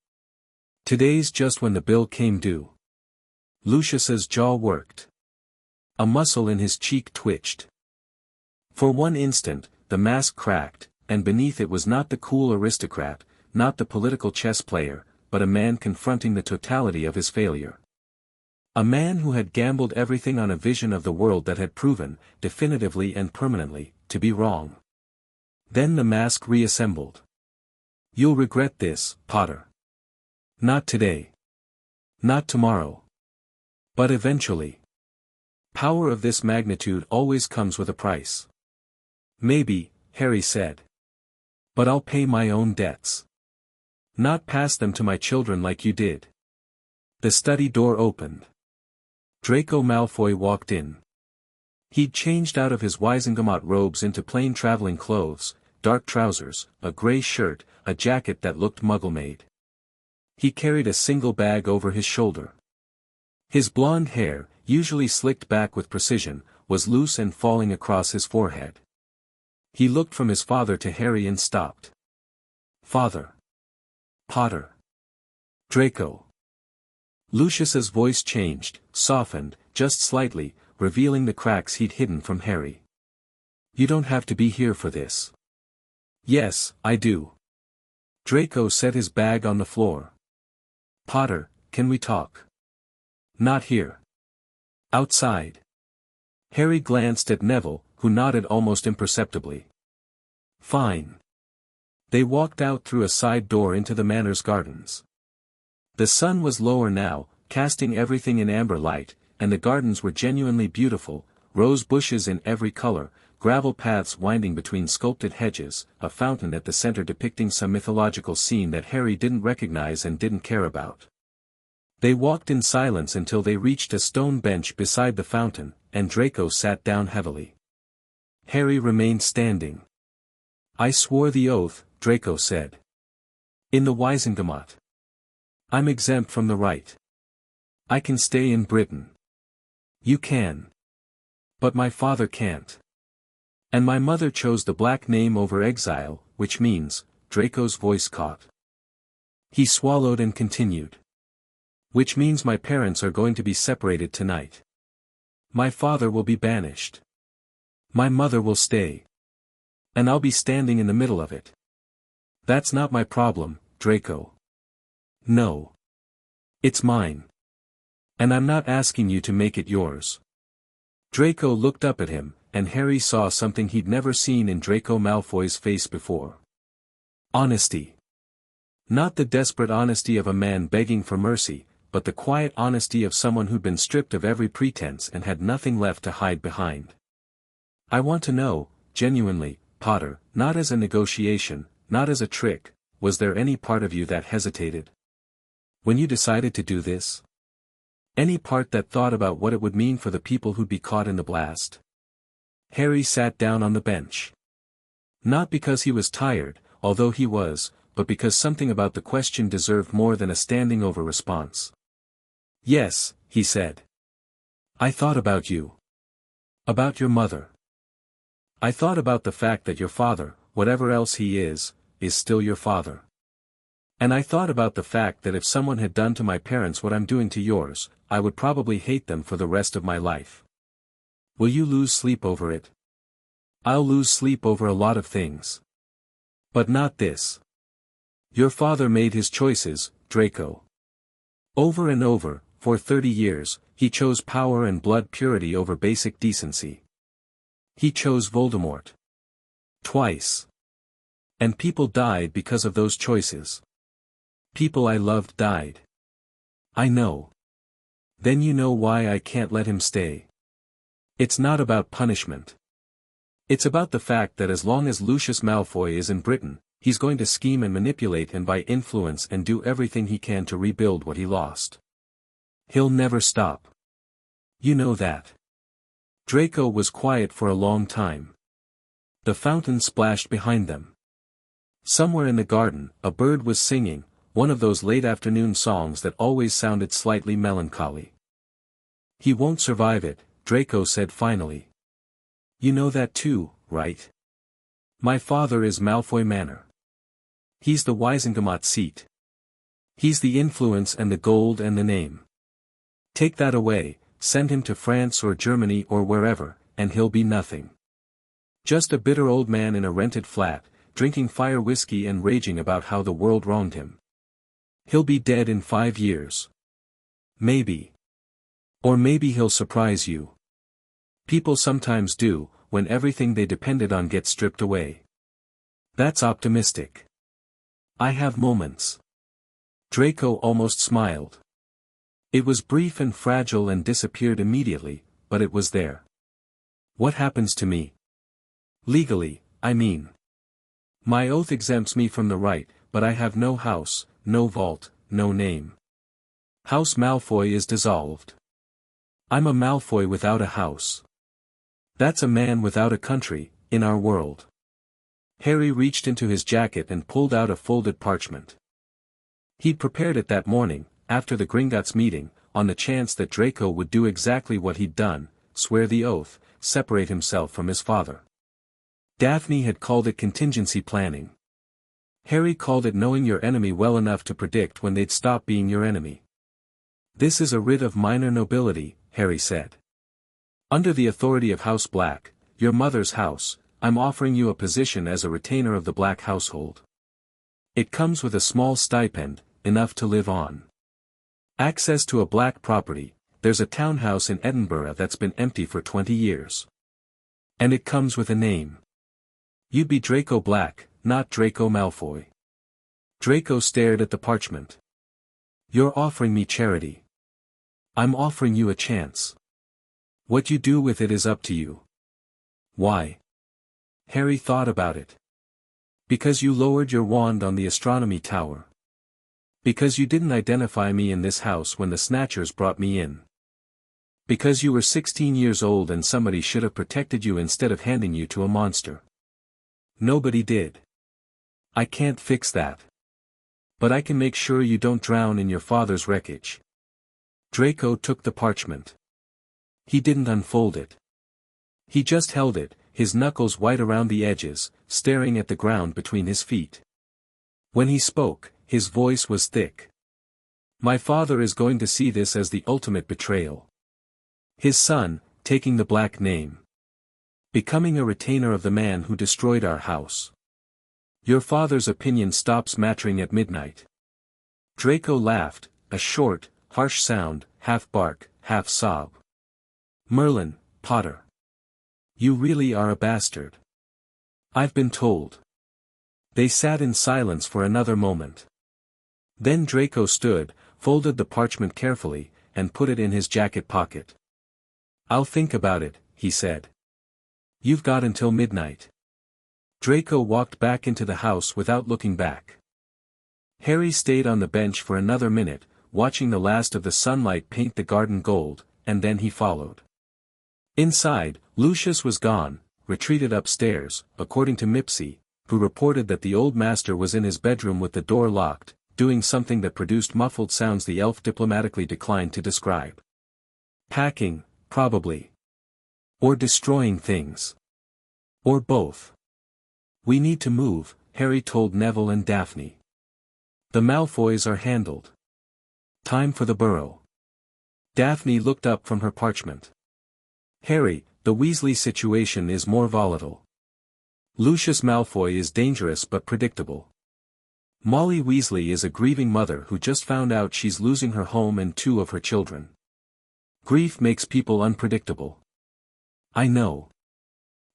Today's just when the bill came due. Lucius's jaw worked. A muscle in his cheek twitched. For one instant, the mask cracked, and beneath it was not the cool aristocrat, not the political chess player, but a man confronting the totality of his failure. A man who had gambled everything on a vision of the world that had proven, definitively and permanently, to be wrong. Then the mask reassembled. You'll regret this, Potter. Not today. Not tomorrow. But eventually. Power of this magnitude always comes with a price. Maybe, Harry said. But I'll pay my own debts. Not pass them to my children like you did. The study door opened. Draco Malfoy walked in. He'd changed out of his Wizengamot robes into plain traveling clothes, dark trousers, a grey shirt, a jacket that looked muggle-made. He carried a single bag over his shoulder. His blonde hair, usually slicked back with precision, was loose and falling across his forehead. He looked from his father to Harry and stopped. Father. Potter. Draco. Lucius's voice changed, softened, just slightly, revealing the cracks he'd hidden from Harry. You don't have to be here for this. Yes, I do. Draco set his bag on the floor. Potter, can we talk? Not here. Outside. Harry glanced at Neville, who nodded almost imperceptibly. Fine. They walked out through a side door into the manor's gardens. The sun was lower now, casting everything in amber light, and the gardens were genuinely beautiful, rose bushes in every color, gravel paths winding between sculpted hedges, a fountain at the center depicting some mythological scene that Harry didn't recognize and didn't care about. They walked in silence until they reached a stone bench beside the fountain, and Draco sat down heavily. Harry remained standing. I swore the oath, Draco said. In the Wizengamot. I'm exempt from the right. I can stay in Britain. You can. But my father can't. And my mother chose the black name over exile, which means, Draco's voice caught. He swallowed and continued. Which means my parents are going to be separated tonight. My father will be banished. My mother will stay. And I'll be standing in the middle of it. That's not my problem, Draco. No. It's mine. And I'm not asking you to make it yours. Draco looked up at him, and Harry saw something he'd never seen in Draco Malfoy's face before. Honesty. Not the desperate honesty of a man begging for mercy, but the quiet honesty of someone who'd been stripped of every pretense and had nothing left to hide behind. I want to know, genuinely, Potter, not as a negotiation, not as a trick, was there any part of you that hesitated? When you decided to do this? Any part that thought about what it would mean for the people who'd be caught in the blast? Harry sat down on the bench. Not because he was tired, although he was, but because something about the question deserved more than a standing over response. Yes, he said. I thought about you. About your mother. I thought about the fact that your father, whatever else he is still your father. And I thought about the fact that if someone had done to my parents what I'm doing to yours, I would probably hate them for the rest of my life. Will you lose sleep over it? I'll lose sleep over a lot of things. But not this. Your father made his choices, Draco. Over and over, for 30 years, he chose power and blood purity over basic decency. He chose Voldemort. Twice. And people died because of those choices. People I loved died. I know. Then you know why I can't let him stay. It's not about punishment. It's about the fact that as long as Lucius Malfoy is in Britain, he's going to scheme and manipulate and by influence and do everything he can to rebuild what he lost. He'll never stop. You know that. Draco was quiet for a long time. The fountain splashed behind them. Somewhere in the garden, a bird was singing, one of those late afternoon songs that always sounded slightly melancholy. He won't survive it, Draco said finally. You know that too, right? My father is Malfoy Manor. He's the Wisengamot seat. He's the influence and the gold and the name. Take that away, send him to France or Germany or wherever, and he'll be nothing. Just a bitter old man in a rented flat, drinking fire whiskey and raging about how the world wronged him. He'll be dead in 5 years. Maybe. Or maybe he'll surprise you. People sometimes do, when everything they depended on gets stripped away. That's optimistic. I have moments. Draco almost smiled. It was brief and fragile and disappeared immediately, but it was there. What happens to me? Legally, I mean. My oath exempts me from the right, but I have no house, no vault, no name. House Malfoy is dissolved. I'm a Malfoy without a house. That's a man without a country, in our world. Harry reached into his jacket and pulled out a folded parchment. He'd prepared it that morning, after the Gringotts meeting, on the chance that Draco would do exactly what he'd done, swear the oath, separate himself from his father. Daphne had called it contingency planning. Harry called it knowing your enemy well enough to predict when they'd stop being your enemy. This is a writ of minor nobility, Harry said. Under the authority of House Black, your mother's house, I'm offering you a position as a retainer of the Black household. It comes with a small stipend, enough to live on. Access to a Black property, there's a townhouse in Edinburgh that's been empty for 20 years. And it comes with a name. You'd be Draco Black, not Draco Malfoy. Draco stared at the parchment. You're offering me charity. I'm offering you a chance. What you do with it is up to you. Why? Harry thought about it. Because you lowered your wand on the astronomy tower. Because you didn't identify me in this house when the Snatchers brought me in. Because you were 16 years old and somebody should have protected you instead of handing you to a monster. Nobody did. I can't fix that. But I can make sure you don't drown in your father's wreckage. Draco took the parchment. He didn't unfold it. He just held it, his knuckles white around the edges, staring at the ground between his feet. When he spoke, his voice was thick. My father is going to see this as the ultimate betrayal. His son, taking the Black name. Becoming a retainer of the man who destroyed our house. Your father's opinion stops mattering at midnight. Draco laughed, a short, harsh sound, half bark, half sob. Merlin, Potter. You really are a bastard. I've been told. They sat in silence for another moment. Then Draco stood, folded the parchment carefully, and put it in his jacket pocket. I'll think about it, he said. You've got until midnight. Draco walked back into the house without looking back. Harry stayed on the bench for another minute, watching the last of the sunlight paint the garden gold, and then he followed. Inside, Lucius was gone, retreated upstairs, according to Mipsy, who reported that the old master was in his bedroom with the door locked, doing something that produced muffled sounds the elf diplomatically declined to describe. Packing, probably. Or destroying things. Or both. We need to move, Harry told Neville and Daphne. The Malfoys are handled. Time for the Burrow. Daphne looked up from her parchment. Harry, the Weasley situation is more volatile. Lucius Malfoy is dangerous but predictable. Molly Weasley is a grieving mother who just found out she's losing her home and 2 of her children. Grief makes people unpredictable. I know.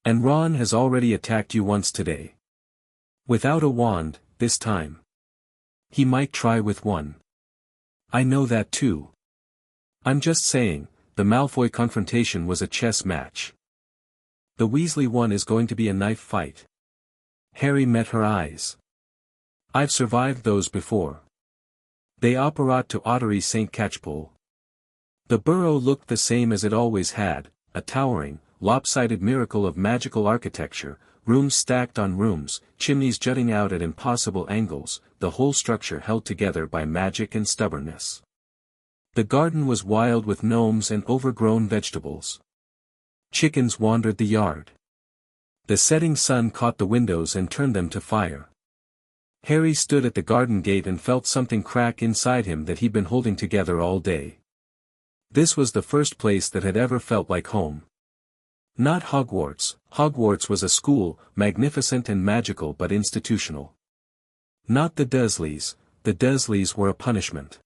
And Ron has already attacked you once today. Without a wand, this time. He might try with one. I know that too. I'm just saying, the Malfoy confrontation was a chess match. The Weasley one is going to be a knife fight. Harry met her eyes. I've survived those before. They operat to Ottery St. Catchpole. The Burrow looked the same as it always had, a towering, lopsided miracle of magical architecture, rooms stacked on rooms, chimneys jutting out at impossible angles, the whole structure held together by magic and stubbornness. The garden was wild with gnomes and overgrown vegetables. Chickens wandered the yard. The setting sun caught the windows and turned them to fire. Harry stood at the garden gate and felt something crack inside him that he'd been holding together all day. This was the first place that had ever felt like home. Not Hogwarts. Hogwarts was a school, magnificent and magical but institutional. Not the Dursleys. The Dursleys were a punishment.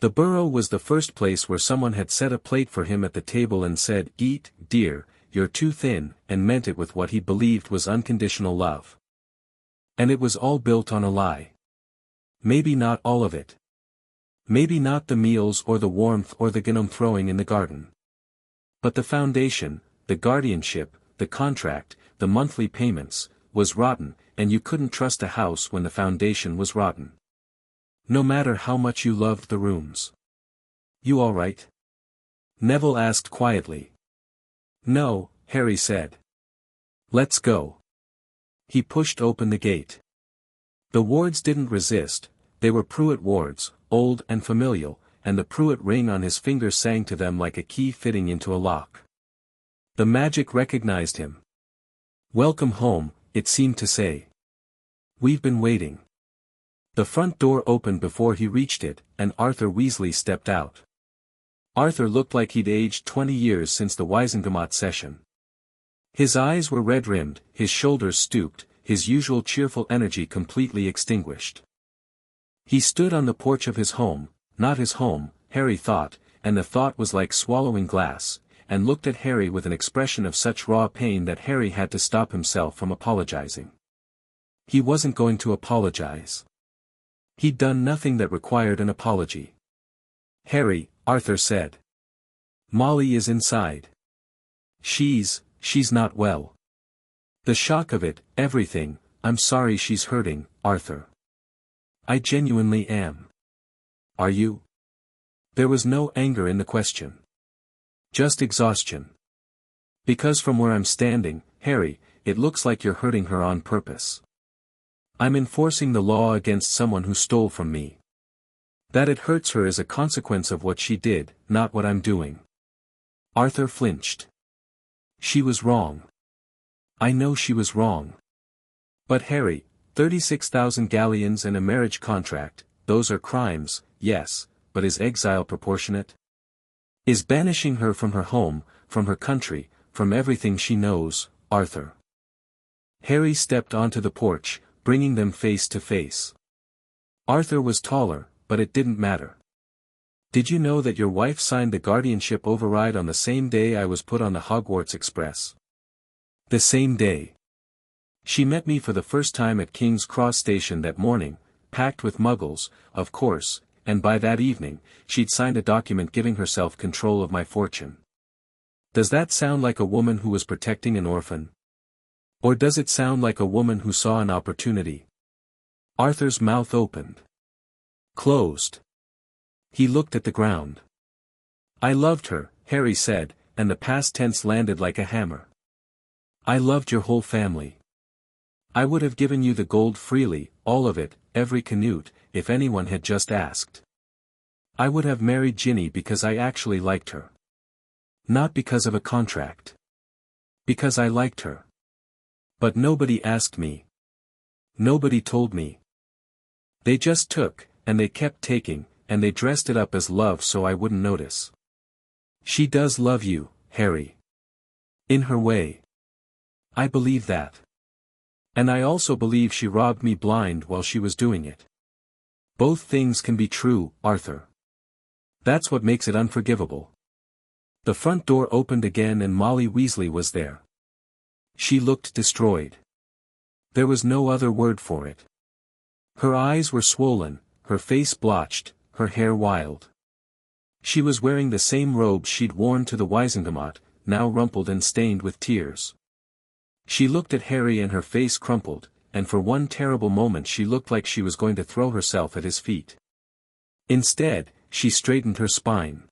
The Burrow was the first place where someone had set a plate for him at the table and said, "Eat, dear, you're too thin," and meant it with what he believed was unconditional love. And it was all built on a lie. Maybe not all of it. Maybe not the meals or the warmth or the gnome throwing in the garden. But the foundation, the guardianship, the contract, the monthly payments, was rotten, and you couldn't trust a house when the foundation was rotten. No matter how much you loved the rooms. You all right? Neville asked quietly. No, Harry said. Let's go. He pushed open the gate. The wards didn't resist, they were Pruitt wards, old and familial, and the Pruitt ring on his finger sang to them like a key fitting into a lock. The magic recognized him. Welcome home, it seemed to say. We've been waiting. The front door opened before he reached it, and Arthur Weasley stepped out. Arthur looked like he'd aged 20 years since the Wisengamot session. His eyes were red-rimmed, his shoulders stooped, his usual cheerful energy completely extinguished. He stood on the porch of his home, not his home, Harry thought, and the thought was like swallowing glass, and looked at Harry with an expression of such raw pain that Harry had to stop himself from apologizing. He wasn't going to apologize. He'd done nothing that required an apology. Harry, Arthur said. Molly is inside. She's not well. The shock of it, everything, I'm sorry she's hurting, Arthur. I genuinely am. Are you? There was no anger in the question. Just exhaustion. Because from where I'm standing, Harry, it looks like you're hurting her on purpose. I'm enforcing the law against someone who stole from me. That it hurts her is a consequence of what she did, not what I'm doing. Arthur flinched. She was wrong. I know she was wrong. But Harry, 36,000 galleons and a marriage contract, those are crimes, yes, but is exile proportionate? Is banishing her from her home, from her country, from everything she knows, Arthur? Harry stepped onto the porch, bringing them face to face. Arthur was taller, but it didn't matter. Did you know that your wife signed the guardianship override on the same day I was put on the Hogwarts Express? The same day. She met me for the first time at King's Cross Station that morning, packed with muggles, of course, and by that evening, she'd signed a document giving herself control of my fortune. Does that sound like a woman who was protecting an orphan? Or does it sound like a woman who saw an opportunity? Arthur's mouth opened. Closed. He looked at the ground. I loved her, Harry said, and the past tense landed like a hammer. I loved your whole family. I would have given you the gold freely, all of it, every canute, if anyone had just asked. I would have married Ginny because I actually liked her. Not because of a contract. Because I liked her. But nobody asked me. Nobody told me. They just took, and they kept taking, and they dressed it up as love so I wouldn't notice. She does love you, Harry. In her way. I believe that. And I also believe she robbed me blind while she was doing it. Both things can be true, Arthur. That's what makes it unforgivable. The front door opened again and Molly Weasley was there. She looked destroyed. There was no other word for it. Her eyes were swollen, her face blotched, her hair wild. She was wearing the same robe she'd worn to the Wisengamot, now rumpled and stained with tears. She looked at Harry and her face crumpled, and for one terrible moment she looked like she was going to throw herself at his feet. Instead, she straightened her spine.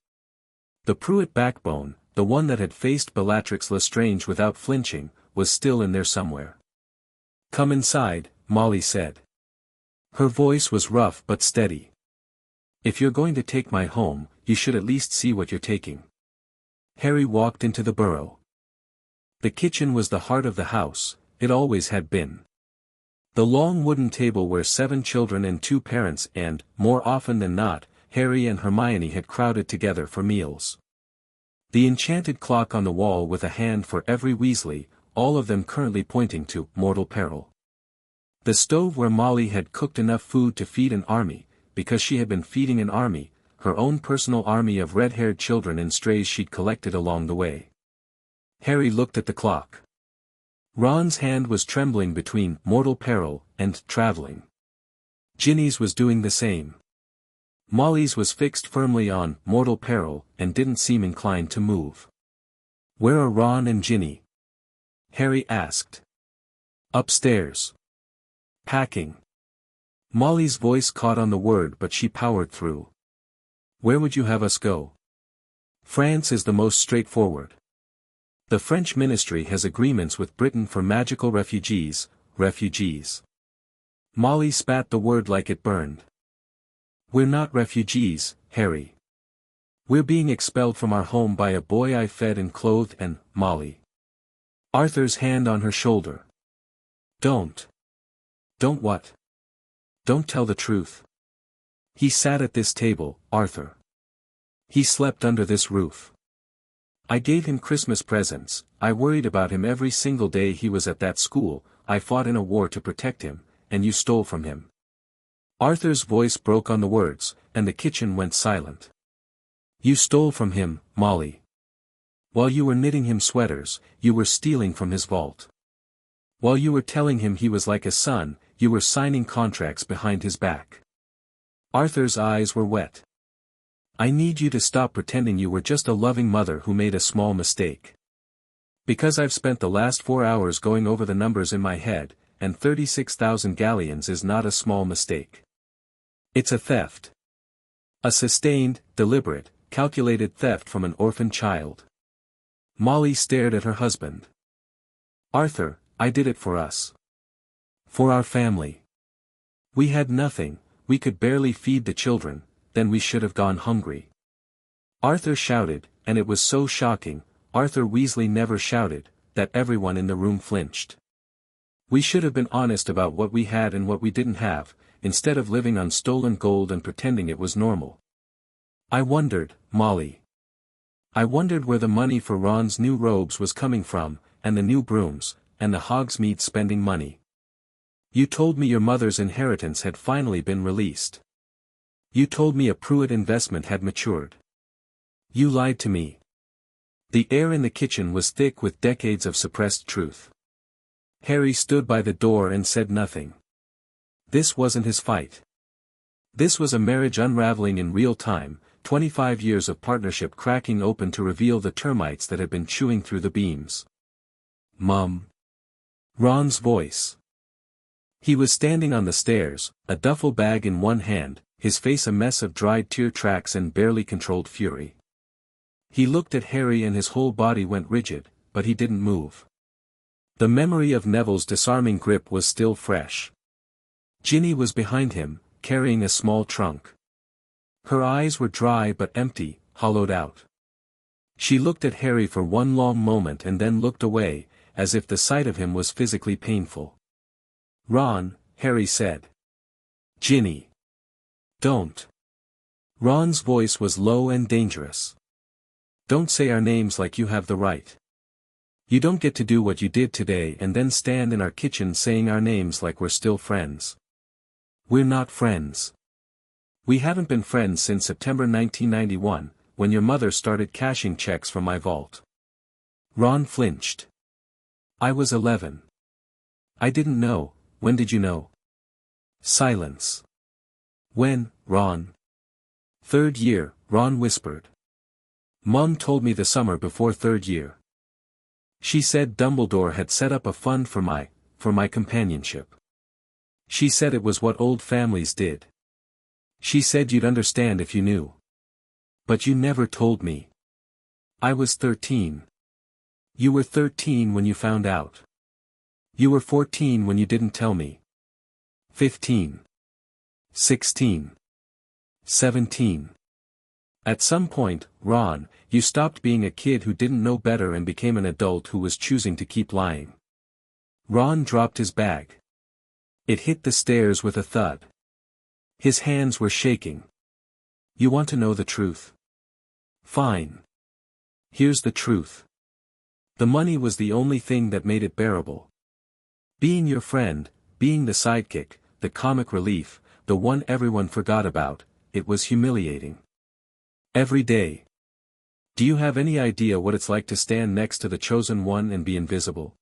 The Pruitt backbone, the one that had faced Bellatrix Lestrange without flinching, was still in there somewhere. "Come inside," Molly said. Her voice was rough but steady. "If you're going to take my home, you should at least see what you're taking." Harry walked into the burrow. The kitchen was the heart of the house, it always had been. The long wooden table where 7 children and 2 parents and, more often than not, Harry and Hermione had crowded together for meals. The enchanted clock on the wall with a hand for every Weasley, all of them currently pointing to mortal peril. The stove where Molly had cooked enough food to feed an army, because she had been feeding an army, her own personal army of red-haired children and strays she'd collected along the way. Harry looked at the clock. Ron's hand was trembling between mortal peril and traveling. Ginny's was doing the same. Molly's was fixed firmly on mortal peril and didn't seem inclined to move. "Where are Ron and Ginny?" Harry asked. "Upstairs. Packing." Molly's voice caught on the word but she powered through. "Where would you have us go?" "France is the most straightforward. The French ministry has agreements with Britain for magical refugees. Molly spat the word like it burned. "We're not refugees, Harry. We're being expelled from our home by a boy I fed and clothed and, Molly." Arthur's hand on her shoulder. Don't what? Don't tell the truth." "He sat at this table, Arthur. He slept under this roof. I gave him Christmas presents, I worried about him every single day he was at that school, I fought in a war to protect him, and you stole from him." Arthur's voice broke on the words, and the kitchen went silent. "You stole from him, Molly. While you were knitting him sweaters, you were stealing from his vault. While you were telling him he was like a son, you were signing contracts behind his back." Arthur's eyes were wet. "I need you to stop pretending you were just a loving mother who made a small mistake. Because I've spent the last 4 hours going over the numbers in my head, and 36,000 galleons is not a small mistake. It's a theft. A sustained, deliberate, calculated theft from an orphan child." Molly stared at her husband. "Arthur, I did it for us. For our family. We had nothing, we could barely feed the children, then we should have gone hungry." Arthur shouted, and it was so shocking, Arthur Weasley never shouted, that everyone in the room flinched. "We should have been honest about what we had and what we didn't have, instead of living on stolen gold and pretending it was normal. I wondered, Molly. I wondered where the money for Ron's new robes was coming from, and the new brooms, and the Hogsmeade spending money. You told me your mother's inheritance had finally been released. You told me a Pruitt investment had matured. You lied to me." The air in the kitchen was thick with decades of suppressed truth. Harry stood by the door and said nothing. This wasn't his fight. This was a marriage unraveling in real time, 25 years of partnership cracking open to reveal the termites that had been chewing through the beams. "Mum." Ron's voice. He was standing on the stairs, a duffel bag in one hand, his face a mess of dried tear tracks and barely controlled fury. He looked at Harry and his whole body went rigid, but he didn't move. The memory of Neville's disarming grip was still fresh. Ginny was behind him, carrying a small trunk. Her eyes were dry but empty, hollowed out. She looked at Harry for one long moment and then looked away, as if the sight of him was physically painful. "Ron," Harry said. "Ginny. Don't." Ron's voice was low and dangerous. "Don't say our names like you have the right. You don't get to do what you did today and then stand in our kitchen saying our names like we're still friends. We're not friends. We haven't been friends since September 1991, when your mother started cashing checks from my vault." Ron flinched. "I was 11. I didn't know. When did you know?" Silence. "When, Ron?" "Third year," Ron whispered. "Mom told me the summer before third year. She said Dumbledore had set up a fund for my companionship. She said it was what old families did. She said you'd understand if you knew. But you never told me. I was 13. You were 13 when you found out. You were 14 when you didn't tell me. 15. 16. 17. At some point, Ron, you stopped being a kid who didn't know better and became an adult who was choosing to keep lying." Ron dropped his bag. It hit the stairs with a thud. His hands were shaking. "You want to know the truth? Fine. Here's the truth. The money was the only thing that made it bearable. Being your friend, being the sidekick, the comic relief, the one everyone forgot about, it was humiliating. Every day. Do you have any idea what it's like to stand next to the chosen one and be invisible?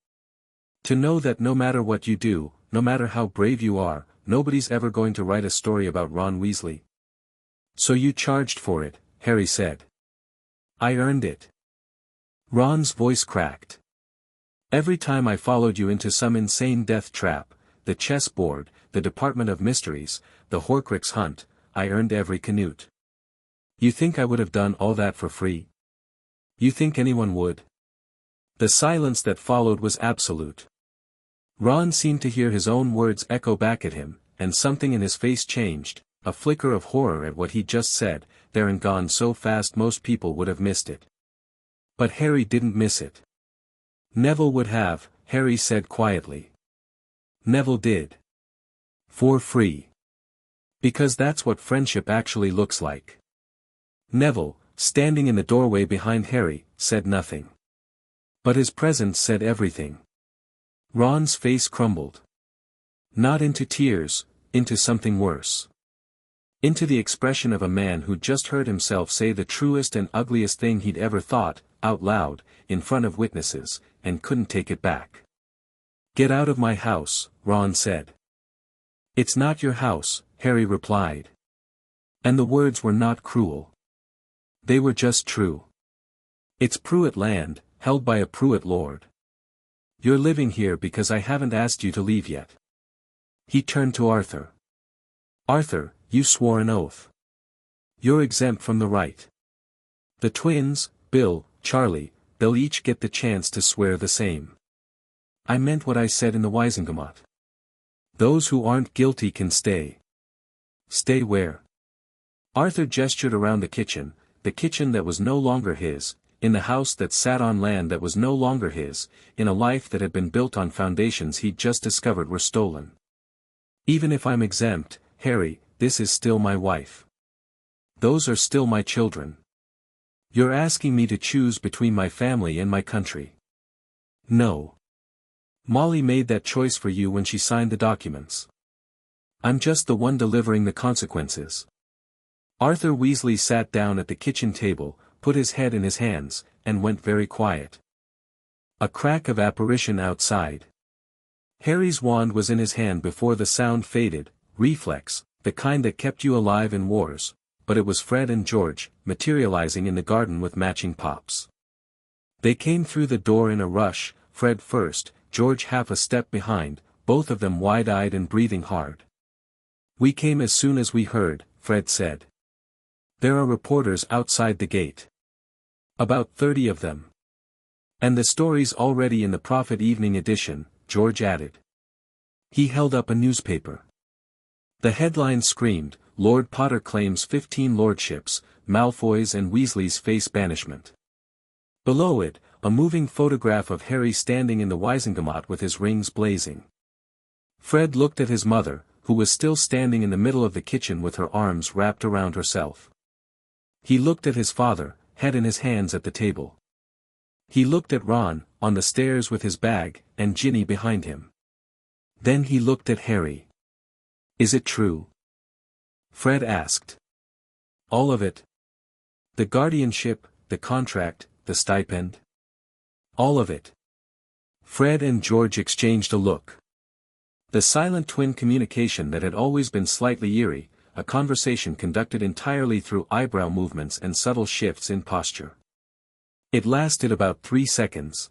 To know that no matter what you do, no matter how brave you are, nobody's ever going to write a story about Ron Weasley. So you charged for it," Harry said. "I earned it." Ron's voice cracked. "Every time I followed you into some insane death trap, the chessboard, the Department of Mysteries, the Horcrux hunt, I earned every canute. You think I would have done all that for free? You think anyone would?" The silence that followed was absolute. Ron seemed to hear his own words echo back at him, and something in his face changed, a flicker of horror at what he'd just said, there and gone so fast most people would have missed it. But Harry didn't miss it. "Neville would have," Harry said quietly. "Neville did. For free. Because that's what friendship actually looks like." Neville, standing in the doorway behind Harry, said nothing. But his presence said everything. Ron's face crumbled. Not into tears, into something worse. Into the expression of a man who'd just heard himself say the truest and ugliest thing he'd ever thought, out loud, in front of witnesses, and couldn't take it back. "Get out of my house," Ron said. "It's not your house," Harry replied. And the words were not cruel. They were just true. "It's Pruitt land, held by a Pruitt lord. You're living here because I haven't asked you to leave yet." He turned to Arthur. "Arthur, you swore an oath. You're exempt from the right. The twins, Bill, Charlie, they'll each get the chance to swear the same. I meant what I said in the Wisengamot. Those who aren't guilty can stay." "Stay where?" Arthur gestured around the kitchen that was no longer his, in the house that sat on land that was no longer his, in a life that had been built on foundations he'd just discovered were stolen. "Even if I'm exempt, Harry, this is still my wife. Those are still my children. You're asking me to choose between my family and my country. No. Molly made that choice for you when she signed the documents. I'm just the one delivering the consequences." Arthur Weasley sat down at the kitchen table, put his head in his hands, and went very quiet. A crack of apparition outside. Harry's wand was in his hand before the sound faded, reflex, the kind that kept you alive in wars, but it was Fred and George, materializing in the garden with matching pops. They came through the door in a rush, Fred first, George half a step behind, both of them wide-eyed and breathing hard. "We came as soon as we heard," Fred said. "There are reporters outside the gate. About 30 of them. And the story's already in the Prophet Evening Edition," George added. He held up a newspaper. The headline screamed, "Lord Potter claims 15 lordships, Malfoys and Weasleys face banishment." Below it, A moving photograph of Harry standing in the Wizengamot with his rings blazing. Fred looked at his mother, who was still standing in the middle of the kitchen with her arms wrapped around herself. He looked at his father, head in his hands at the table. He looked at Ron, on the stairs with his bag, and Ginny behind him. Then he looked at Harry. "Is it true?" Fred asked. "All of it? The guardianship, the contract, the stipend?" "All of it." Fred and George exchanged a look. The silent twin communication that had always been slightly eerie, a conversation conducted entirely through eyebrow movements and subtle shifts in posture. It lasted about 3 seconds.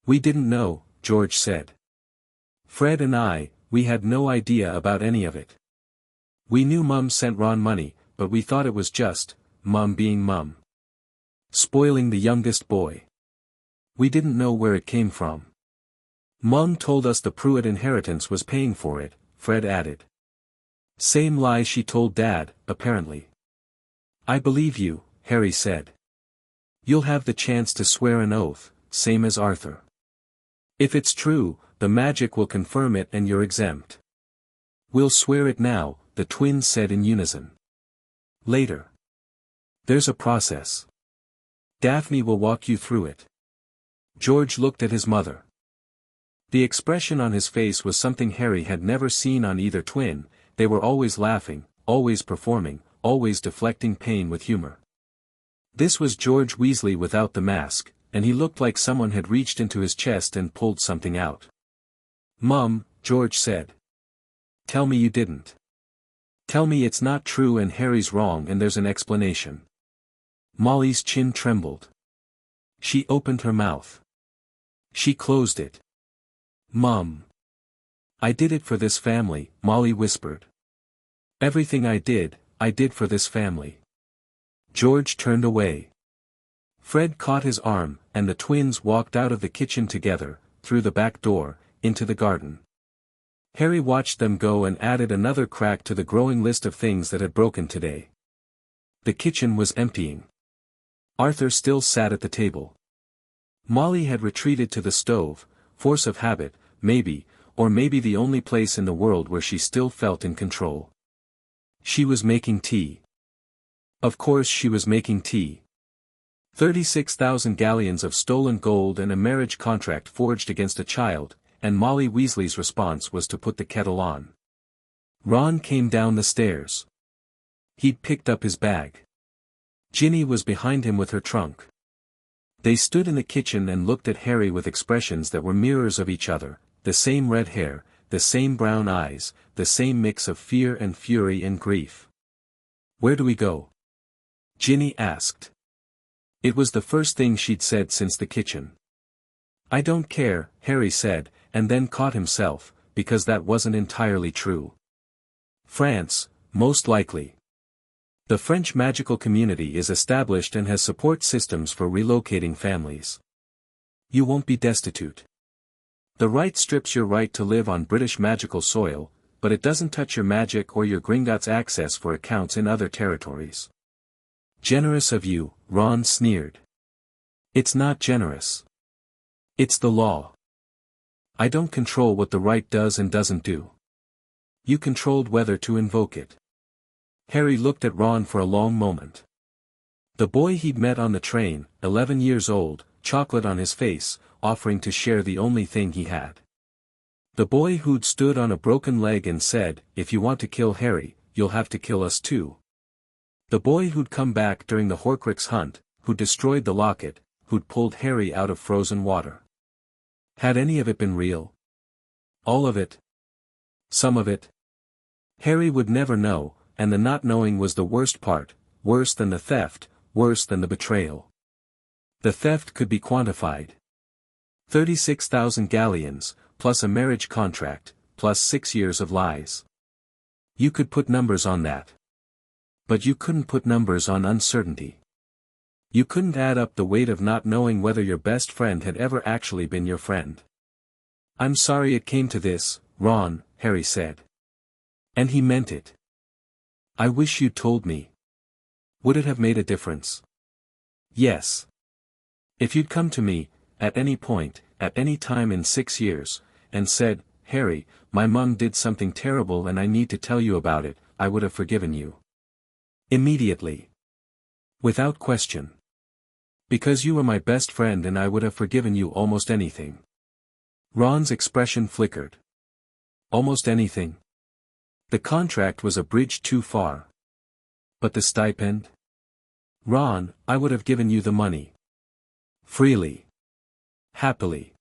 "We didn't know," George said. "Fred and we had no idea about any of it. We knew Mum sent Ron money, but we thought it was just, Mum being Mum. Spoiling the youngest boy. We didn't know where it came from. Mum told us the Pruitt inheritance was paying for it," Fred added. "Same lie she told Dad, apparently." "I believe you," Harry said. "You'll have the chance to swear an oath, same as Arthur. If it's true, the magic will confirm it and you're exempt." "We'll swear it now," the twins said in unison. "Later. There's a process. Daphne will walk you through it." George looked at his mother. The expression on his face was something Harry had never seen on either twin. They were always laughing, always performing, always deflecting pain with humor. This was George Weasley without the mask, and he looked like someone had reached into his chest and pulled something out. "Mum," George said. "Tell me you didn't. Tell me it's not true and Harry's wrong and there's an explanation." Molly's chin trembled. She opened her mouth. She closed it. "Mum. I did it for this family," Molly whispered. "Everything I did for this family." George turned away. Fred caught his arm, and the twins walked out of the kitchen together, through the back door, into the garden. Harry watched them go and added another crack to the growing list of things that had broken today. The kitchen was emptying. Arthur still sat at the table. Molly had retreated to the stove, force of habit, maybe, or maybe the only place in the world where she still felt in control. She was making tea. Of course she was making tea. 36,000 galleons of stolen gold and a marriage contract forged against a child, and Molly Weasley's response was to put the kettle on. Ron came down the stairs. He'd picked up his bag. Ginny was behind him with her trunk. They stood in the kitchen and looked at Harry with expressions that were mirrors of each other, the same red hair, the same brown eyes, the same mix of fear and fury and grief. "Where do we go?" Ginny asked. It was the first thing she'd said since the kitchen. "I don't care," Harry said, and then caught himself, because that wasn't entirely true. "France, most likely. The French magical community is established and has support systems for relocating families. You won't be destitute. The right strips your right to live on British magical soil, but it doesn't touch your magic or your Gringotts access for accounts in other territories." "Generous of you," Ron sneered. "It's not generous. It's the law. I don't control what the right does and doesn't do. You controlled whether to invoke it." Harry looked at Ron for a long moment. The boy he'd met on the train, 11 years old, chocolate on his face, offering to share the only thing he had. The boy who'd stood on a broken leg and said, "If you want to kill Harry, you'll have to kill us too." The boy who'd come back during the Horcrux hunt, who'd destroyed the locket, who'd pulled Harry out of frozen water. Had any of it been real? All of it? Some of it? Harry would never know, and the not knowing was the worst part, worse than the theft, worse than the betrayal. The theft could be quantified. 36,000 galleons, plus a marriage contract, plus 6 years of lies. You could put numbers on that. But you couldn't put numbers on uncertainty. You couldn't add up the weight of not knowing whether your best friend had ever actually been your friend. "I'm sorry it came to this, Ron," Harry said. And he meant it. "I wish you'd told me. Would it have made a difference?" "Yes. If you'd come to me, at any point, at any time in 6 years, and said, Harry, my mum did something terrible and I need to tell you about it, I would have forgiven you. Immediately. Without question. Because you were my best friend and I would have forgiven you almost anything. Ron's expression flickered. Almost anything. The contract was a bridge too far. But the stipend? Ron, I would have given you the money. Freely. Happily.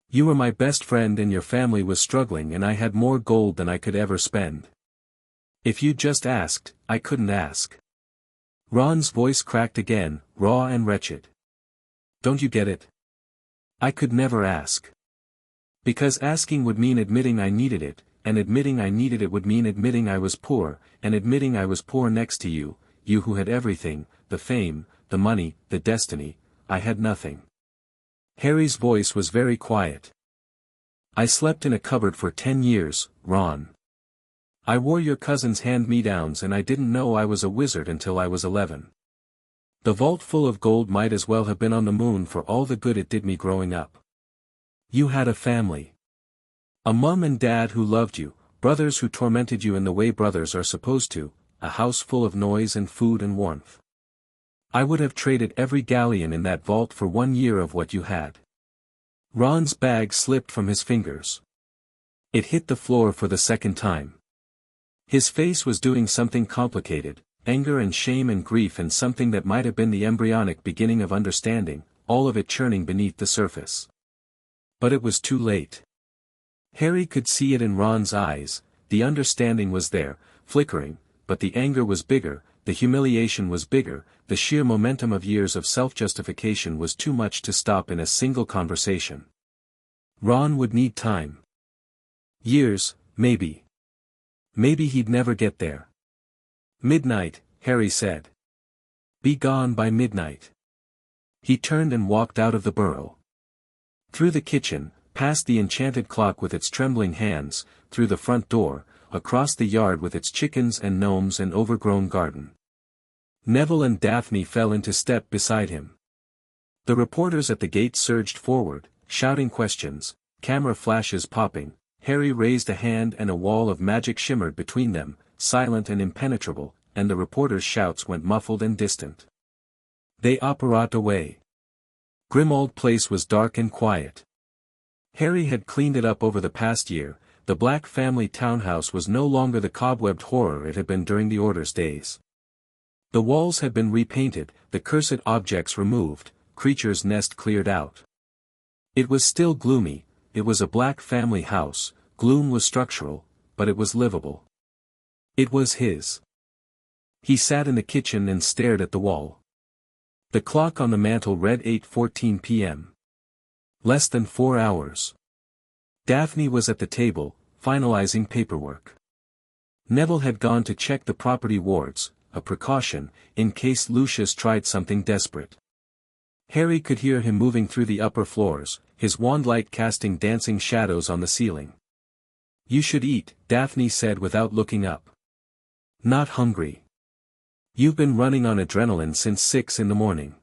You were my best friend and your family was struggling and I had more gold than I could ever spend. If you'd just asked, I couldn't ask. Ron's voice cracked again, raw and wretched. Don't you get it? I could never ask. Because asking would mean admitting I needed it, and admitting I needed it would mean admitting I was poor, and admitting I was poor next to you, you who had everything, the fame, the money, the destiny, I had nothing. Harry's voice was very quiet. I slept in a cupboard for 10 years, Ron. I wore your cousin's hand-me-downs and I didn't know I was a wizard until I was 11. The vault full of gold might as well have been on the moon for all the good it did me growing up. You had a family. A mum and dad who loved you, brothers who tormented you in the way brothers are supposed to, a house full of noise and food and warmth. I would have traded every galleon in that vault for 1 year of what you had. Ron's bag slipped from his fingers. It hit the floor for the second time. His face was doing something complicated, anger and shame and grief and something that might have been the embryonic beginning of understanding, all of it churning beneath the surface. But it was too late. Harry could see it in Ron's eyes, the understanding was there, flickering, but the anger was bigger, the humiliation was bigger, the sheer momentum of years of self-justification was too much to stop in a single conversation. Ron would need time. Years, maybe. Maybe he'd never get there. Midnight, Harry said. Be gone by midnight. He turned and walked out of the burrow. Through the kitchen, past the enchanted clock with its trembling hands, through the front door, across the yard with its chickens and gnomes and overgrown garden. Neville and Daphne fell into step beside him. The reporters at the gate surged forward, shouting questions, camera flashes popping. Harry raised a hand and a wall of magic shimmered between them, silent and impenetrable, and the reporters' shouts went muffled and distant. They apparat away. Grimmauld Place was dark and quiet. Harry had cleaned it up over the past year. The Black family townhouse was no longer the cobwebbed horror it had been during the Order's days. The walls had been repainted, the cursed objects removed, Creature's Nest cleared out. It was still gloomy, it was a Black family house, gloom was structural, but it was livable. It was his. He sat in the kitchen and stared at the wall. The clock on the mantel read 8:14 p.m. Less than 4 hours. Daphne was at the table, finalizing paperwork. Neville had gone to check the property wards, a precaution, in case Lucius tried something desperate. Harry could hear him moving through the upper floors, his wand light casting dancing shadows on the ceiling. You should eat, Daphne said without looking up. Not hungry. You've been running on adrenaline since 6 in the morning.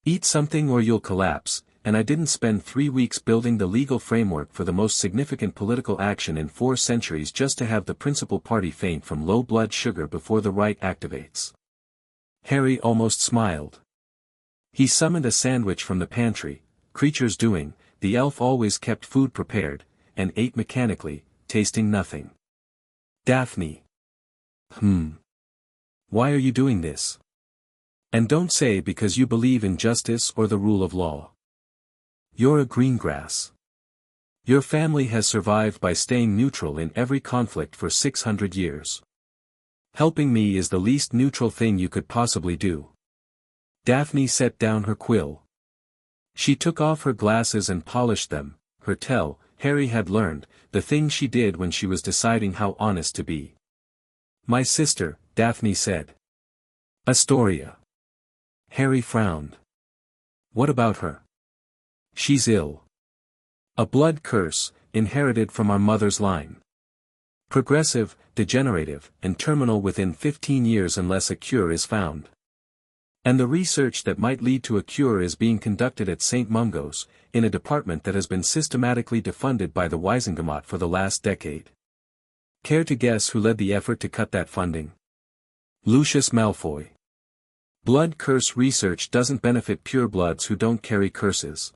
Eat something or you'll collapse. And I didn't spend 3 weeks building the legal framework for the most significant political action in 4 centuries just to have the principal party faint from low blood sugar before the right activates. Harry almost smiled. He summoned a sandwich from the pantry, Creature's doing, the elf always kept food prepared, and ate mechanically, tasting nothing. Daphne. Why are you doing this? And don't say because you believe in justice or the rule of law. You're a greengrass. Your family has survived by staying neutral in every conflict for 600 years. Helping me is the least neutral thing you could possibly do. Daphne set down her quill. She took off her glasses and polished them, her tell, Harry had learned, the thing she did when she was deciding how honest to be. My sister, Daphne said. Astoria. Harry frowned. What about her? She's ill. A blood curse, inherited from our mother's line. Progressive, degenerative, and terminal within 15 years unless a cure is found. And the research that might lead to a cure is being conducted at St. Mungo's, in a department that has been systematically defunded by the Wiesengemot for the last decade. Care to guess who led the effort to cut that funding? Lucius Malfoy. Blood curse research doesn't benefit purebloods who don't carry curses.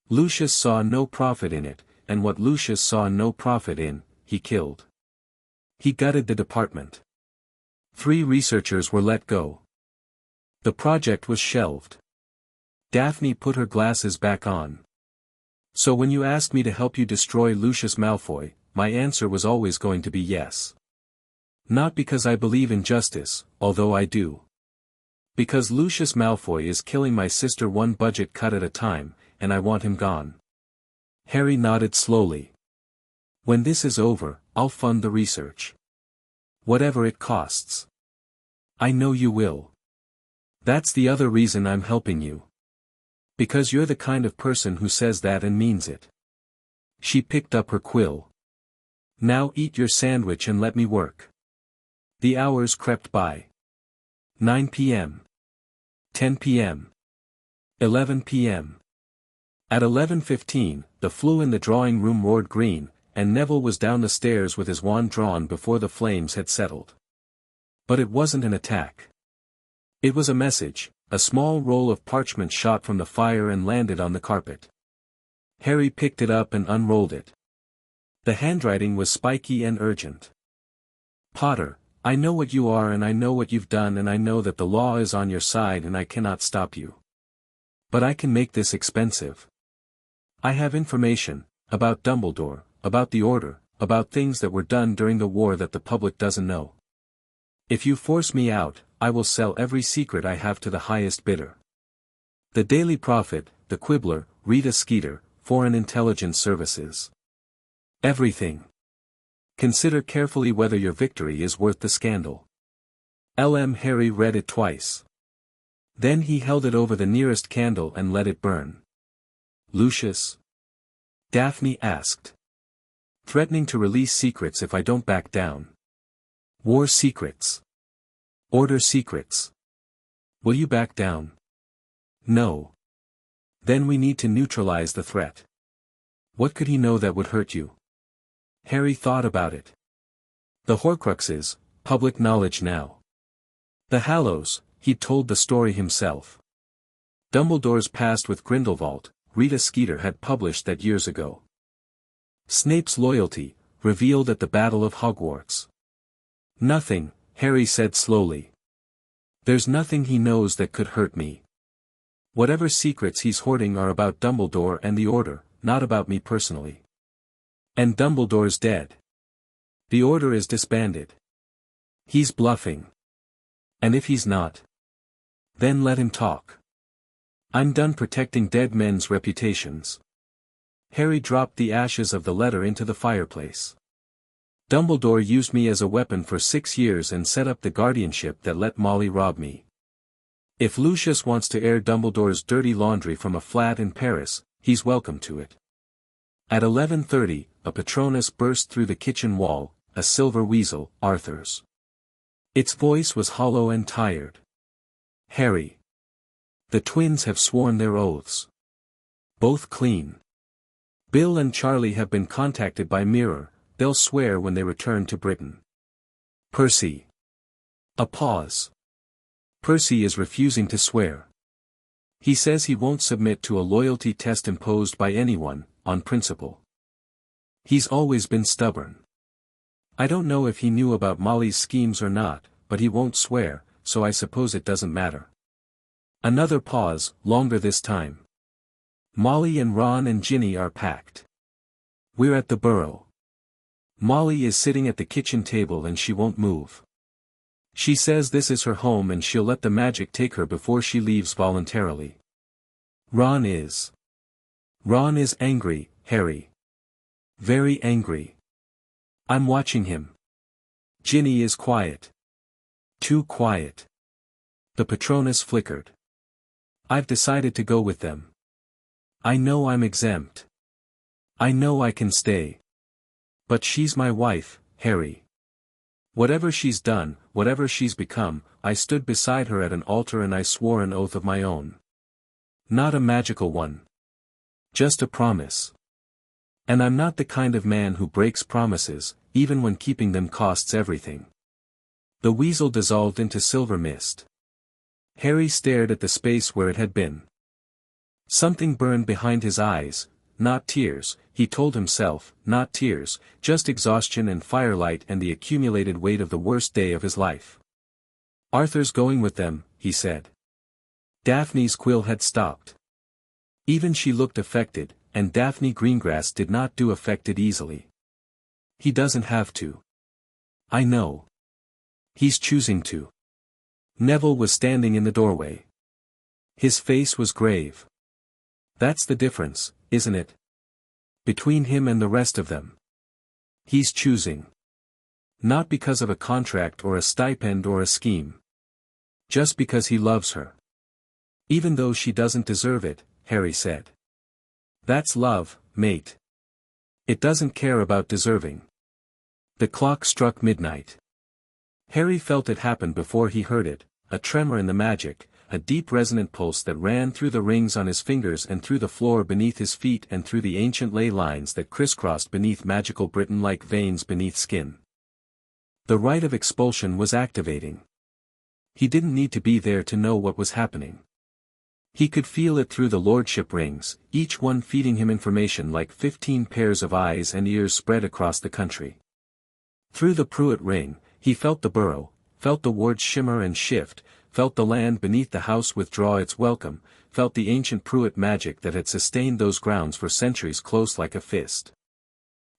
Lucius saw no profit in it, and what Lucius saw no profit in, he killed. He gutted the department. 3 researchers were let go. The project was shelved. Daphne put her glasses back on. So when you asked me to help you destroy Lucius Malfoy, my answer was always going to be yes. Not because I believe in justice, although I do. Because Lucius Malfoy is killing my sister one budget cut at a time, and I want him gone. Harry nodded slowly. When this is over, I'll fund the research. Whatever it costs. I know you will. That's the other reason I'm helping you. Because you're the kind of person who says that and means it. She picked up her quill. Now eat your sandwich and let me work. The hours crept by. 9 p.m. 10 p.m. 11 p.m. At 11:15, the flue in the drawing room roared green, and Neville was down the stairs with his wand drawn before the flames had settled. But it wasn't an attack. It was a message. A small roll of parchment shot from the fire and landed on the carpet. Harry picked it up and unrolled it. The handwriting was spiky and urgent. Potter, I know what you are and I know what you've done and I know that the law is on your side and I cannot stop you. But I can make this expensive. I have information, about Dumbledore, about the Order, about things that were done during the war that the public doesn't know. If you force me out, I will sell every secret I have to the highest bidder. The Daily Prophet, the Quibbler, Rita Skeeter, Foreign Intelligence Services. Everything. Consider carefully whether your victory is worth the scandal. L.M. Harry read it twice. Then he held it over the nearest candle and let it burn. Lucius? Daphne asked. Threatening to release secrets if I don't back down. War secrets. Order secrets. Will you back down? No. Then we need to neutralize the threat. What could he know that would hurt you? Harry thought about it. The Horcruxes, public knowledge now. The Hallows, he'd told the story himself. Dumbledore's past with Grindelwald, Rita Skeeter had published that years ago. Snape's loyalty, revealed at the Battle of Hogwarts. Nothing, Harry said slowly. There's nothing he knows that could hurt me. Whatever secrets he's hoarding are about Dumbledore and the Order, not about me personally. And Dumbledore's dead. The Order is disbanded. He's bluffing. And if he's not, then let him talk. I'm done protecting dead men's reputations. Harry dropped the ashes of the letter into the fireplace. Dumbledore used me as a weapon for 6 years and set up the guardianship that let Molly rob me. If Lucius wants to air Dumbledore's dirty laundry from a flat in Paris, he's welcome to it. At 11:30, a Patronus burst through the kitchen wall, a silver weasel, Arthur's. Its voice was hollow and tired. Harry. The twins have sworn their oaths. Both clean. Bill and Charlie have been contacted by Mirror, they'll swear when they return to Britain. Percy. A pause. Percy is refusing to swear. He says he won't submit to a loyalty test imposed by anyone, on principle. He's always been stubborn. I don't know if he knew about Molly's schemes or not, but he won't swear, so I suppose it doesn't matter. Another pause, longer this time. Molly and Ron and Ginny are packed. We're at the Burrow. Molly is sitting at the kitchen table and she won't move. She says this is her home and she'll let the magic take her before she leaves voluntarily. Ron is angry, Harry. Very angry. I'm watching him. Ginny is quiet. Too quiet. The Patronus flickered. I've decided to go with them. I know I'm exempt. I know I can stay. But she's my wife, Harry. Whatever she's done, whatever she's become, I stood beside her at an altar and I swore an oath of my own. Not a magical one. Just a promise. And I'm not the kind of man who breaks promises, even when keeping them costs everything. The weasel dissolved into silver mist. Harry stared at the space where it had been. Something burned behind his eyes, not tears, he told himself, not tears, just exhaustion and firelight and the accumulated weight of the worst day of his life. Arthur's going with them, he said. Daphne's quill had stopped. Even she looked affected, and Daphne Greengrass did not do affected easily. He doesn't have to. I know. He's choosing to. Neville was standing in the doorway. His face was grave. That's the difference, isn't it? Between him and the rest of them. He's choosing. Not because of a contract or a stipend or a scheme. Just because he loves her. Even though she doesn't deserve it, Harry said. That's love, mate. It doesn't care about deserving. The clock struck midnight. Harry felt it happen before he heard it, a tremor in the magic, a deep resonant pulse that ran through the rings on his fingers and through the floor beneath his feet and through the ancient ley lines that crisscrossed beneath magical Britain like veins beneath skin. The rite of expulsion was activating. He didn't need to be there to know what was happening. He could feel it through the lordship rings, each one feeding him information like 15 pairs of eyes and ears spread across the country. Through the Pruitt ring, he felt the Burrow, felt the wards shimmer and shift, felt the land beneath the house withdraw its welcome, felt the ancient Pruitt magic that had sustained those grounds for centuries close like a fist.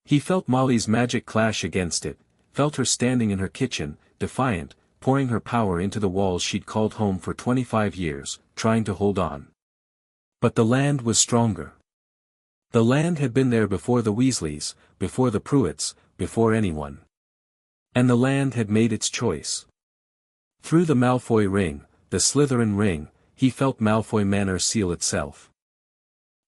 He felt Molly's magic clash against it, felt her standing in her kitchen, defiant, pouring her power into the walls she'd called home for 25 years, trying to hold on. But the land was stronger. The land had been there before the Weasleys, before the Pruitts, before anyone. And the land had made its choice. Through the Malfoy ring, the Slytherin ring, he felt Malfoy Manor seal itself.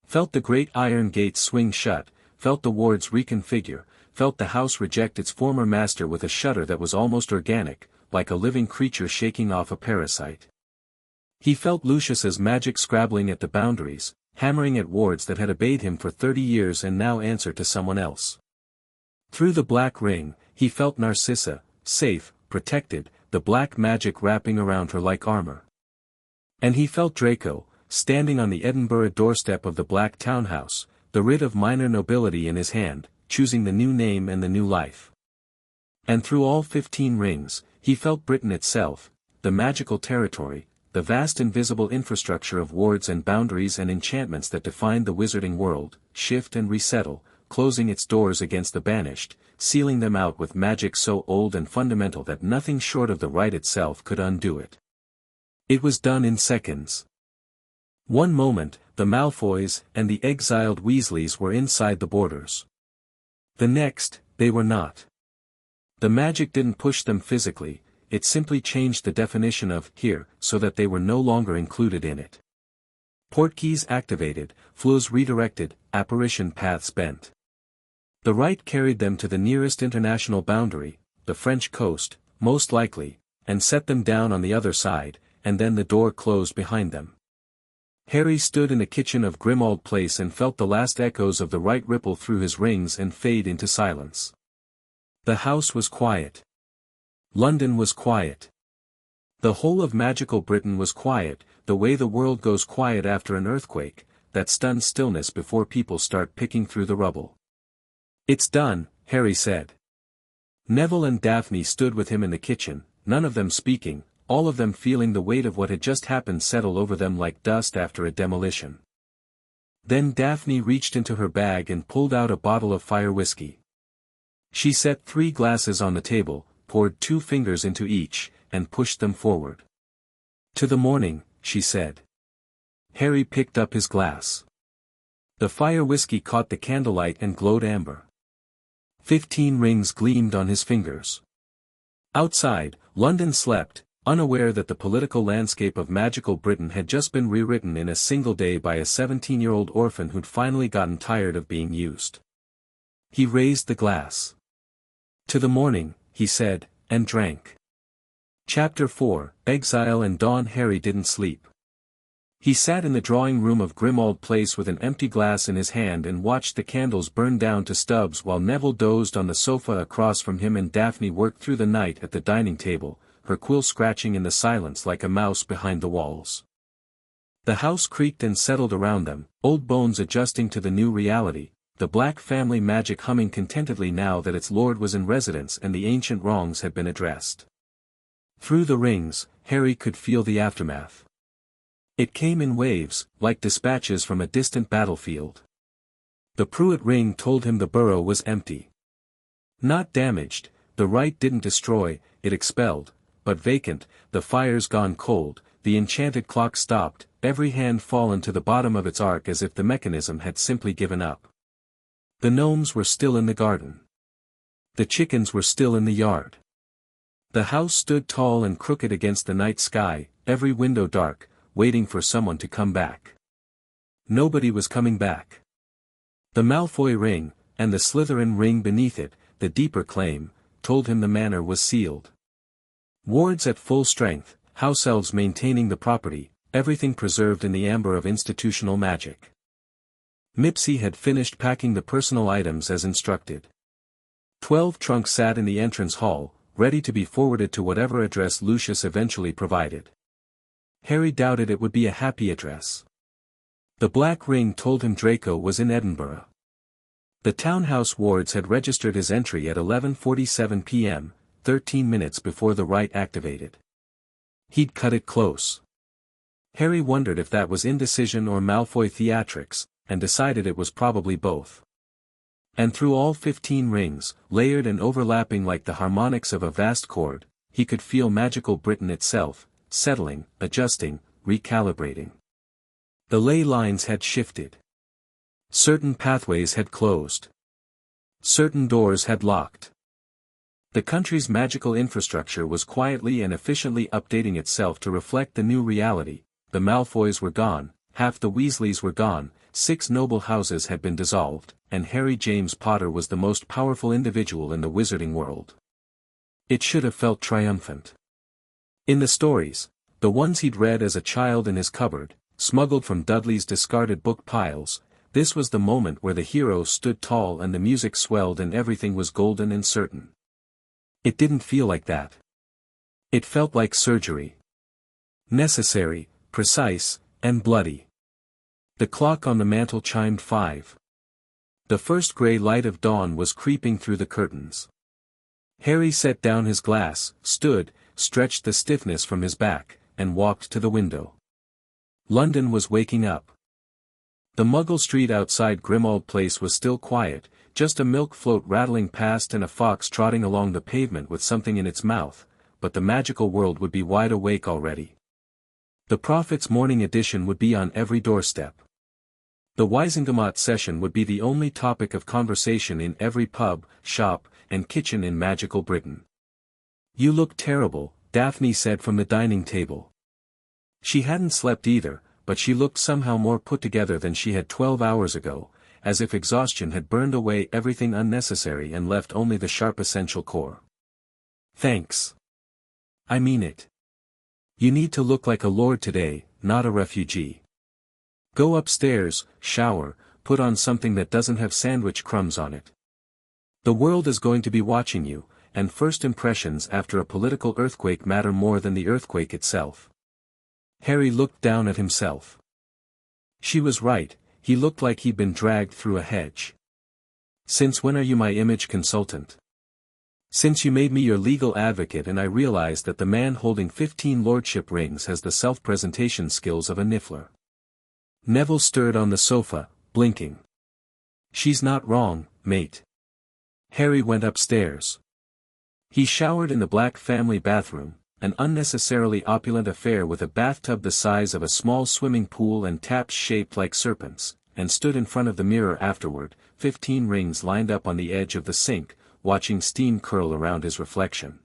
Felt the great iron gates swing shut, felt the wards reconfigure, felt the house reject its former master with a shudder that was almost organic, like a living creature shaking off a parasite. He felt Lucius's magic scrabbling at the boundaries, hammering at wards that had obeyed him for 30 years and now answered to someone else. Through the black ring, he felt Narcissa, safe, protected, the black magic wrapping around her like armor. And he felt Draco, standing on the Edinburgh doorstep of the black townhouse, the writ of minor nobility in his hand, choosing the new name and the new life. And through all 15 rings, he felt Britain itself, the magical territory, the vast invisible infrastructure of wards and boundaries and enchantments that defined the wizarding world, shift and resettle, closing its doors against the banished, sealing them out with magic so old and fundamental that nothing short of the rite itself could undo it. It was done in seconds. One moment, the Malfoys and the exiled Weasleys were inside the borders. The next, they were not. The magic didn't push them physically, it simply changed the definition of here so that they were no longer included in it. Portkeys activated, flows redirected, apparition paths bent. The rite carried them to the nearest international boundary, the French coast, most likely, and set them down on the other side, and then the door closed behind them. Harry stood in the kitchen of Grimmauld Place and felt the last echoes of the rite ripple through his rings and fade into silence. The house was quiet. London was quiet. The whole of magical Britain was quiet, the way the world goes quiet after an earthquake, that stunned stillness before people start picking through the rubble. "It's done," Harry said. Neville and Daphne stood with him in the kitchen, none of them speaking, all of them feeling the weight of what had just happened settle over them like dust after a demolition. Then Daphne reached into her bag and pulled out a bottle of fire whiskey. She set 3 glasses on the table, poured 2 fingers into each, and pushed them forward. "To the morning," she said. Harry picked up his glass. The fire whiskey caught the candlelight and glowed amber. 15 rings gleamed on his fingers. Outside, London slept, unaware that the political landscape of magical Britain had just been rewritten in a single day by a 17-year-old orphan who'd finally gotten tired of being used. He raised the glass. "To the morning," he said, and drank. Chapter 4, Exile and Dawn. Harry didn't sleep. He sat in the drawing room of Grimmauld Place with an empty glass in his hand and watched the candles burn down to stubs while Neville dozed on the sofa across from him and Daphne worked through the night at the dining table, her quill scratching in the silence like a mouse behind the walls. The house creaked and settled around them, old bones adjusting to the new reality, the Black family magic humming contentedly now that its lord was in residence and the ancient wrongs had been addressed. Through the rings, Harry could feel the aftermath. It came in waves, like dispatches from a distant battlefield. The Pruitt ring told him the Burrow was empty. Not damaged, the right didn't destroy, it expelled, but vacant, the fires gone cold, the enchanted clock stopped, every hand fallen to the bottom of its arc as if the mechanism had simply given up. The gnomes were still in the garden. The chickens were still in the yard. The house stood tall and crooked against the night sky, every window dark, waiting for someone to come back. Nobody was coming back. The Malfoy ring, and the Slytherin ring beneath it, the deeper claim, told him the manor was sealed. Wards at full strength, house elves maintaining the property, everything preserved in the amber of institutional magic. Mipsy had finished packing the personal items as instructed. 12 trunks sat in the entrance hall, ready to be forwarded to whatever address Lucius eventually provided. Harry doubted it would be a happy address. The black ring told him Draco was in Edinburgh. The townhouse wards had registered his entry at 11:47 p.m., 13 minutes before the rite activated. He'd cut it close. Harry wondered if that was indecision or Malfoy theatrics, and decided it was probably both. And through all 15 rings, layered and overlapping like the harmonics of a vast chord, he could feel magical Britain itself, settling, adjusting, recalibrating. The ley lines had shifted. Certain pathways had closed. Certain doors had locked. The country's magical infrastructure was quietly and efficiently updating itself to reflect the new reality. The Malfoys were gone, half the Weasleys were gone, 6 noble houses had been dissolved, and Harry James Potter was the most powerful individual in the wizarding world. It should have felt triumphant. In the stories, the ones he'd read as a child in his cupboard, smuggled from Dudley's discarded book piles, this was the moment where the hero stood tall and the music swelled and everything was golden and certain. It didn't feel like that. It felt like surgery. Necessary, precise, and bloody. The clock on the mantel chimed 5. The first grey light of dawn was creeping through the curtains. Harry set down his glass, stood, stretched the stiffness from his back, and walked to the window. London was waking up. The Muggle street outside Grimmauld Place was still quiet, just a milk float rattling past and a fox trotting along the pavement with something in its mouth, but the magical world would be wide awake already. The Prophet's morning edition would be on every doorstep. The Wisengamot session would be the only topic of conversation in every pub, shop, and kitchen in magical Britain. "You look terrible," Daphne said from the dining table. She hadn't slept either, but she looked somehow more put together than she had 12 hours ago, as if exhaustion had burned away everything unnecessary and left only the sharp essential core. "Thanks. I mean it. You need to look like a lord today, not a refugee. Go upstairs, shower, put on something that doesn't have sandwich crumbs on it. The world is going to be watching you, and first impressions after a political earthquake matter more than the earthquake itself." Harry looked down at himself. She was right, he looked like he'd been dragged through a hedge. "Since when are you my image consultant?" "Since you made me your legal advocate and I realized that the man holding 15 lordship rings has the self-presentation skills of a niffler." Neville stirred on the sofa, blinking. "She's not wrong, mate." Harry went upstairs. He showered in the Black family bathroom, an unnecessarily opulent affair with a bathtub the size of a small swimming pool and taps shaped like serpents, and stood in front of the mirror afterward, 15 rings lined up on the edge of the sink, watching steam curl around his reflection.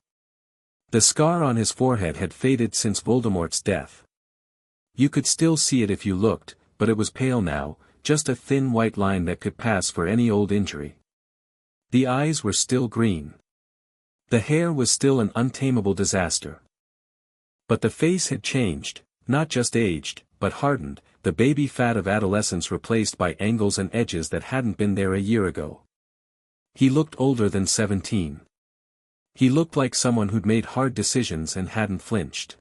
The scar on his forehead had faded since Voldemort's death. You could still see it if you looked, but it was pale now, just a thin white line that could pass for any old injury. The eyes were still green. The hair was still an untamable disaster. But the face had changed, not just aged, but hardened, the baby fat of adolescence replaced by angles and edges that hadn't been there a year ago. He looked older than 17. He looked like someone who'd made hard decisions and hadn't flinched.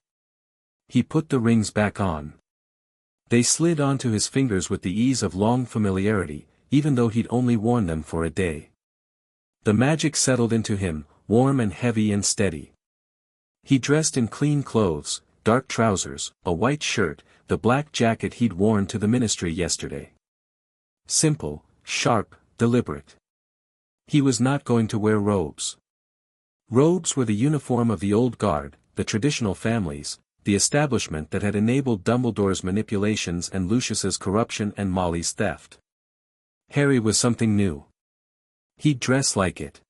He put the rings back on. They slid onto his fingers with the ease of long familiarity, even though he'd only worn them for a day. The magic settled into him, warm and heavy and steady. He dressed in clean clothes, dark trousers, a white shirt, the black jacket he'd worn to the ministry yesterday. Simple, sharp, deliberate. He was not going to wear robes. Robes were the uniform of the old guard, the traditional families, the establishment that had enabled Dumbledore's manipulations and Lucius's corruption and Molly's theft. Harry was something new. He'd dress like it.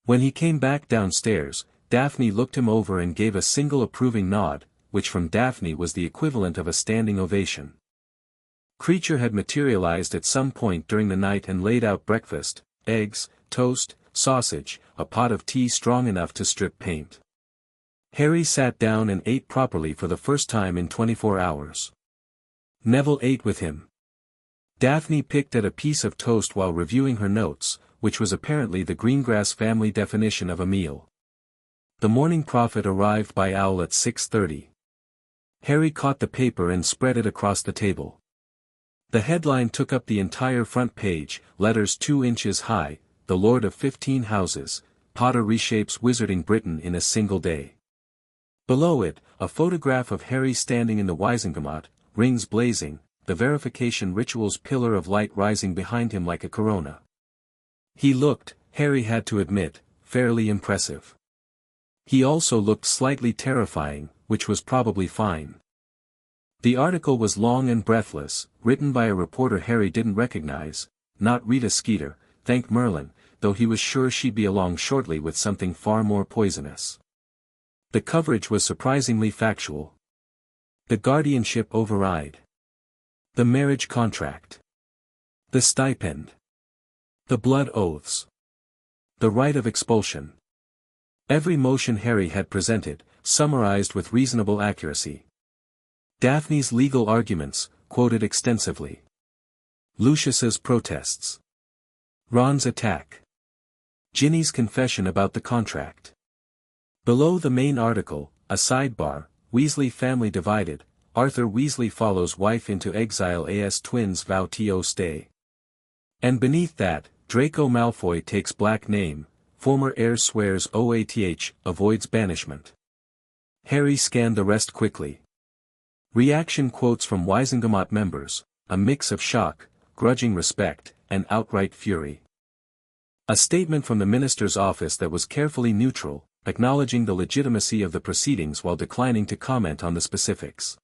When he came back downstairs, Daphne looked him over and gave a single approving nod, which from Daphne was the equivalent of a standing ovation. Kreacher had materialized at some point during the night and laid out breakfast, eggs, toast, sausage, a pot of tea strong enough to strip paint. Harry sat down and ate properly for the first time in 24 hours. Neville ate with him. Daphne picked at a piece of toast while reviewing her notes, which was apparently the Greengrass family definition of a meal. The morning prophet arrived by owl at 6:30. Harry caught the paper and spread it across the table. The headline took up the entire front page, letters 2 inches high, "The Lord of 15 Houses, Potter reshapes Wizarding Britain in a single day." Below it, a photograph of Harry standing in the Wizengamot, rings blazing, the verification ritual's pillar of light rising behind him like a corona. He looked, Harry had to admit, fairly impressive. He also looked slightly terrifying, which was probably fine. The article was long and breathless, written by a reporter Harry didn't recognize, not Rita Skeeter, thank Merlin, though he was sure she'd be along shortly with something far more poisonous. The coverage was surprisingly factual. The guardianship override. The marriage contract. The stipend. The blood oaths. The right of expulsion. Every motion Harry had presented, summarized with reasonable accuracy. Daphne's legal arguments, quoted extensively. Lucius's protests. Ron's attack. Ginny's confession about the contract. Below the main article, a sidebar, Weasley family divided, Arthur Weasley follows wife into exile as twins vow to stay. And beneath that, Draco Malfoy takes black name, former heir swears OATH, avoids banishment. Harry scanned the rest quickly. Reaction quotes from Wizengamot members, a mix of shock, grudging respect, and outright fury. A statement from the minister's office that was carefully neutral, acknowledging the legitimacy of the proceedings while declining to comment on the specifics.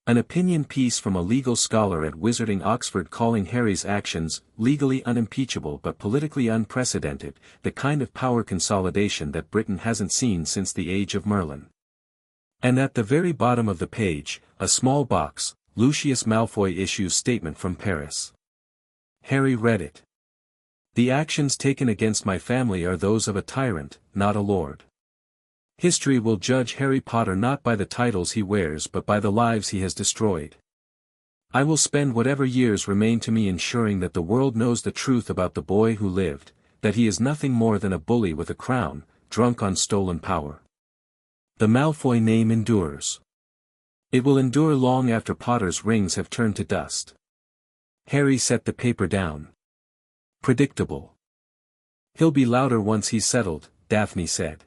An opinion piece from a legal scholar at Wizarding Oxford calling Harry's actions legally unimpeachable but politically unprecedented, the kind of power consolidation that Britain hasn't seen since the age of Merlin. And at the very bottom of the page, a small box, Lucius Malfoy issues statement from Paris. Harry read it. The actions taken against my family are those of a tyrant, not a lord. History will judge Harry Potter not by the titles he wears but by the lives he has destroyed. I will spend whatever years remain to me ensuring that the world knows the truth about the boy who lived, that he is nothing more than a bully with a crown, drunk on stolen power. The Malfoy name endures. It will endure long after Potter's rings have turned to dust. Harry set the paper down. Predictable. He'll be louder once he's settled, Daphne said.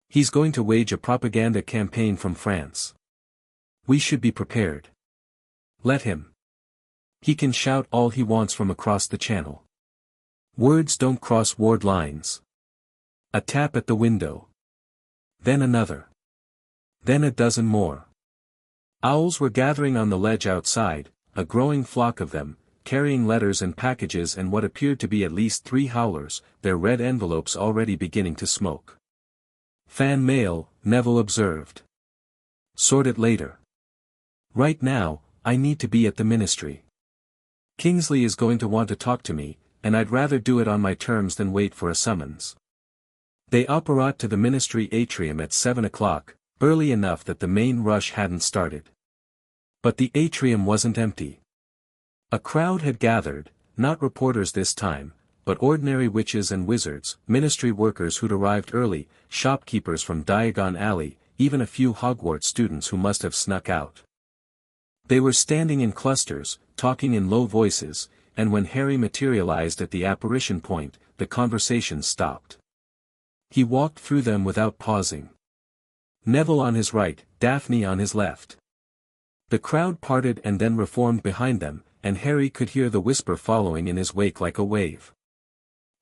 He's going to wage a propaganda campaign from France. We should be prepared. Let him. He can shout all he wants from across the channel. Words don't cross ward lines. A tap at the window. Then another. Then a dozen more. Owls were gathering on the ledge outside, a growing flock of them, carrying letters and packages and what appeared to be at least 3 howlers, their red envelopes already beginning to smoke. Fan mail, Neville observed. Sort it later. Right now, I need to be at the ministry. Kingsley is going to want to talk to me, and I'd rather do it on my terms than wait for a summons. They apparat to the ministry atrium at 7 o'clock, early enough that the main rush hadn't started. But the atrium wasn't empty. A crowd had gathered, not reporters this time, but ordinary witches and wizards, ministry workers who'd arrived early, shopkeepers from Diagon Alley, even a few Hogwarts students who must have snuck out. They were standing in clusters, talking in low voices, and when Harry materialized at the apparition point, the conversation stopped. He walked through them without pausing. Neville on his right, Daphne on his left. The crowd parted and then reformed behind them, and Harry could hear the whisper following in his wake like a wave.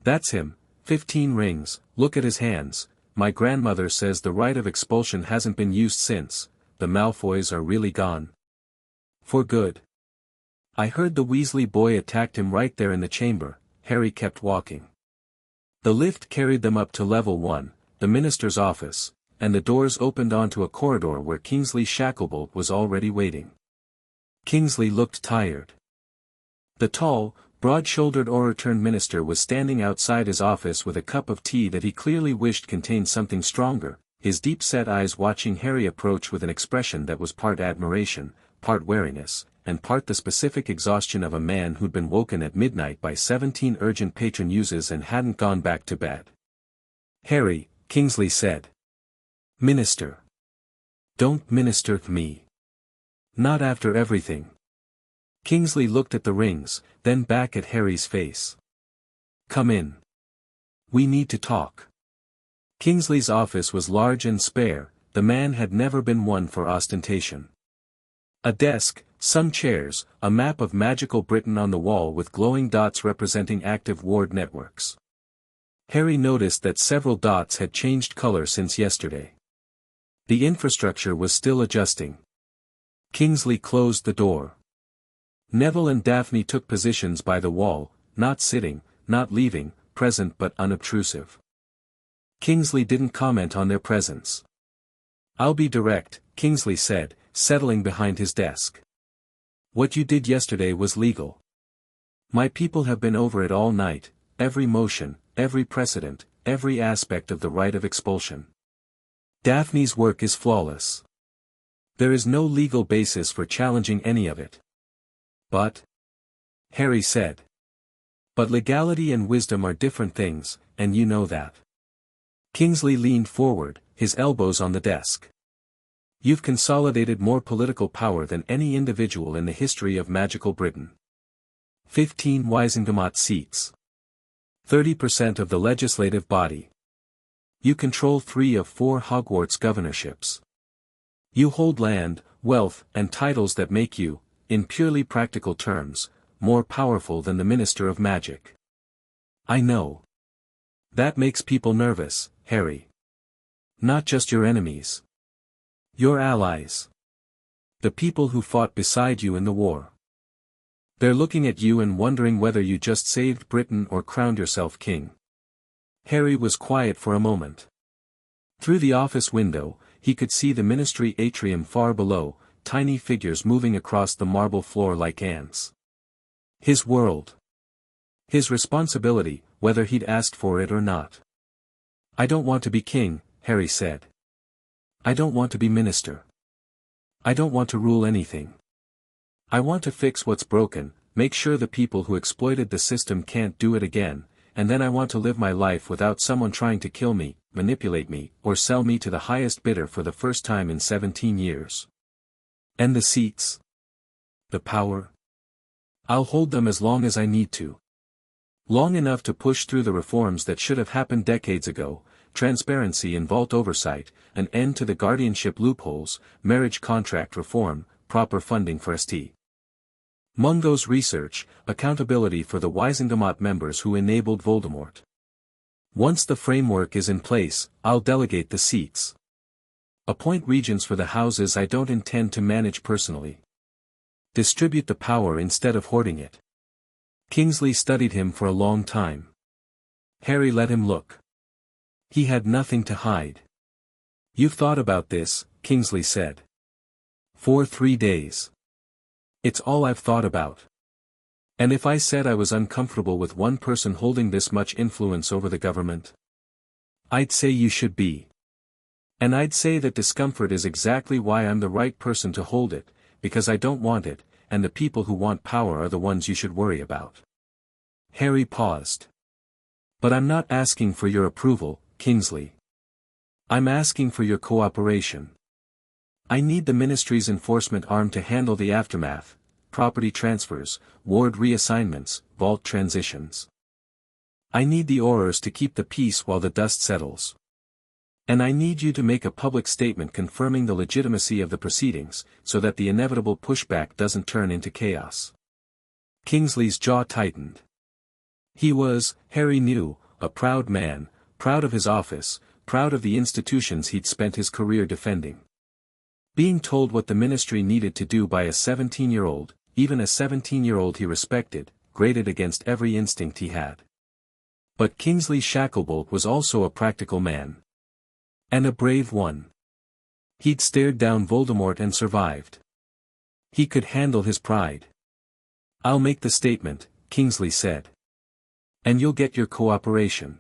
"That's him, 15 rings, look at his hands. My grandmother says the rite of expulsion hasn't been used since. The Malfoys are really gone. For good. I heard the Weasley boy attacked him right there in the chamber." Harry kept walking. The lift carried them up to level 1, the minister's office, and the doors opened onto a corridor where Kingsley Shacklebolt was already waiting. Kingsley looked tired. The tall, broad-shouldered aura-turned minister was standing outside his office with a cup of tea that he clearly wished contained something stronger, his deep-set eyes watching Harry approach with an expression that was part admiration, part wariness, and part the specific exhaustion of a man who'd been woken at midnight by 17 urgent patron uses and hadn't gone back to bed. "Harry," Kingsley said. "Minister. Don't minister me. Not after everything." Kingsley looked at the rings, then back at Harry's face. "Come in. We need to talk." Kingsley's office was large and spare, the man had never been one for ostentation. A desk, some chairs, a map of magical Britain on the wall with glowing dots representing active ward networks. Harry noticed that several dots had changed color since yesterday. The infrastructure was still adjusting. Kingsley closed the door. Neville and Daphne took positions by the wall, not sitting, not leaving, present but unobtrusive. Kingsley didn't comment on their presence. "I'll be direct," Kingsley said, settling behind his desk. "What you did yesterday was legal. My people have been over it all night, every motion, every precedent, every aspect of the rite of expulsion. Daphne's work is flawless. There is no legal basis for challenging any of it. But," Harry said. "But legality and wisdom are different things, and you know that." Kingsley leaned forward, his elbows on the desk. "You've consolidated more political power than any individual in the history of magical Britain. 15 Wisengamot seats. 30% of the legislative body. You control 3 of 4 Hogwarts governorships. You hold land, wealth, and titles that make you, in purely practical terms, more powerful than the Minister of Magic. I know. That makes people nervous, Harry. Not just your enemies. Your allies. The people who fought beside you in the war. They're looking at you and wondering whether you just saved Britain or crowned yourself king." Harry was quiet for a moment. Through the office window, he could see the ministry atrium far below, tiny figures moving across the marble floor like ants. His world. His responsibility, whether he'd asked for it or not. "I don't want to be king," Harry said. "I don't want to be minister. I don't want to rule anything. I want to fix what's broken, make sure the people who exploited the system can't do it again, and then I want to live my life without someone trying to kill me, manipulate me, or sell me to the highest bidder for the first time in 17 years. And the seats? The power? I'll hold them as long as I need to. Long enough to push through the reforms that should have happened decades ago, transparency in vault oversight, an end to the guardianship loopholes, marriage contract reform, proper funding for St. Mungo's research, accountability for the Wisengamot members who enabled Voldemort. Once the framework is in place, I'll delegate the seats. Appoint regents for the houses I don't intend to manage personally. Distribute the power instead of hoarding it." Kingsley studied him for a long time. Harry let him look. He had nothing to hide. "You've thought about this," Kingsley said. "For 3 days. It's all I've thought about. And if I said I was uncomfortable with one person holding this much influence over the government?" I'd say you should be. And I'd say that discomfort is exactly why I'm the right person to hold it, because I don't want it, and the people who want power are the ones you should worry about. Harry paused. But I'm not asking for your approval, Kingsley. I'm asking for your cooperation. I need the Ministry's enforcement arm to handle the aftermath, property transfers, ward reassignments, vault transitions. I need the Aurors to keep the peace while the dust settles. And I need you to make a public statement confirming the legitimacy of the proceedings, so that the inevitable pushback doesn't turn into chaos. Kingsley's jaw tightened. He was, Harry knew, a proud man, proud of his office, proud of the institutions he'd spent his career defending. Being told what the Ministry needed to do by a 17-year-old, even a 17-year-old he respected, grated against every instinct he had. But Kingsley Shacklebolt was also a practical man. And a brave one. He'd stared down Voldemort and survived. He could handle his pride. I'll make the statement, Kingsley said. And you'll get your cooperation.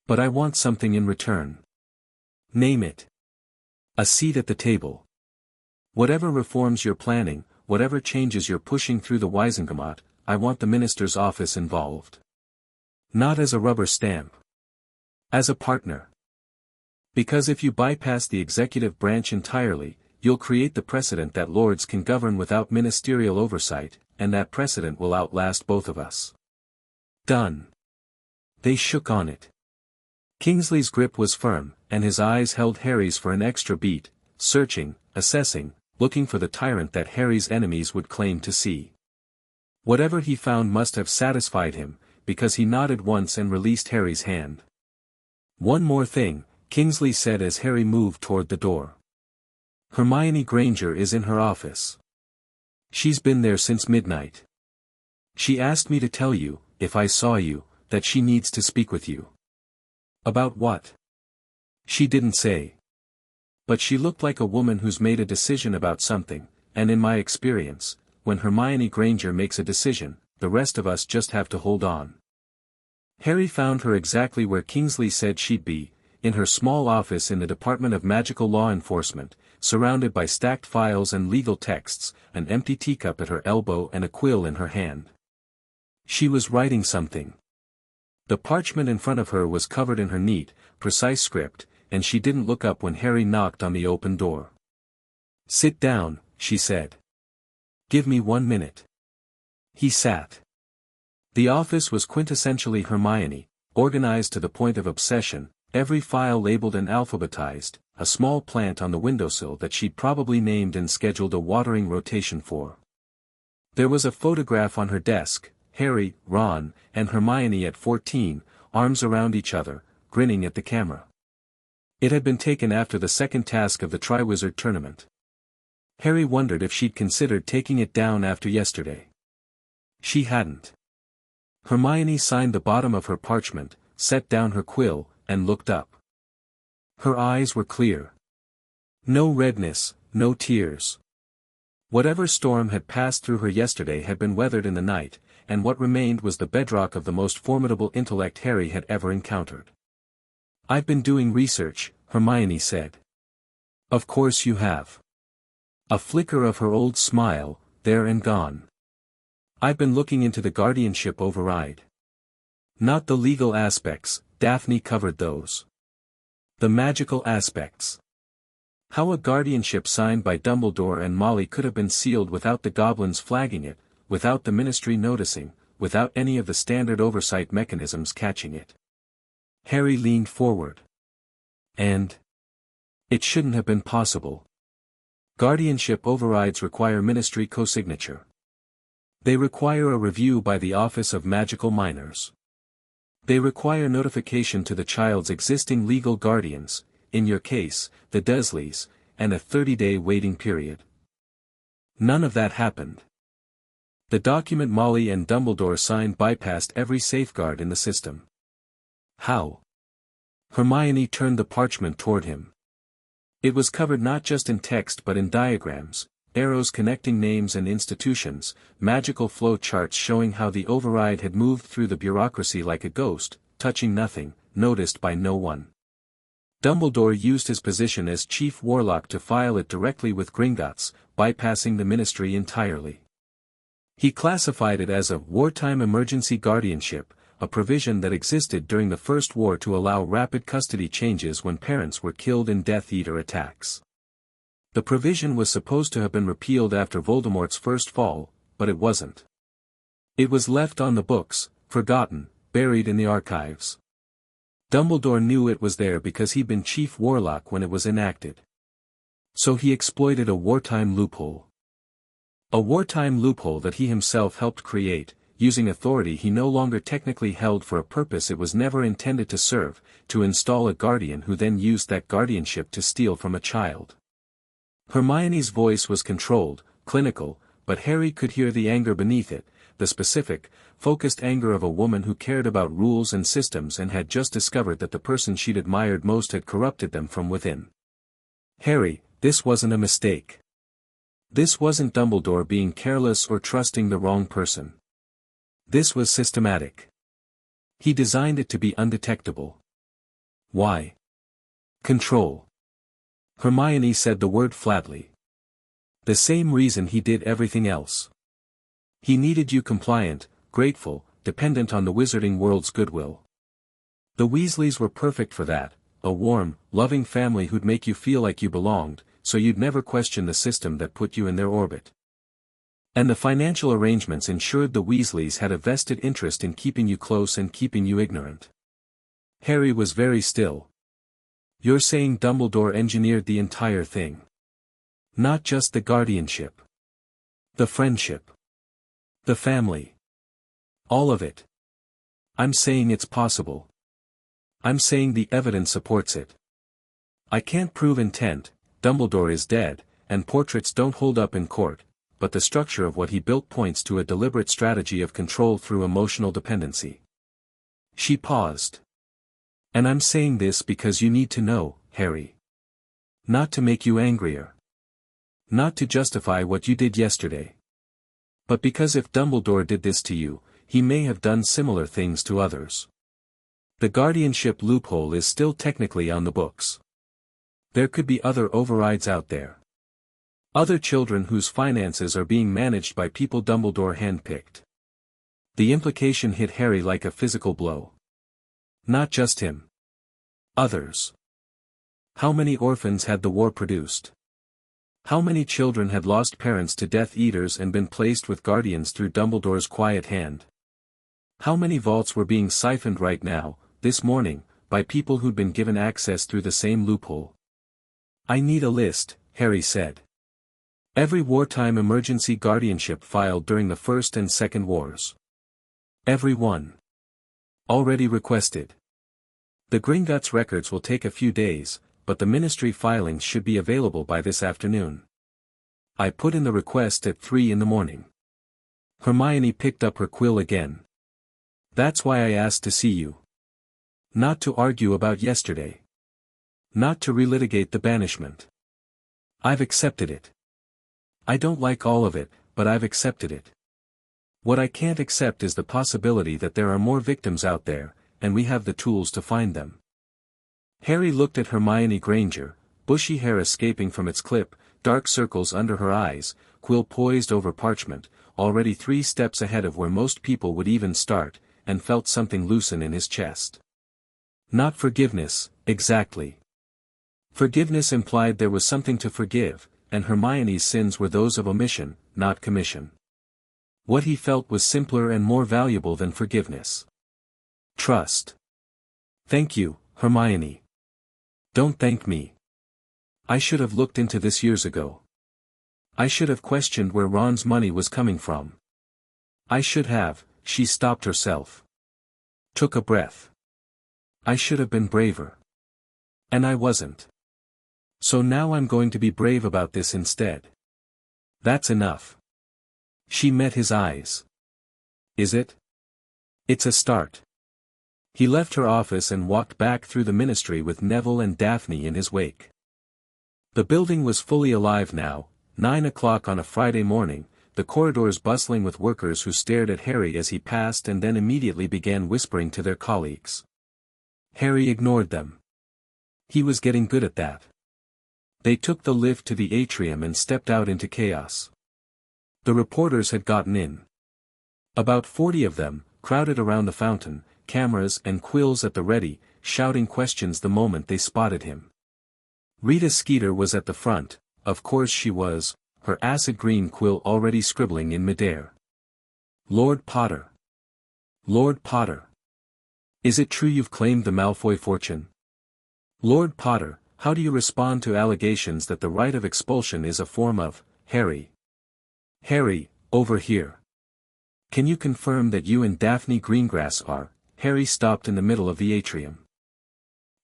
But I want something in return. Name it. A seat at the table. Whatever reforms you're planning, whatever changes you're pushing through the Wizengamot, I want the minister's office involved. Not as a rubber stamp. As a partner. Because if you bypass the executive branch entirely, you'll create the precedent that lords can govern without ministerial oversight, and that precedent will outlast both of us. Done. They shook on it. Kingsley's grip was firm, and his eyes held Harry's for an extra beat, searching, assessing, looking for the tyrant that Harry's enemies would claim to see. Whatever he found must have satisfied him, because he nodded once and released Harry's hand. One more thing, Kingsley said as Harry moved toward the door. Hermione Granger is in her office. She's been there since midnight. She asked me to tell you, if I saw you, that she needs to speak with you. About what? She didn't say. But she looked like a woman who's made a decision about something, and in my experience, when Hermione Granger makes a decision, the rest of us just have to hold on. Harry found her exactly where Kingsley said she'd be, in her small office in the Department of Magical Law Enforcement, surrounded by stacked files and legal texts, an empty teacup at her elbow and a quill in her hand. She was writing something. The parchment in front of her was covered in her neat, precise script, and she didn't look up when Harry knocked on the open door. Sit down, she said. Give me 1 minute. He sat. The office was quintessentially Hermione, organized to the point of obsession, every file labeled and alphabetized, a small plant on the windowsill that she'd probably named and scheduled a watering rotation for. There was a photograph on her desk, Harry, Ron, and Hermione at 14, arms around each other, grinning at the camera. It had been taken after the second task of the Triwizard Tournament. Harry wondered if she'd considered taking it down after yesterday. She hadn't. Hermione signed the bottom of her parchment, set down her quill, and looked up. Her eyes were clear. No redness, no tears. Whatever storm had passed through her yesterday had been weathered in the night, and what remained was the bedrock of the most formidable intellect Harry had ever encountered. I've been doing research, Hermione said. Of course you have. A flicker of her old smile, there and gone. I've been looking into the guardianship override. Not the legal aspects, Daphne covered those. The magical aspects. How a guardianship signed by Dumbledore and Molly could have been sealed without the goblins flagging it, without the Ministry noticing, without any of the standard oversight mechanisms catching it. Harry leaned forward. And? It shouldn't have been possible. Guardianship overrides require Ministry co-signature. They require a review by the Office of Magical Minors. They require notification to the child's existing legal guardians, in your case, the Dursleys, and a 30-day waiting period. None of that happened. The document Molly and Dumbledore signed bypassed every safeguard in the system. How? Hermione turned the parchment toward him. It was covered not just in text but in diagrams, arrows connecting names and institutions, magical flow charts showing how the override had moved through the bureaucracy like a ghost, touching nothing, noticed by no one. Dumbledore used his position as chief warlock to file it directly with Gringotts, bypassing the ministry entirely. He classified it as a wartime emergency guardianship, a provision that existed during the First War to allow rapid custody changes when parents were killed in Death Eater attacks. The provision was supposed to have been repealed after Voldemort's first fall, but it wasn't. It was left on the books, forgotten, buried in the archives. Dumbledore knew it was there because he'd been chief warlock when it was enacted. So he exploited a wartime loophole. A wartime loophole that he himself helped create, using authority he no longer technically held for a purpose it was never intended to serve, to install a guardian who then used that guardianship to steal from a child. Hermione's voice was controlled, clinical, but Harry could hear the anger beneath it, the specific, focused anger of a woman who cared about rules and systems and had just discovered that the person she'd admired most had corrupted them from within. Harry, this wasn't a mistake. This wasn't Dumbledore being careless or trusting the wrong person. This was systematic. He designed it to be undetectable. Why? Control. Hermione said the word flatly. The same reason he did everything else. He needed you compliant, grateful, dependent on the wizarding world's goodwill. The Weasleys were perfect for that, a warm, loving family who'd make you feel like you belonged, so you'd never question the system that put you in their orbit. And the financial arrangements ensured the Weasleys had a vested interest in keeping you close and keeping you ignorant. Harry was very still. You're saying Dumbledore engineered the entire thing? Not just the guardianship. The friendship. The family. All of it. I'm saying it's possible. I'm saying the evidence supports it. I can't prove intent, Dumbledore is dead, and portraits don't hold up in court, but the structure of what he built points to a deliberate strategy of control through emotional dependency. She paused. And I'm saying this because you need to know, Harry. Not to make you angrier. Not to justify what you did yesterday. But because if Dumbledore did this to you, he may have done similar things to others. The guardianship loophole is still technically on the books. There could be other overrides out there. Other children whose finances are being managed by people Dumbledore handpicked. The implication hit Harry like a physical blow. Not just him. Others. How many orphans had the war produced? How many children had lost parents to Death Eaters and been placed with guardians through Dumbledore's quiet hand? How many vaults were being siphoned right now, this morning, by people who'd been given access through the same loophole? I need a list, Harry said. Every wartime emergency guardianship filed during the First and Second Wars. Every one. Already requested. The Gringotts records will take a few days, but the ministry filings should be available by this afternoon. I put in the request at 3 a.m. Hermione picked up her quill again. That's why I asked to see you. Not to argue about yesterday. Not to relitigate the banishment. I've accepted it. I don't like all of it, but I've accepted it. What I can't accept is the possibility that there are more victims out there, and we have the tools to find them. Harry looked at Hermione Granger, bushy hair escaping from its clip, dark circles under her eyes, quill poised over parchment, already 3 steps ahead of where most people would even start, and felt something loosen in his chest. Not forgiveness, exactly. Forgiveness implied there was something to forgive, and Hermione's sins were those of omission, not commission. What he felt was simpler and more valuable than forgiveness. Trust. Thank you, Hermione. Don't thank me. I should have looked into this years ago. I should have questioned where Ron's money was coming from. I should have. She stopped herself. Took a breath. I should have been braver. And I wasn't. So now I'm going to be brave about this instead. That's enough. She met his eyes. Is it? It's a start. He left her office and walked back through the ministry with Neville and Daphne in his wake. The building was fully alive now, 9 o'clock on a Friday morning, the corridors bustling with workers who stared at Harry as he passed and then immediately began whispering to their colleagues. Harry ignored them. He was getting good at that. They took the lift to the atrium and stepped out into chaos. The reporters had gotten in. About 40 of them, crowded around the fountain, cameras and quills at the ready, shouting questions the moment they spotted him. Rita Skeeter was at the front, of course she was, her acid green quill already scribbling in midair. Lord Potter. Lord Potter. Is it true you've claimed the Malfoy fortune? Lord Potter, how do you respond to allegations that the rite of expulsion is a form of, Harry? Harry, over here. Can you confirm that you and Daphne Greengrass are? Harry stopped in the middle of the atrium.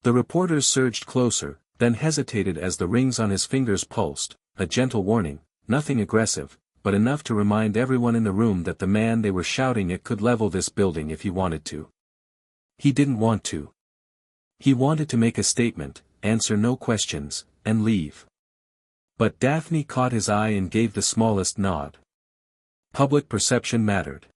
The reporters surged closer, then hesitated as the rings on his fingers pulsed, a gentle warning, nothing aggressive, but enough to remind everyone in the room that the man they were shouting at could level this building if he wanted to. He didn't want to. He wanted to make a statement, answer no questions, and leave. But Daphne caught his eye and gave the smallest nod. Public perception mattered.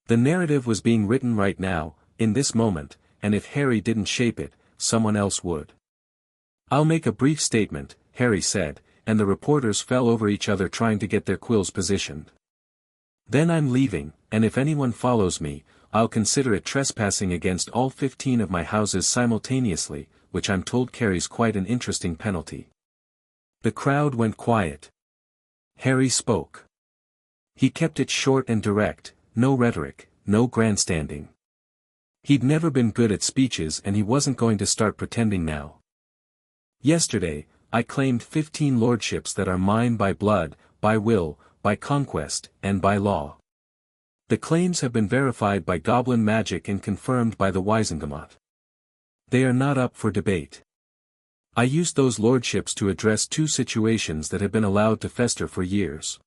The narrative was being written right now, in this moment, and if Harry didn't shape it, someone else would. I'll make a brief statement, Harry said, and the reporters fell over each other trying to get their quills positioned. Then I'm leaving, and if anyone follows me, I'll consider it trespassing against all 15 of my houses simultaneously, which I'm told carries quite an interesting penalty. The crowd went quiet. Harry spoke. He kept it short and direct, no rhetoric, no grandstanding. He'd never been good at speeches and he wasn't going to start pretending now. Yesterday, I claimed 15 lordships that are mine by blood, by will, by conquest, and by law. The claims have been verified by goblin magic and confirmed by the Weakened. They are not up for debate. I used those lordships to address two situations that have been allowed to fester for years.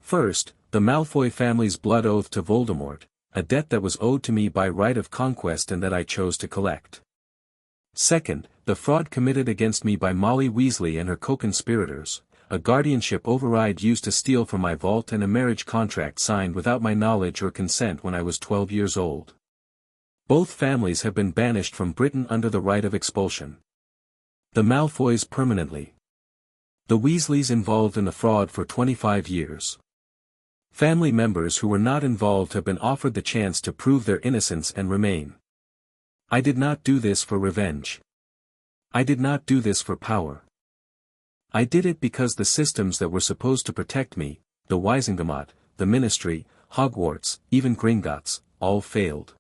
First, the Malfoy family's blood oath to Voldemort, a debt that was owed to me by right of conquest and that I chose to collect. Second, the fraud committed against me by Molly Weasley and her co-conspirators, a guardianship override used to steal from my vault and a marriage contract signed without my knowledge or consent when I was 12 years old. Both families have been banished from Britain under the right of expulsion. The Malfoys permanently. The Weasleys involved in the fraud for 25 years. Family members who were not involved have been offered the chance to prove their innocence and remain. I did not do this for revenge. I did not do this for power. I did it because the systems that were supposed to protect me, the Weakened, the Ministry, Hogwarts, even Gringotts, all failed.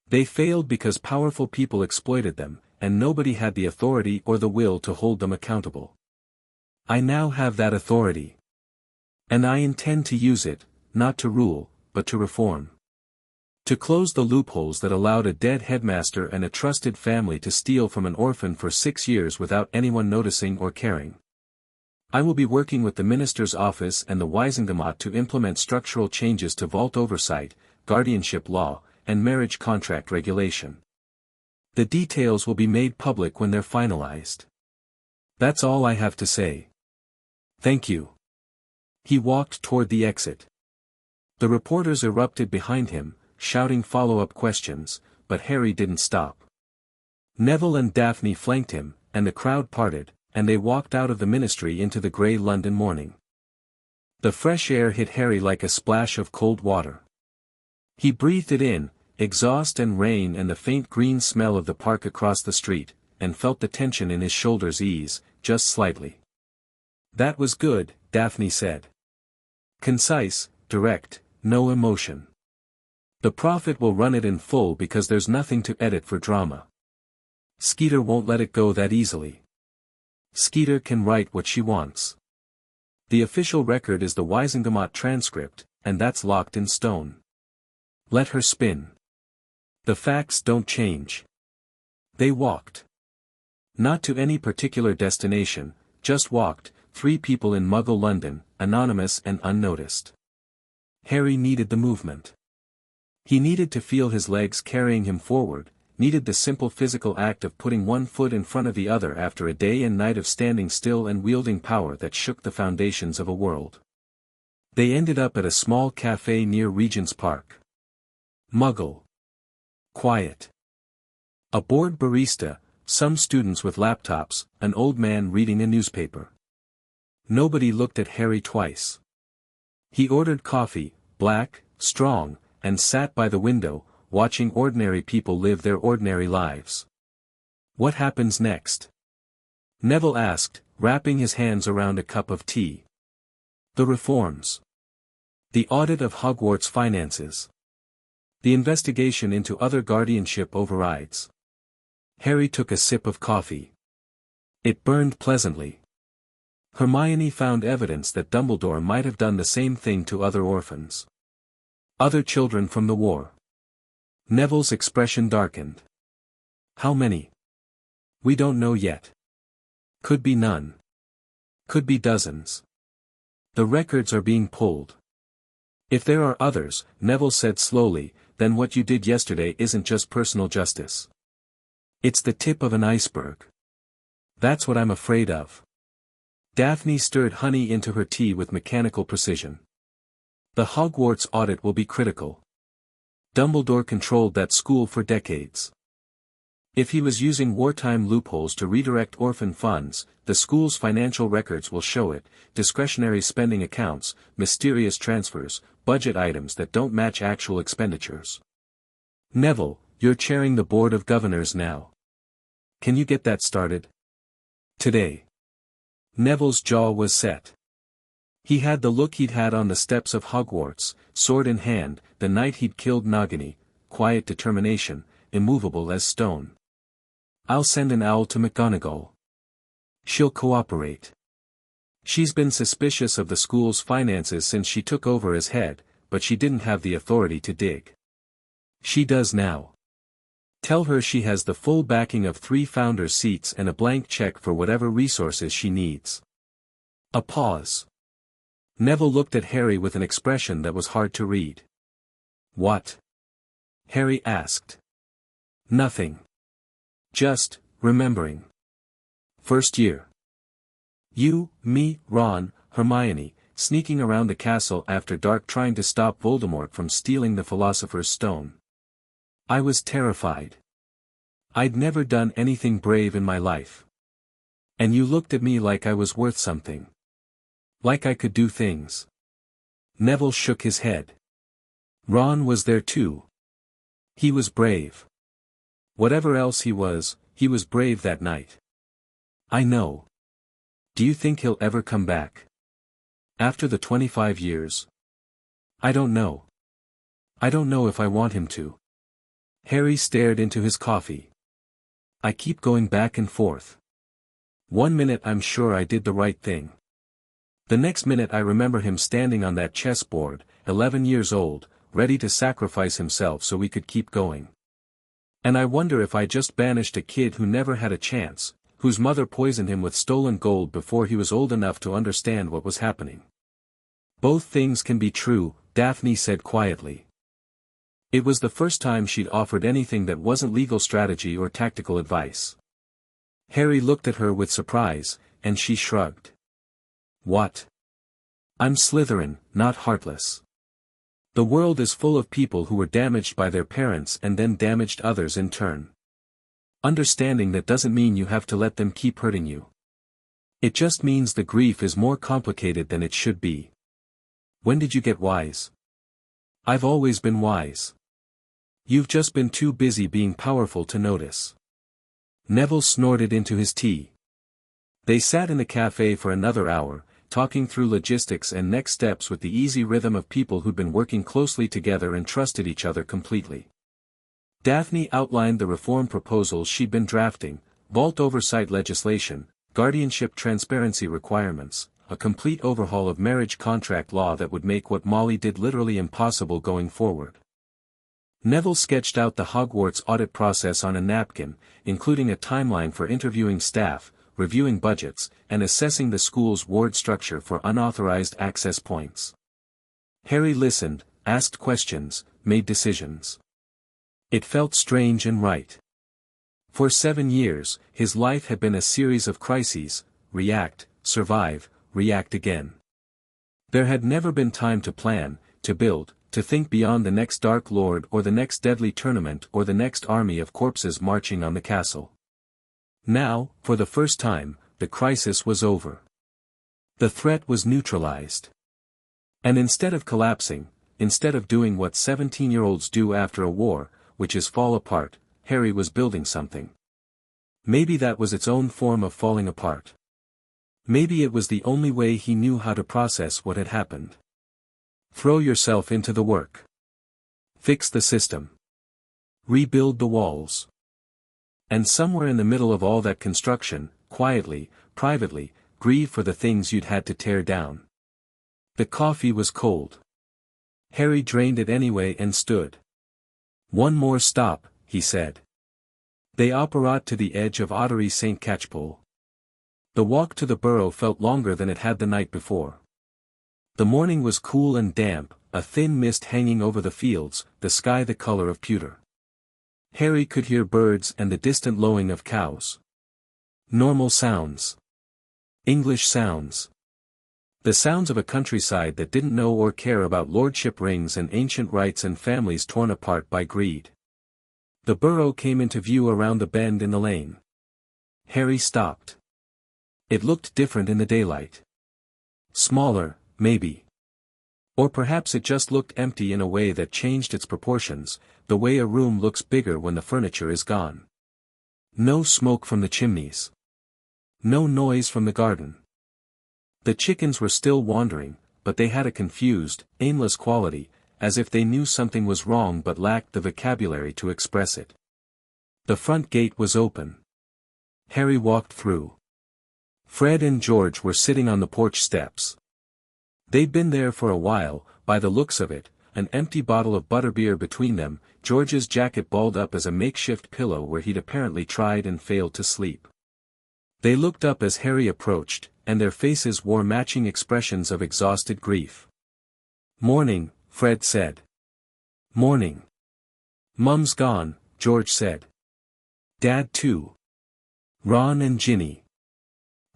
They failed because powerful people exploited them, and nobody had the authority or the will to hold them accountable. I now have that authority. And I intend to use it, not to rule, but to reform. To close the loopholes that allowed a dead headmaster and a trusted family to steal from an orphan for 6 years without anyone noticing or caring. I will be working with the Minister's Office and the Weakened to implement structural changes to vault oversight, guardianship law, and marriage contract regulation. The details will be made public when they're finalized. That's all I have to say. Thank you. He walked toward the exit. The reporters erupted behind him, shouting follow-up questions, but Harry didn't stop. Neville and Daphne flanked him, and the crowd parted, and they walked out of the Ministry into the grey London morning. The fresh air hit Harry like a splash of cold water. He breathed it in, exhaust and rain and the faint green smell of the park across the street, and felt the tension in his shoulders ease, just slightly. That was good, Daphne said. Concise, direct, no emotion. The Prophet will run it in full because there's nothing to edit for drama. Skeeter won't let it go that easily. Skeeter can write what she wants. The official record is the Weakened transcript, and that's locked in stone. Let her spin. The facts don't change. They walked. Not to any particular destination, just walked, 3 people in Muggle London, anonymous and unnoticed. Harry needed the movement. He needed to feel his legs carrying him forward, needed the simple physical act of putting one foot in front of the other after a day and night of standing still and wielding power that shook the foundations of a world. They ended up at a small cafe near Regent's Park. Muggle. Quiet. A bored barista, some students with laptops, an old man reading a newspaper. Nobody looked at Harry twice. He ordered coffee, black, strong, and sat by the window, watching ordinary people live their ordinary lives. What happens next? Neville asked, wrapping his hands around a cup of tea. The reforms. The audit of Hogwarts finances. The investigation into other guardianship overrides. Harry took a sip of coffee. It burned pleasantly. Hermione found evidence that Dumbledore might have done the same thing to other orphans. Other children from the war. Neville's expression darkened. How many? We don't know yet. Could be none. Could be dozens. The records are being pulled. If there are others, Neville said slowly, then what you did yesterday isn't just personal justice. It's the tip of an iceberg. That's what I'm afraid of. Daphne stirred honey into her tea with mechanical precision. The Hogwarts audit will be critical. Dumbledore controlled that school for decades. If he was using wartime loopholes to redirect orphan funds, the school's financial records will show it, discretionary spending accounts, mysterious transfers, budget items that don't match actual expenditures. Neville, you're chairing the Board of Governors now. Can you get that started? Today. Neville's jaw was set. He had the look he'd had on the steps of Hogwarts, sword in hand, the night he'd killed Nagini, quiet determination, immovable as stone. I'll send an owl to McGonagall. She'll cooperate. She's been suspicious of the school's finances since she took over as head, but she didn't have the authority to dig. She does now. Tell her she has the full backing of 3 founders' seats and a blank check for whatever resources she needs. A pause. Neville looked at Harry with an expression that was hard to read. What? Harry asked. Nothing. Just, remembering. First year. You, me, Ron, Hermione, sneaking around the castle after dark trying to stop Voldemort from stealing the Philosopher's Stone. I was terrified. I'd never done anything brave in my life. And you looked at me like I was worth something. Like I could do things. Neville shook his head. Ron was there too. He was brave. Whatever else he was brave that night. I know. Do you think he'll ever come back? After the 25 years? I don't know. I don't know if I want him to. Harry stared into his coffee. I keep going back and forth. 1 minute I'm sure I did the right thing. The next minute I remember him standing on that chessboard, 11 years old, ready to sacrifice himself so we could keep going. And I wonder if I just banished a kid who never had a chance, whose mother poisoned him with stolen gold before he was old enough to understand what was happening. Both things can be true, Daphne said quietly. It was the first time she'd offered anything that wasn't legal strategy or tactical advice. Harry looked at her with surprise, and she shrugged. What? I'm Slytherin, not heartless. The world is full of people who were damaged by their parents and then damaged others in turn. Understanding that doesn't mean you have to let them keep hurting you. It just means the grief is more complicated than it should be. When did you get wise? I've always been wise. You've just been too busy being powerful to notice. Neville snorted into his tea. They sat in the cafe for another hour, talking through logistics and next steps with the easy rhythm of people who'd been working closely together and trusted each other completely. Daphne outlined the reform proposals she'd been drafting: vault oversight legislation, guardianship transparency requirements, a complete overhaul of marriage contract law that would make what Molly did literally impossible going forward. Neville sketched out the Hogwarts audit process on a napkin, including a timeline for interviewing staff, reviewing budgets, and assessing the school's ward structure for unauthorized access points. Harry listened, asked questions, made decisions. It felt strange and right. For 7 years, his life had been a series of crises: react, survive, react again. There had never been time to plan, to build, to think beyond the next Dark Lord or the next deadly tournament or the next army of corpses marching on the castle. Now, for the first time, the crisis was over. The threat was neutralized. And instead of collapsing, instead of doing what 17-year-olds do after a war, which is fall apart, Harry was building something. Maybe that was its own form of falling apart. Maybe it was the only way he knew how to process what had happened. Throw yourself into the work. Fix the system. Rebuild the walls. And somewhere in the middle of all that construction, quietly, privately, grieve for the things you'd had to tear down. The coffee was cold. Harry drained it anyway and stood. One more stop, he said. They apparat to the edge of Ottery St. Catchpole. The walk to the Burrow felt longer than it had the night before. The morning was cool and damp, a thin mist hanging over the fields, the sky the color of pewter. Harry could hear birds and the distant lowing of cows. Normal sounds. English sounds. The sounds of a countryside that didn't know or care about lordship rings and ancient rights and families torn apart by greed. The Burrow came into view around the bend in the lane. Harry stopped. It looked different in the daylight. Smaller, maybe. Or perhaps it just looked empty in a way that changed its proportions, the way a room looks bigger when the furniture is gone. No smoke from the chimneys. No noise from the garden. The chickens were still wandering, but they had a confused, aimless quality, as if they knew something was wrong but lacked the vocabulary to express it. The front gate was open. Harry walked through. Fred and George were sitting on the porch steps. They'd been there for a while, by the looks of it, an empty bottle of butterbeer between them, George's jacket balled up as a makeshift pillow where he'd apparently tried and failed to sleep. They looked up as Harry approached, and their faces wore matching expressions of exhausted grief. "Morning," Fred said. "Morning." "Mum's gone," George said. "Dad too." "Ron and Ginny.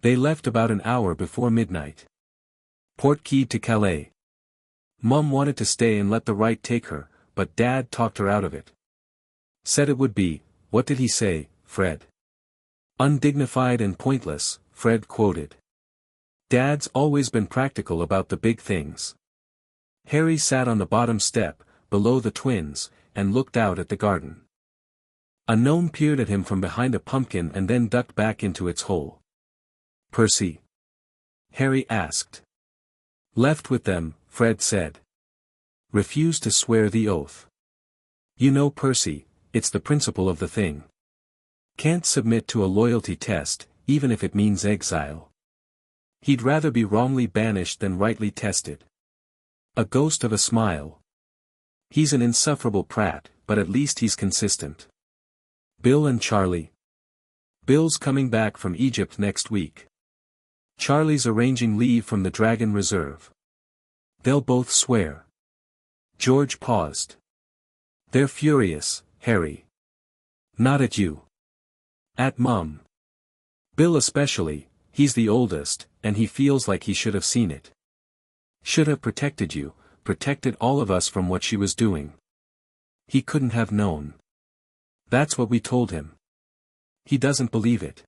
They left about an hour before midnight. Portkey to Calais. Mum wanted to stay and let the right take her, but Dad talked her out of it. Said it would be, what did he say, Fred? Undignified and pointless, Fred quoted. Dad's always been practical about the big things. Harry sat on the bottom step, below the twins, and looked out at the garden. A gnome peered at him from behind a pumpkin and then ducked back into its hole. "Percy?" Harry asked. "Left with them," Fred said. "Refused to swear the oath. You know, Percy, it's the principle of the thing. Can't submit to a loyalty test, even if it means exile. He'd rather be wrongly banished than rightly tested." A ghost of a smile. "He's an insufferable prat, but at least he's consistent." "Bill and Charlie?" "Bill's coming back from Egypt next week. Charlie's arranging leave from the Dragon Reserve. They'll both swear." George paused. "They're furious, Harry." "Not at you." "At Mum. Bill especially, he's the oldest, and he feels like he should have seen it. Should have protected you, protected all of us from what she was doing. He couldn't have known. That's what we told him. He doesn't believe it."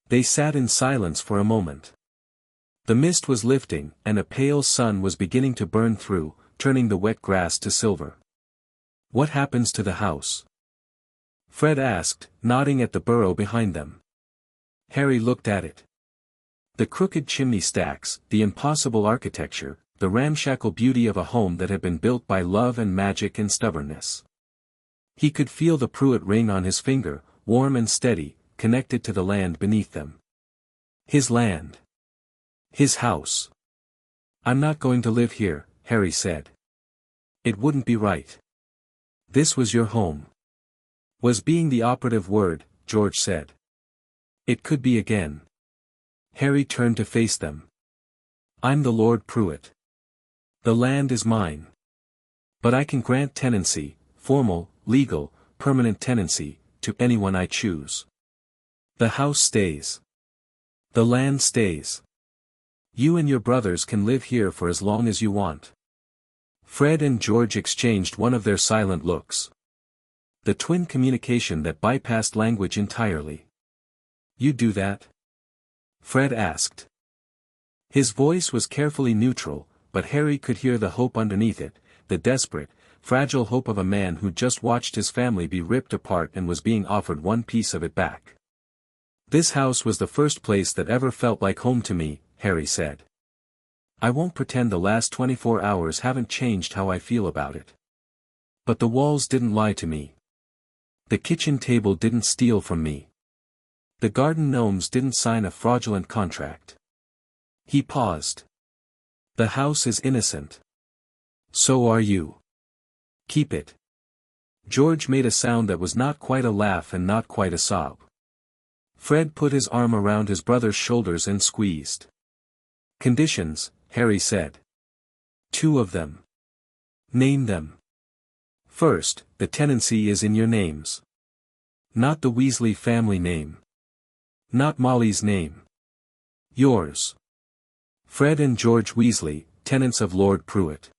They sat in silence for a moment. The mist was lifting, and a pale sun was beginning to burn through, turning the wet grass to silver. "What happens to the house?" Fred asked, nodding at the Burrow behind them. Harry looked at it. The crooked chimney stacks, the impossible architecture, the ramshackle beauty of a home that had been built by love and magic and stubbornness. He could feel the Pruitt ring on his finger, warm and steady, connected to the land beneath them. His land. His house. "I'm not going to live here," Harry said. "It wouldn't be right." "This was your home." "Was being the operative word," George said. "It could be again." Harry turned to face them. "I'm the Lord Pruitt. The land is mine. But I can grant tenancy, formal, legal, permanent tenancy, to anyone I choose. The house stays. The land stays. You and your brothers can live here for as long as you want." Fred and George exchanged one of their silent looks. The twin communication that bypassed language entirely. "You do that?" Fred asked. His voice was carefully neutral, but Harry could hear the hope underneath it, the desperate, fragile hope of a man who just watched his family be ripped apart and was being offered one piece of it back. "This house was the first place that ever felt like home to me," Harry said. "I won't pretend the last 24 hours haven't changed how I feel about it. But the walls didn't lie to me. The kitchen table didn't steal from me. The garden gnomes didn't sign a fraudulent contract." He paused. "The house is innocent. So are you. Keep it." George made a sound that was not quite a laugh and not quite a sob. Fred put his arm around his brother's shoulders and squeezed. "Conditions," Harry said. "2 of them. Name them." "First, the tenancy is in your names. Not the Weasley family name. Not Molly's name. Yours. Fred and George Weasley, tenants of Lord Pruitt.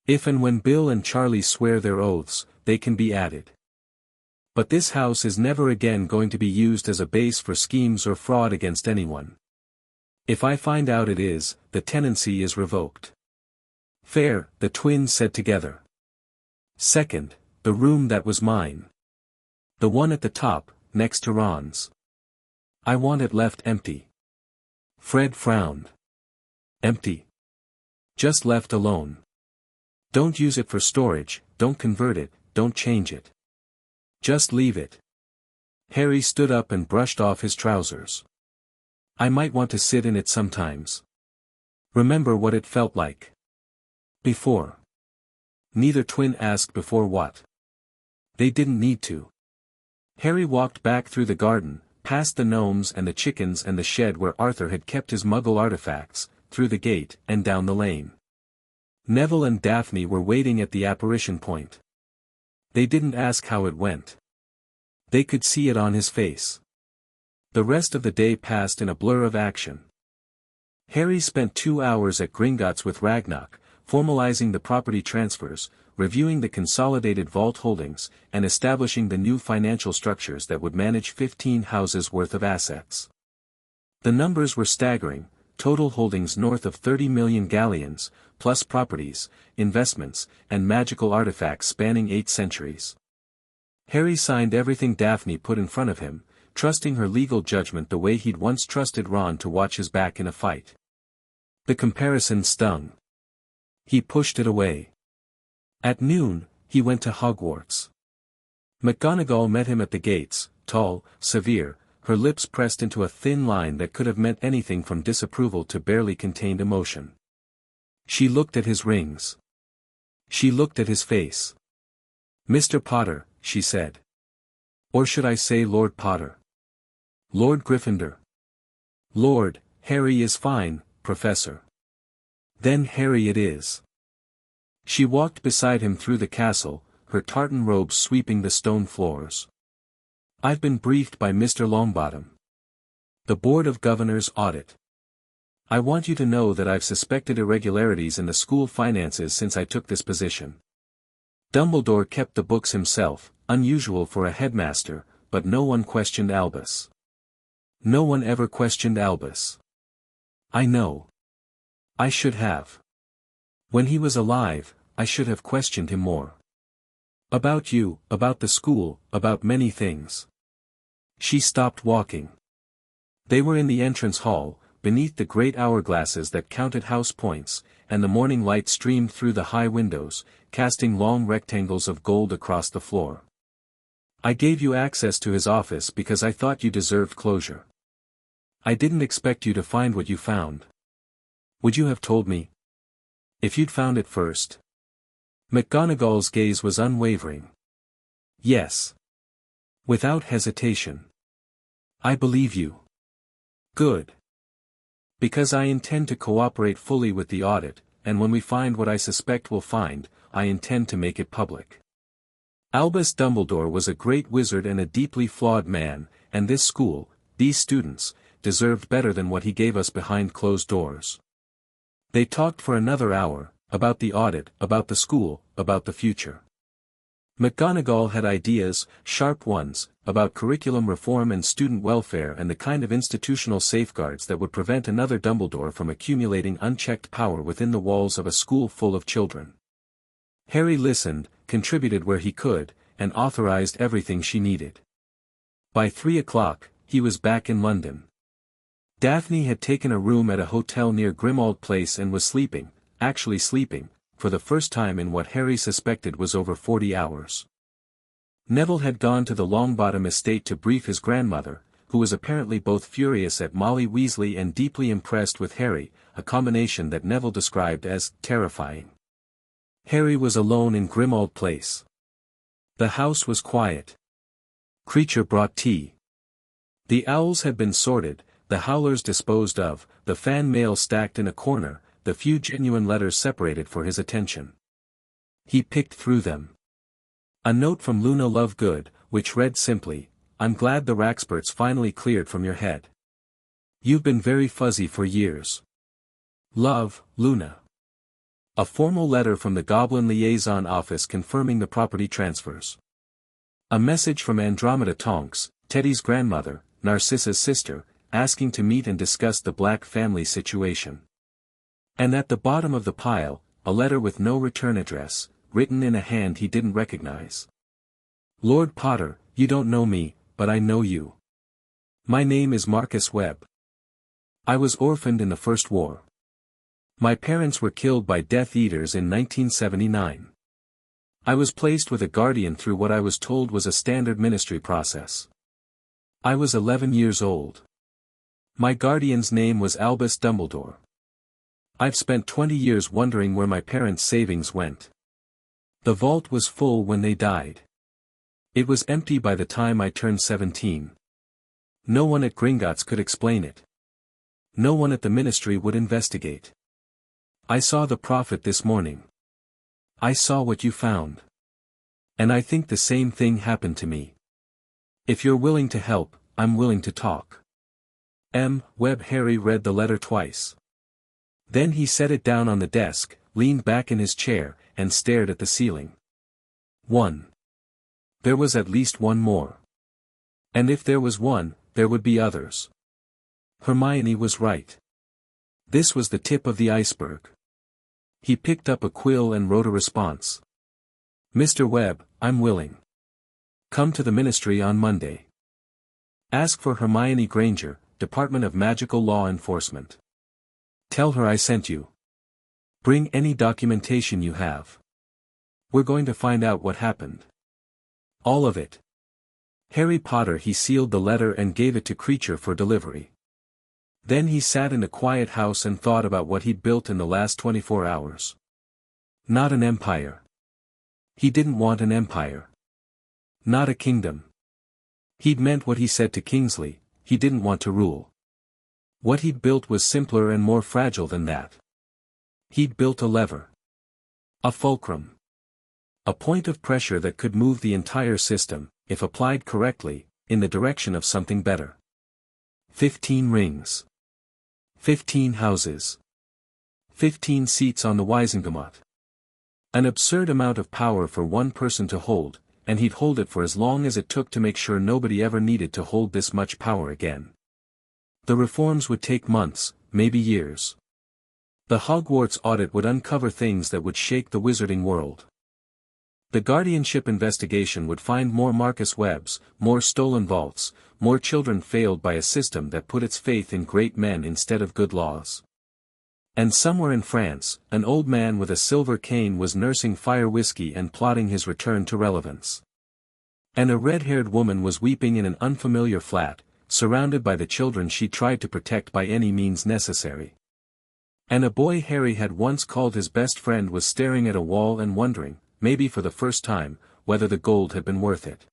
If and when Bill and Charlie swear their oaths, they can be added. But this house is never again going to be used as a base for schemes or fraud against anyone. If I find out it is, the tenancy is revoked." "Fair," the twins said together. "Second, the room that was mine. The one at the top, next to Ron's. I want it left empty." Fred frowned. "Empty? Just left alone? Don't use it for storage, don't convert it, don't change it. Just leave it." Harry stood up and brushed off his trousers. "I might want to sit in it sometimes. Remember what it felt like before." Neither twin asked before what. They didn't need to. Harry walked back through the garden, past the gnomes and the chickens and the shed where Arthur had kept his Muggle artifacts, through the gate, and down the lane. Neville and Daphne were waiting at the apparition point. They didn't ask how it went. They could see it on his face. The rest of the day passed in a blur of action. Harry spent 2 hours at Gringotts with Ragnarok, formalizing the property transfers, reviewing the consolidated vault holdings, and establishing the new financial structures that would manage 15 houses worth of assets. The numbers were staggering: total holdings north of 30 million galleons, plus properties, investments, and magical artifacts spanning 8 centuries. Harry signed everything Daphne put in front of him, trusting her legal judgment the way he'd once trusted Ron to watch his back in a fight. The comparison stung. He pushed it away. At noon, he went to Hogwarts. McGonagall met him at the gates, tall, severe, her lips pressed into a thin line that could have meant anything from disapproval to barely contained emotion. She looked at his rings. She looked at his face. "Mr. Potter," she said. "Or should I say Lord Potter? Lord Gryffindor." "Lord, Harry is fine, Professor." "Then Harry it is." She walked beside him through the castle, her tartan robes sweeping the stone floors. "I've been briefed by Mr. Longbottom. The Board of Governors audit. I want you to know that I've suspected irregularities in the school finances since I took this position. Dumbledore kept the books himself, unusual for a headmaster, but no one questioned Albus. No one ever questioned Albus. I know. I should have. When he was alive, I should have questioned him more. About you, about the school, about many things." She stopped walking. They were in the entrance hall, beneath the great hourglasses that counted house points, and the morning light streamed through the high windows, casting long rectangles of gold across the floor. "I gave you access to his office because I thought you deserved closure. I didn't expect you to find what you found. Would you have told me? If you'd found it first?" McGonagall's gaze was unwavering. "Yes. Without hesitation. I believe you." "Good. Because I intend to cooperate fully with the audit, and when we find what I suspect we'll find, I intend to make it public. Albus Dumbledore was a great wizard and a deeply flawed man, and this school, these students, deserved better than what he gave us behind closed doors." They talked for another hour, about the audit, about the school, about the future. McGonagall had ideas, sharp ones, about curriculum reform and student welfare and the kind of institutional safeguards that would prevent another Dumbledore from accumulating unchecked power within the walls of a school full of children. Harry listened, contributed where he could, and authorized everything she needed. By 3 o'clock, he was back in London. Daphne had taken a room at a hotel near Grimmauld Place and was sleeping, actually sleeping, for the first time in what Harry suspected was over 40 hours. Neville had gone to the Longbottom estate to brief his grandmother, who was apparently both furious at Molly Weasley and deeply impressed with Harry, a combination that Neville described as terrifying. Harry was alone in Grimmauld Place. The house was quiet. Creature brought tea. The owls had been sorted, the howlers disposed of, the fan mail stacked in a corner, the few genuine letters separated for his attention. He picked through them. A note from Luna Lovegood, which read simply, "I'm glad the Raxburts finally cleared from your head. You've been very fuzzy for years. Love, Luna." A formal letter from the Goblin Liaison Office confirming the property transfers. A message from Andromeda Tonks, Teddy's grandmother, Narcissa's sister, asking to meet and discuss the Black family situation. And at the bottom of the pile, a letter with no return address, written in a hand he didn't recognize. "Lord Potter, you don't know me, but I know you. My name is Marcus Webb. I was orphaned in the First War. My parents were killed by Death Eaters in 1979. I was placed with a guardian through what I was told was a standard ministry process. I was 11 years old. My guardian's name was Albus Dumbledore. I've spent 20 years wondering where my parents' savings went. The vault was full when they died. It was empty by the time I turned 17. No one at Gringotts could explain it. No one at the ministry would investigate. I saw the prophet this morning. I saw what you found. And I think the same thing happened to me. If you're willing to help, I'm willing to talk. M. Webb. Harry read the letter twice. Then he set it down on the desk, leaned back in his chair, and stared at the ceiling. 1. There was at least one more. And if there was one, there would be others. Hermione was right. This was the tip of the iceberg. He picked up a quill and wrote a response. "Mr. Webb, I'm willing. Come to the ministry on Monday. Ask for Hermione Granger, Department of Magical Law Enforcement. Tell her I sent you. Bring any documentation you have. We're going to find out what happened. All of it." Harry Potter. He sealed the letter and gave it to Creature for delivery. Then he sat in a quiet house and thought about what he'd built in the last 24 hours. Not an empire. He didn't want an empire. Not a kingdom. He'd meant what he said to Kingsley, he didn't want to rule. What he'd built was simpler and more fragile than that. He'd built a lever. A fulcrum. A point of pressure that could move the entire system, if applied correctly, in the direction of something better. 15 rings. 15 houses. 15 seats on the Wisengamot. An absurd amount of power for one person to hold, and he'd hold it for as long as it took to make sure nobody ever needed to hold this much power again. The reforms would take months, maybe years. The Hogwarts audit would uncover things that would shake the wizarding world. The guardianship investigation would find more Marcus Webbs, more stolen vaults, more children failed by a system that put its faith in great men instead of good laws. And somewhere in France, an old man with a silver cane was nursing fire whiskey and plotting his return to relevance. And a red-haired woman was weeping in an unfamiliar flat, surrounded by the children she tried to protect by any means necessary. And a boy Harry had once called his best friend was staring at a wall and wondering, maybe for the first time, whether the gold had been worth it.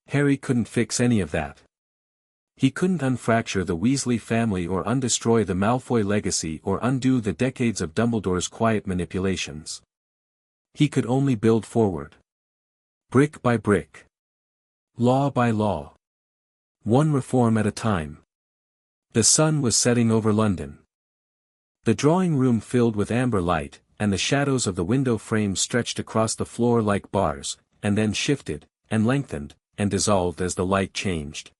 Harry couldn't fix any of that. He couldn't unfracture the Weasley family or undestroy the Malfoy legacy or undo the decades of Dumbledore's quiet manipulations. He could only build forward. Brick by brick. Law by law. One reform at a time. The sun was setting over London. The drawing room filled with amber light, and the shadows of the window frames stretched across the floor like bars, and then shifted, and lengthened, and dissolved as the light changed.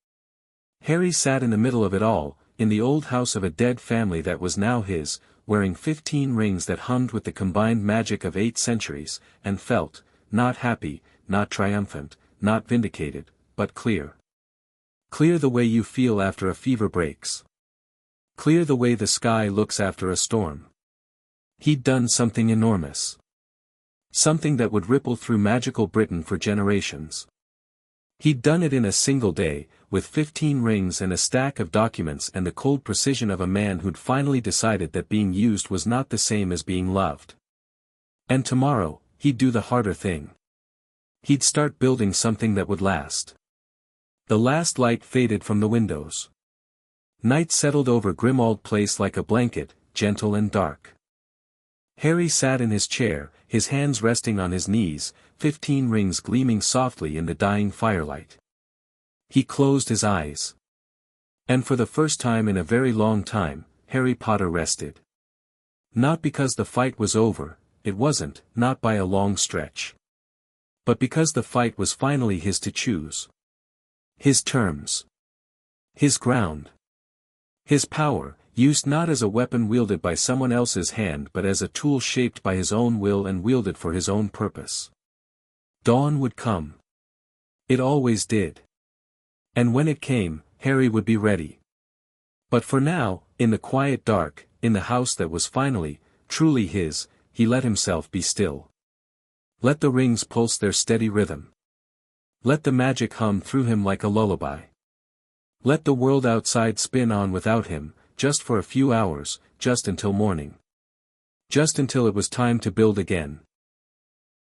Harry sat in the middle of it all, in the old house of a dead family that was now his, wearing 15 rings that hummed with the combined magic of 8 centuries, and felt, not happy, not triumphant, not vindicated, but clear. Clear the way you feel after a fever breaks. Clear the way the sky looks after a storm. He'd done something enormous. Something that would ripple through magical Britain for generations. He'd done it in a single day, with 15 rings and a stack of documents and the cold precision of a man who'd finally decided that being used was not the same as being loved. And tomorrow, he'd do the harder thing. He'd start building something that would last. The last light faded from the windows. Night settled over Grimmauld Place like a blanket, gentle and dark. Harry sat in his chair, his hands resting on his knees, 15 rings gleaming softly in the dying firelight. He closed his eyes. And for the first time in a very long time, Harry Potter rested. Not because the fight was over, it wasn't, not by a long stretch. But because the fight was finally his to choose. His terms. His ground. His power, used not as a weapon wielded by someone else's hand but as a tool shaped by his own will and wielded for his own purpose. Dawn would come. It always did. And when it came, Harry would be ready. But for now, in the quiet dark, in the house that was finally, truly his, he let himself be still. Let the rings pulse their steady rhythm. Let the magic hum through him like a lullaby. Let the world outside spin on without him, just for a few hours, just until morning. Just until it was time to build again.